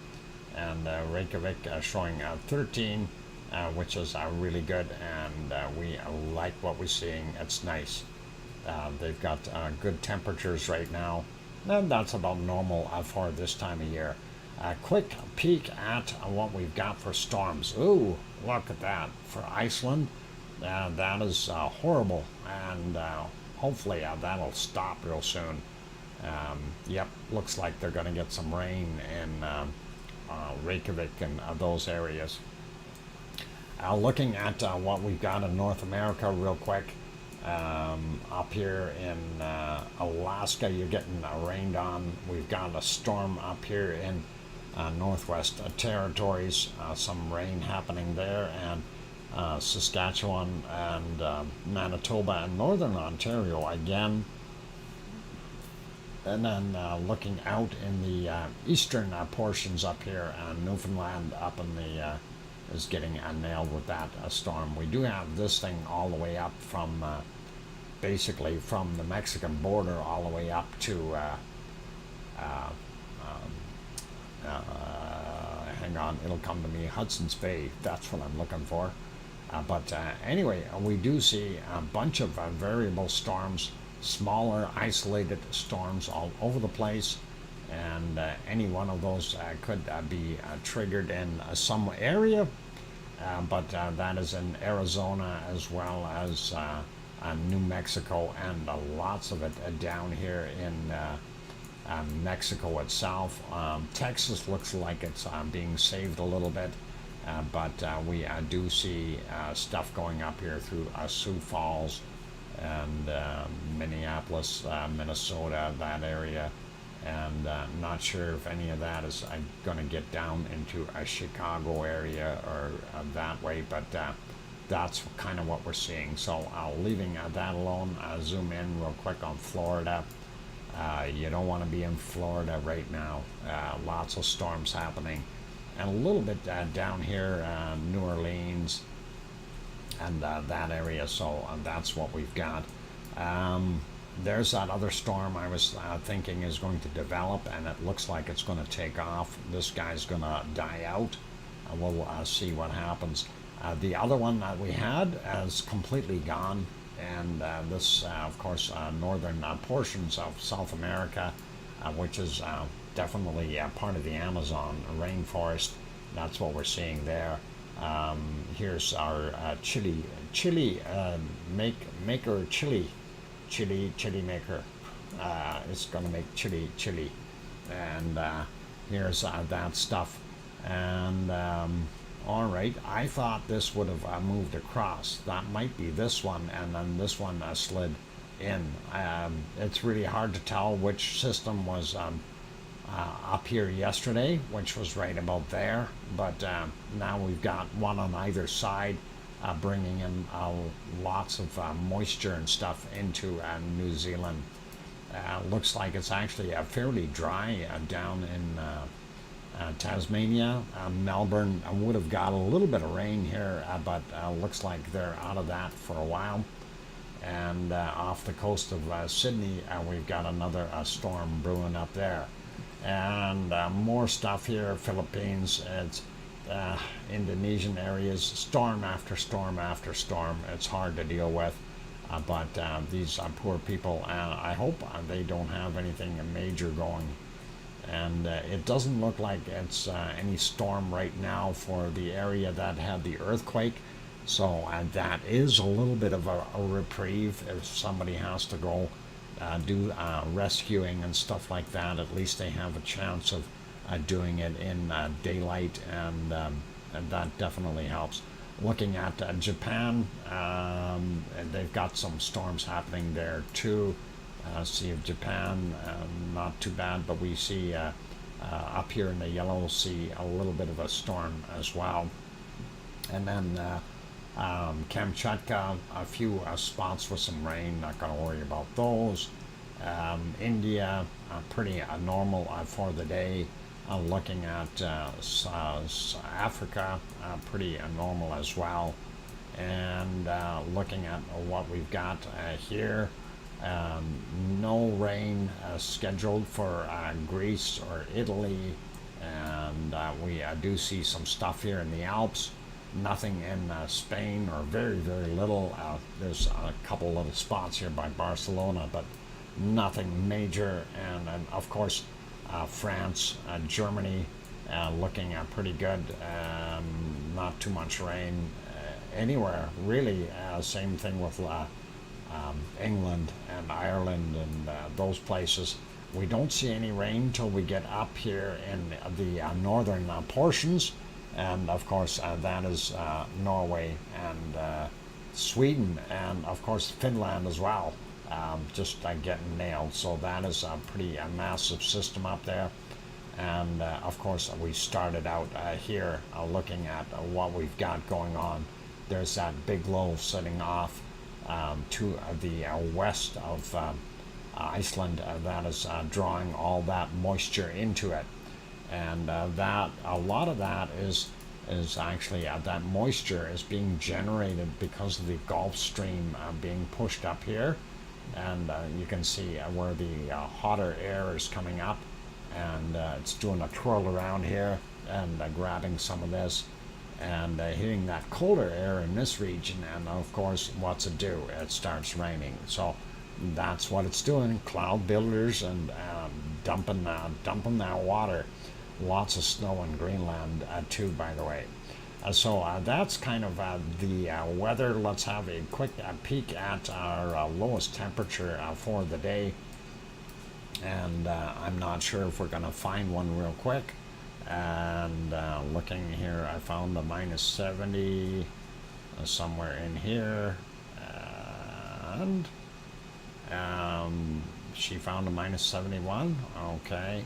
and Reykjavik showing 13, which is really good, and we like what we're seeing. It's nice. They've got good temperatures right now. And that's about normal for this time of year. Quick peek at what we've got for storms. Ooh, look at that. For Iceland, that is horrible. And hopefully that'll stop real soon. Yep, looks like they're going to get some rain in Reykjavik and those areas. Looking at what we've got in North America real quick. Up here in Alaska, you're getting rained on. We've got a storm up here in Northwest Territories, some rain happening there, and Saskatchewan and Manitoba and northern Ontario again. And then looking out in the eastern portions up here, Newfoundland up in the is getting nailed with that storm. We do have this thing all the way up from basically from the Mexican border all the way up to hang on, it'll come to me, Hudson's Bay. That's what I'm looking for. But anyway, we do see a bunch of variable storms, smaller isolated storms all over the place, and any one of those could be triggered in some area, but that is in Arizona as well as New Mexico, and lots of it down here in Mexico itself. Texas looks like it's being saved a little bit, but we do see stuff going up here through Sioux Falls and Minneapolis, Minnesota, that area, and not sure if any of that is going to get down into a Chicago area or that way, but that's kind of what we're seeing. So leaving that alone, zoom in real quick on Florida. You don't want to be in Florida right now. Lots of storms happening, and a little bit down here, New Orleans and that area. So that's what we've got. There's that other storm I was thinking is going to develop, and it looks like it's going to take off. This guy's going to die out. We'll see what happens. The other one that we had is completely gone, and this, of course, northern portions of South America, which is definitely part of the Amazon rainforest. That's what we're seeing there. Here's our chili maker chili maker. It's going to make chili, and here's that stuff. And all right, I thought this would have moved across. That might be this one, and then this one slid in. It's really hard to tell which system was up here yesterday, which was right about there, but now we've got one on either side, bringing in lots of moisture and stuff into New Zealand. Looks like it's actually fairly dry down in Tasmania. Melbourne would have got a little bit of rain here, but looks like they're out of that for a while. And off the coast of Sydney, we've got another storm brewing up there. And more stuff here, Philippines, it's Indonesian areas, storm after storm after storm. It's hard to deal with, but these poor people, I hope they don't have anything major going. And it doesn't look like it's any storm right now for the area that had the earthquake. So that is a little bit of a reprieve if somebody has to go do rescuing and stuff like that. At least they have a chance of doing it in daylight, and that definitely helps. Looking at Japan, they've got some storms happening there too. Sea of Japan, not too bad, but we see up here in the Yellow Sea a little bit of a storm as well. And then Kamchatka, a few spots with some rain, not going to worry about those. India, pretty normal for the day. Looking at Africa, pretty normal as well. And looking at what we've got here, no rain scheduled for Greece or Italy, and we do see some stuff here in the Alps. Nothing in Spain, or very, very little. There's a couple little spots here by Barcelona, but nothing major. And of course, France, Germany, looking pretty good. Not too much rain anywhere, really. Same thing with England and Ireland and those places. We don't see any rain till we get up here in the northern portions. And of course, that is Norway and Sweden, and of course Finland as well, just getting nailed. So that is a pretty massive system up there. And of course, we started out here looking at what we've got going on. there's that big low sitting off to the west of Iceland that is drawing all that moisture into it, and that a lot of that is actually that moisture is being generated because of the Gulf Stream being pushed up here, and you can see where the hotter air is coming up, and it's doing a twirl around here and grabbing some of this and hitting that colder air in this region, and of course what's it do? It starts raining. So that's what it's doing. Cloud builders and dumping that water. Lots of snow in Greenland too, by the way. So that's kind of the weather. Let's have a quick peek at our lowest temperature for the day, and I'm not sure if we're going to find one real quick. And looking here, I found a minus 70 somewhere in here, and she found a minus 71. Okay.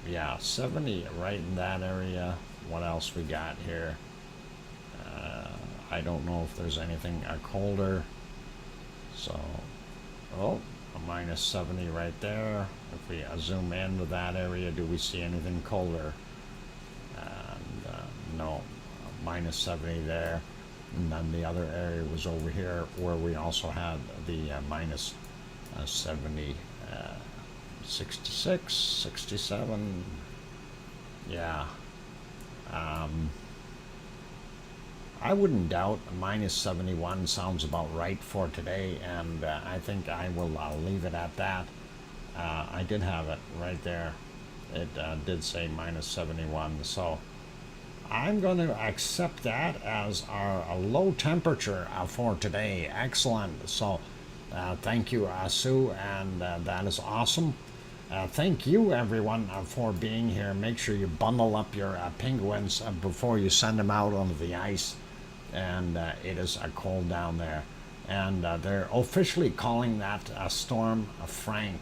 Yeah, 70 right in that area. What else we got here? I don't know if there's anything colder. So, oh, a minus 70 right there. If we zoom into that area, do we see anything colder? And no, minus 70 there. And then the other area was over here where we also had the minus 70. 66, 67, yeah. I wouldn't doubt minus 71 sounds about right for today, and I think I will leave it at that. I did have it right there. It did say minus 71, so I'm going to accept that as our low temperature for today. Excellent. So thank you, Sue, and that is awesome. Thank you, everyone, for being here. Make sure you bundle up your penguins before you send them out onto the ice. And it is cold down there. And they're officially calling that storm Frank.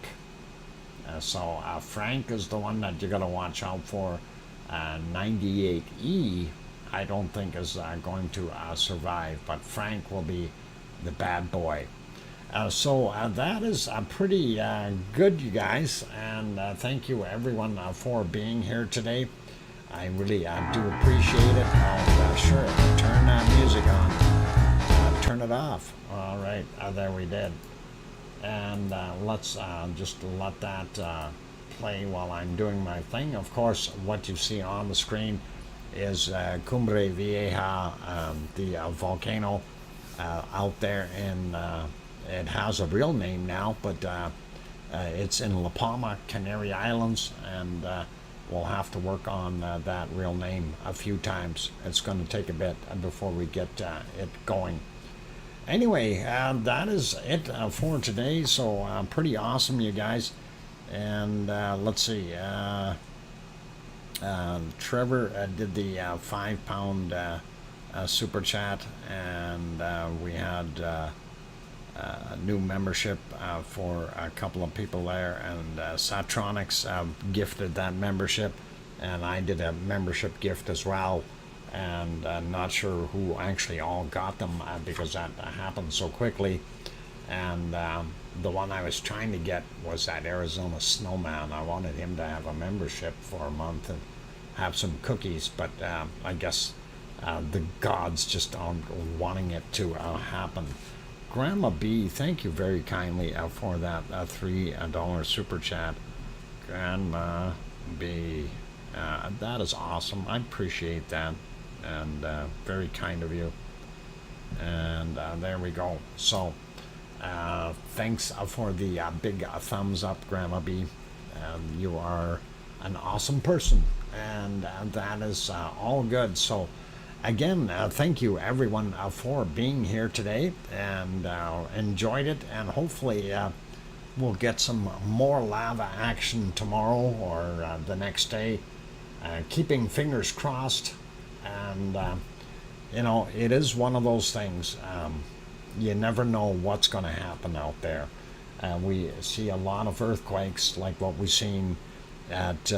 So Frank is the one that you got to watch out for. 98E, I don't think is going to survive, but Frank will be the bad boy. So that is pretty good, you guys, and thank you everyone for being here today. I really do appreciate it. Sure, turn that music on, turn it off. All right, there we did. And let's just let that play while I'm doing my thing. Of course, what you see on the screen is Cumbre Vieja, the volcano out there in... it has a real name now, but it's in La Palma, Canary Islands, and we'll have to work on that real name a few times. It's going to take a bit before we get it going. Anyway, that is it for today, so pretty awesome, you guys. And let's see, Trevor did the £5 super chat, and we had... new membership for a couple of people there, and Satronics gifted that membership, and I did a membership gift as well, and not sure who actually all got them because that happened so quickly. And the one I was trying to get was that Arizona Snowman. I wanted him to have a membership for a month and have some cookies, but I guess the gods just aren't wanting it to happen. Grandma B, thank you very kindly for that $3 super chat. Grandma B, that is awesome. I appreciate that, and very kind of you. And there we go. So thanks for the big thumbs up, Grandma B. You are an awesome person, and that is all good. So again, thank you everyone for being here today, and enjoyed it, and hopefully we'll get some more lava action tomorrow or the next day, keeping fingers crossed. And you know, it is one of those things, you never know what's going to happen out there. We see a lot of earthquakes like what we've seen at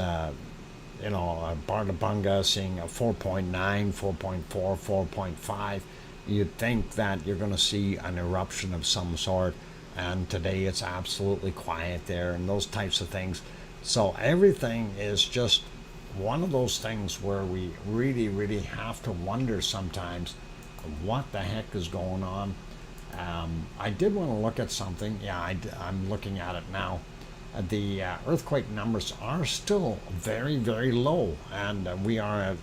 Bartabunga seeing a 4.9, 4.4, 4.5. You'd think that you're going to see an eruption of some sort, and today it's absolutely quiet there and those types of things. So everything is just one of those things where we really, really have to wonder sometimes what the heck is going on. I did want to look at something. Yeah, I'm looking at it now. The earthquake numbers are still very, very low, and we are at,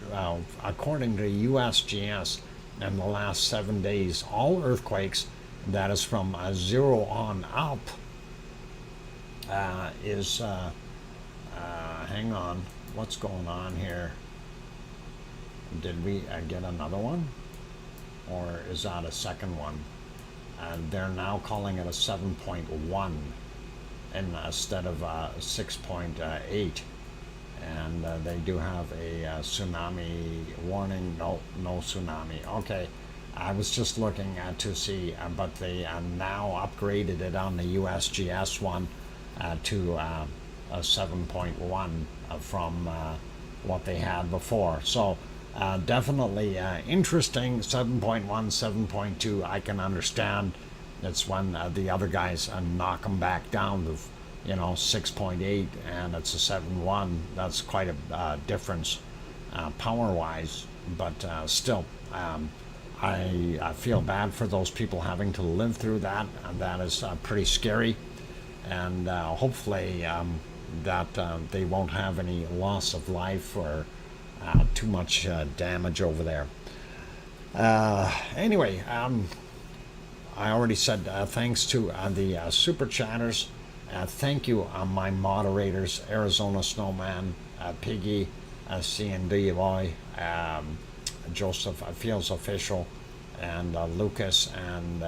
according to USGS, in the last 7 days, all earthquakes, that is from 0 on up, hang on, what's going on here? Did we get another one? Or is that a second one? They're now calling it a 7.1 instead of 6.8. And they do have a tsunami warning. No tsunami. Okay, I was just looking to see, but they now upgraded it on the USGS one to a 7.1 from what they had before. So definitely interesting. 7.1, 7.2, I can understand. It's when the other guys knock them back down to 6.8, and it's a 7.1. That's quite a difference power-wise, but still, I feel bad for those people having to live through that, and that is pretty scary. And hopefully that they won't have any loss of life or too much damage over there. Anyway, I already said thanks to the super chatters. Thank you, my moderators: Arizona Snowman, Piggy, C&D Boy, Joseph Feels Official, and Lucas, and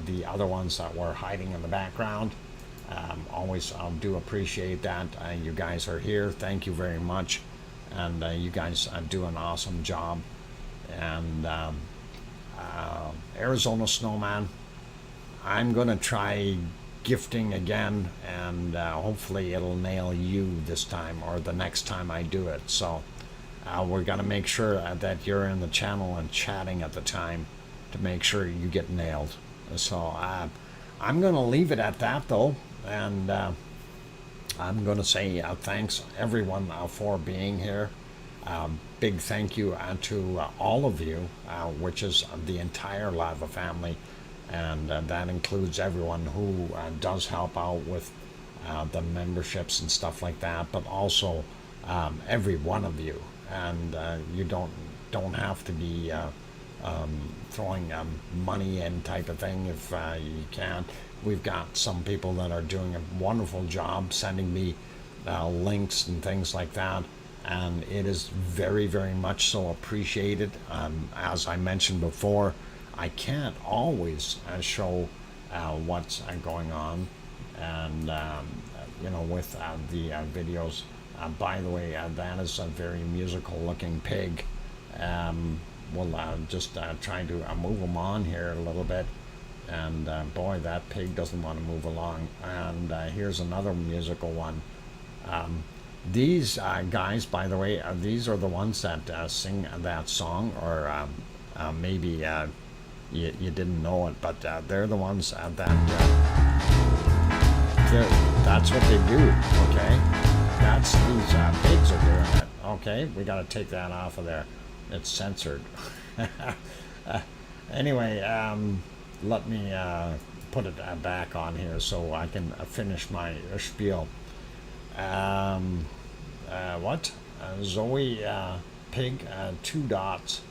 the other ones that were hiding in the background. Always do appreciate that. You guys are here. Thank you very much. And you guys do an awesome job. And Arizona Snowman, I'm going to try gifting again, and hopefully it'll nail you this time or the next time I do it. So we're going to make sure that you're in the channel and chatting at the time to make sure you get nailed. So I'm going to leave it at that, though, and I'm going to say thanks everyone for being here. Big thank you to all of you, which is the entire Lava family, and that includes everyone who does help out with the memberships and stuff like that, but also every one of you. And you don't have to be throwing money in type of thing if you can't. We've got some people that are doing a wonderful job sending me links and things like that, and it is very, very much so appreciated. As I mentioned before, I can't always show what's going on, and with the videos. By the way, that is a very musical looking pig. We'll just try to move him on here a little bit. And boy, that pig doesn't want to move along. And here's another musical one. These guys, by the way, these are the ones that sing that song, or maybe you didn't know it, but they're the ones that that's what they do. Okay, that's these pigs are doing it. Okay, we got to take that off of there. It's censored. Anyway, let me put it back on here so I can finish my spiel. What? Zoe Pig, 2 dots.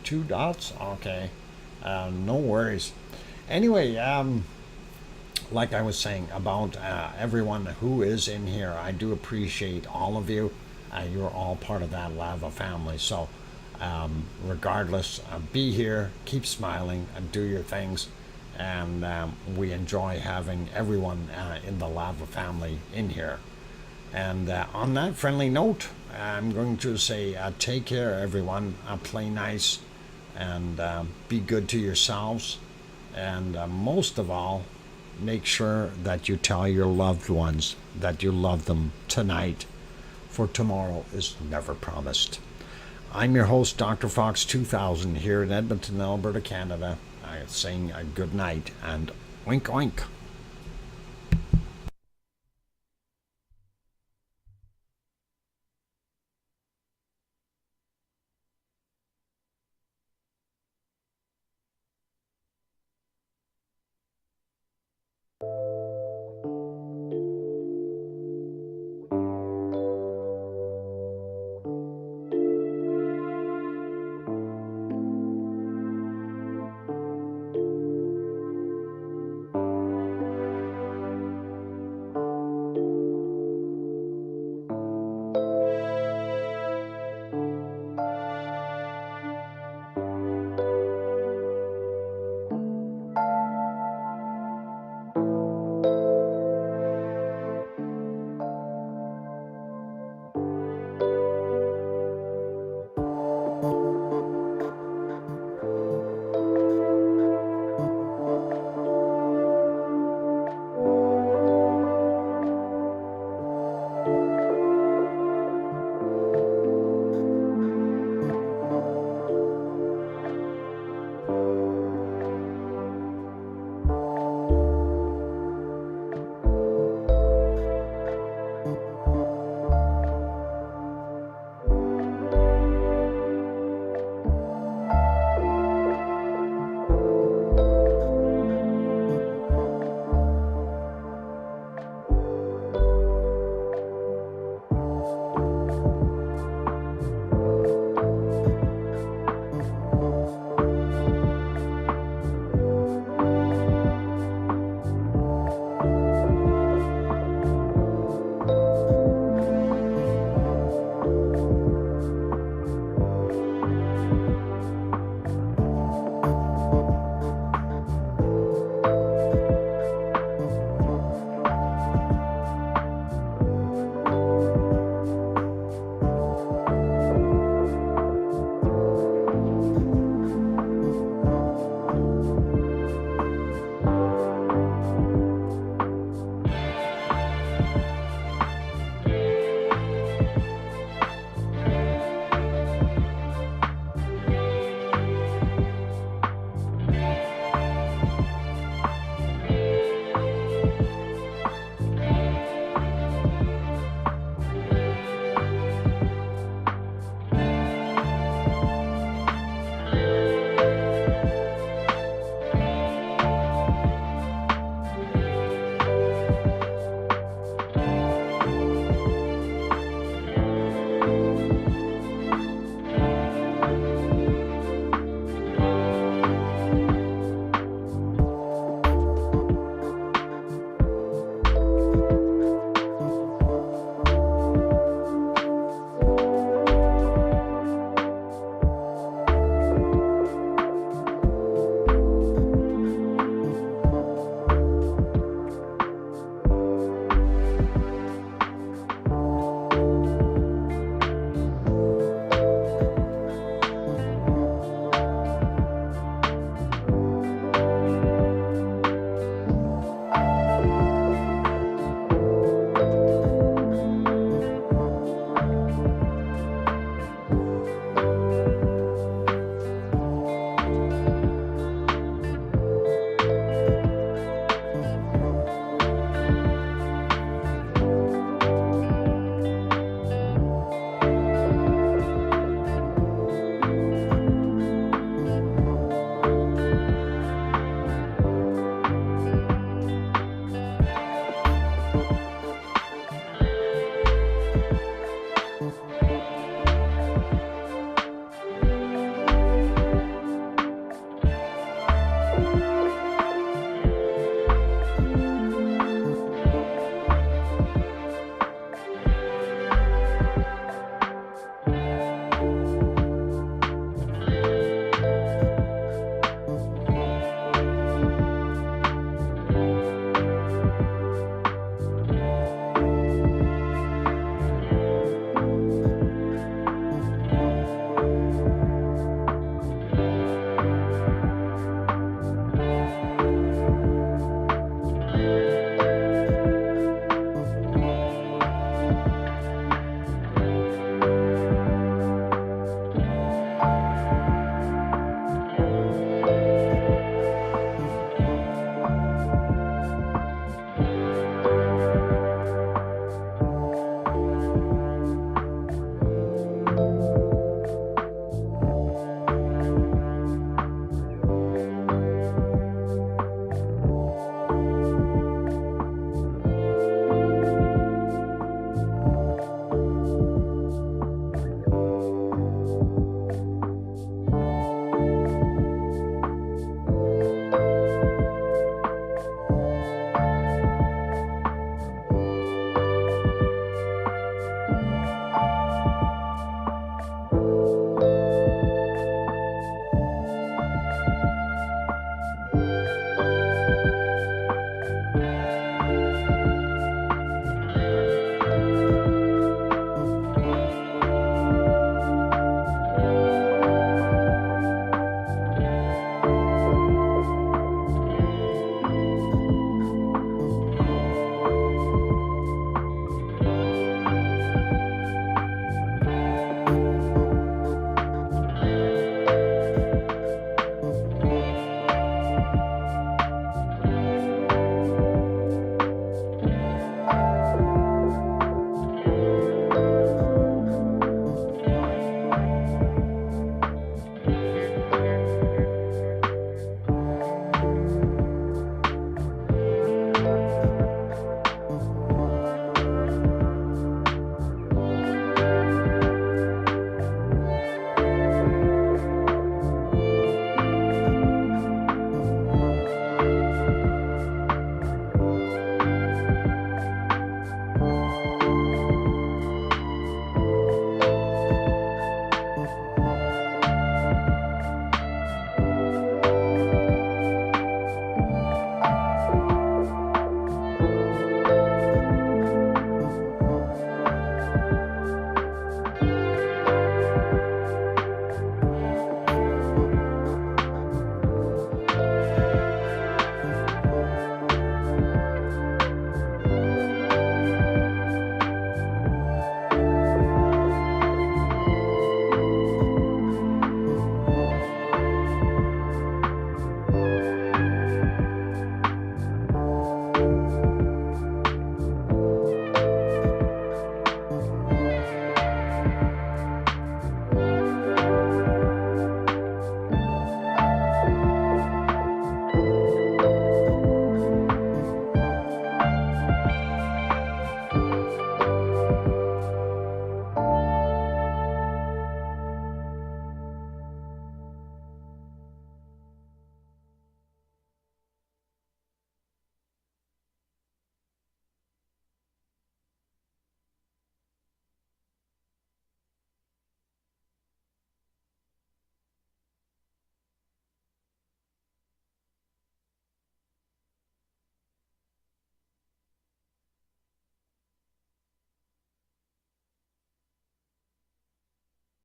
2 dots? Okay. No worries. Anyway, like I was saying about everyone who is in here, I do appreciate all of you. You're all part of that Lava family. So regardless, be here, keep smiling, and do your things. And we enjoy having everyone in the Lava family in here. And on that friendly note, I'm going to say take care, everyone. Play nice, and be good to yourselves. And most of all, make sure that you tell your loved ones that you love them tonight. for tomorrow is never promised. I'm your host, DrFox2000, here in Edmonton, Alberta, Canada, saying good night and oink oink.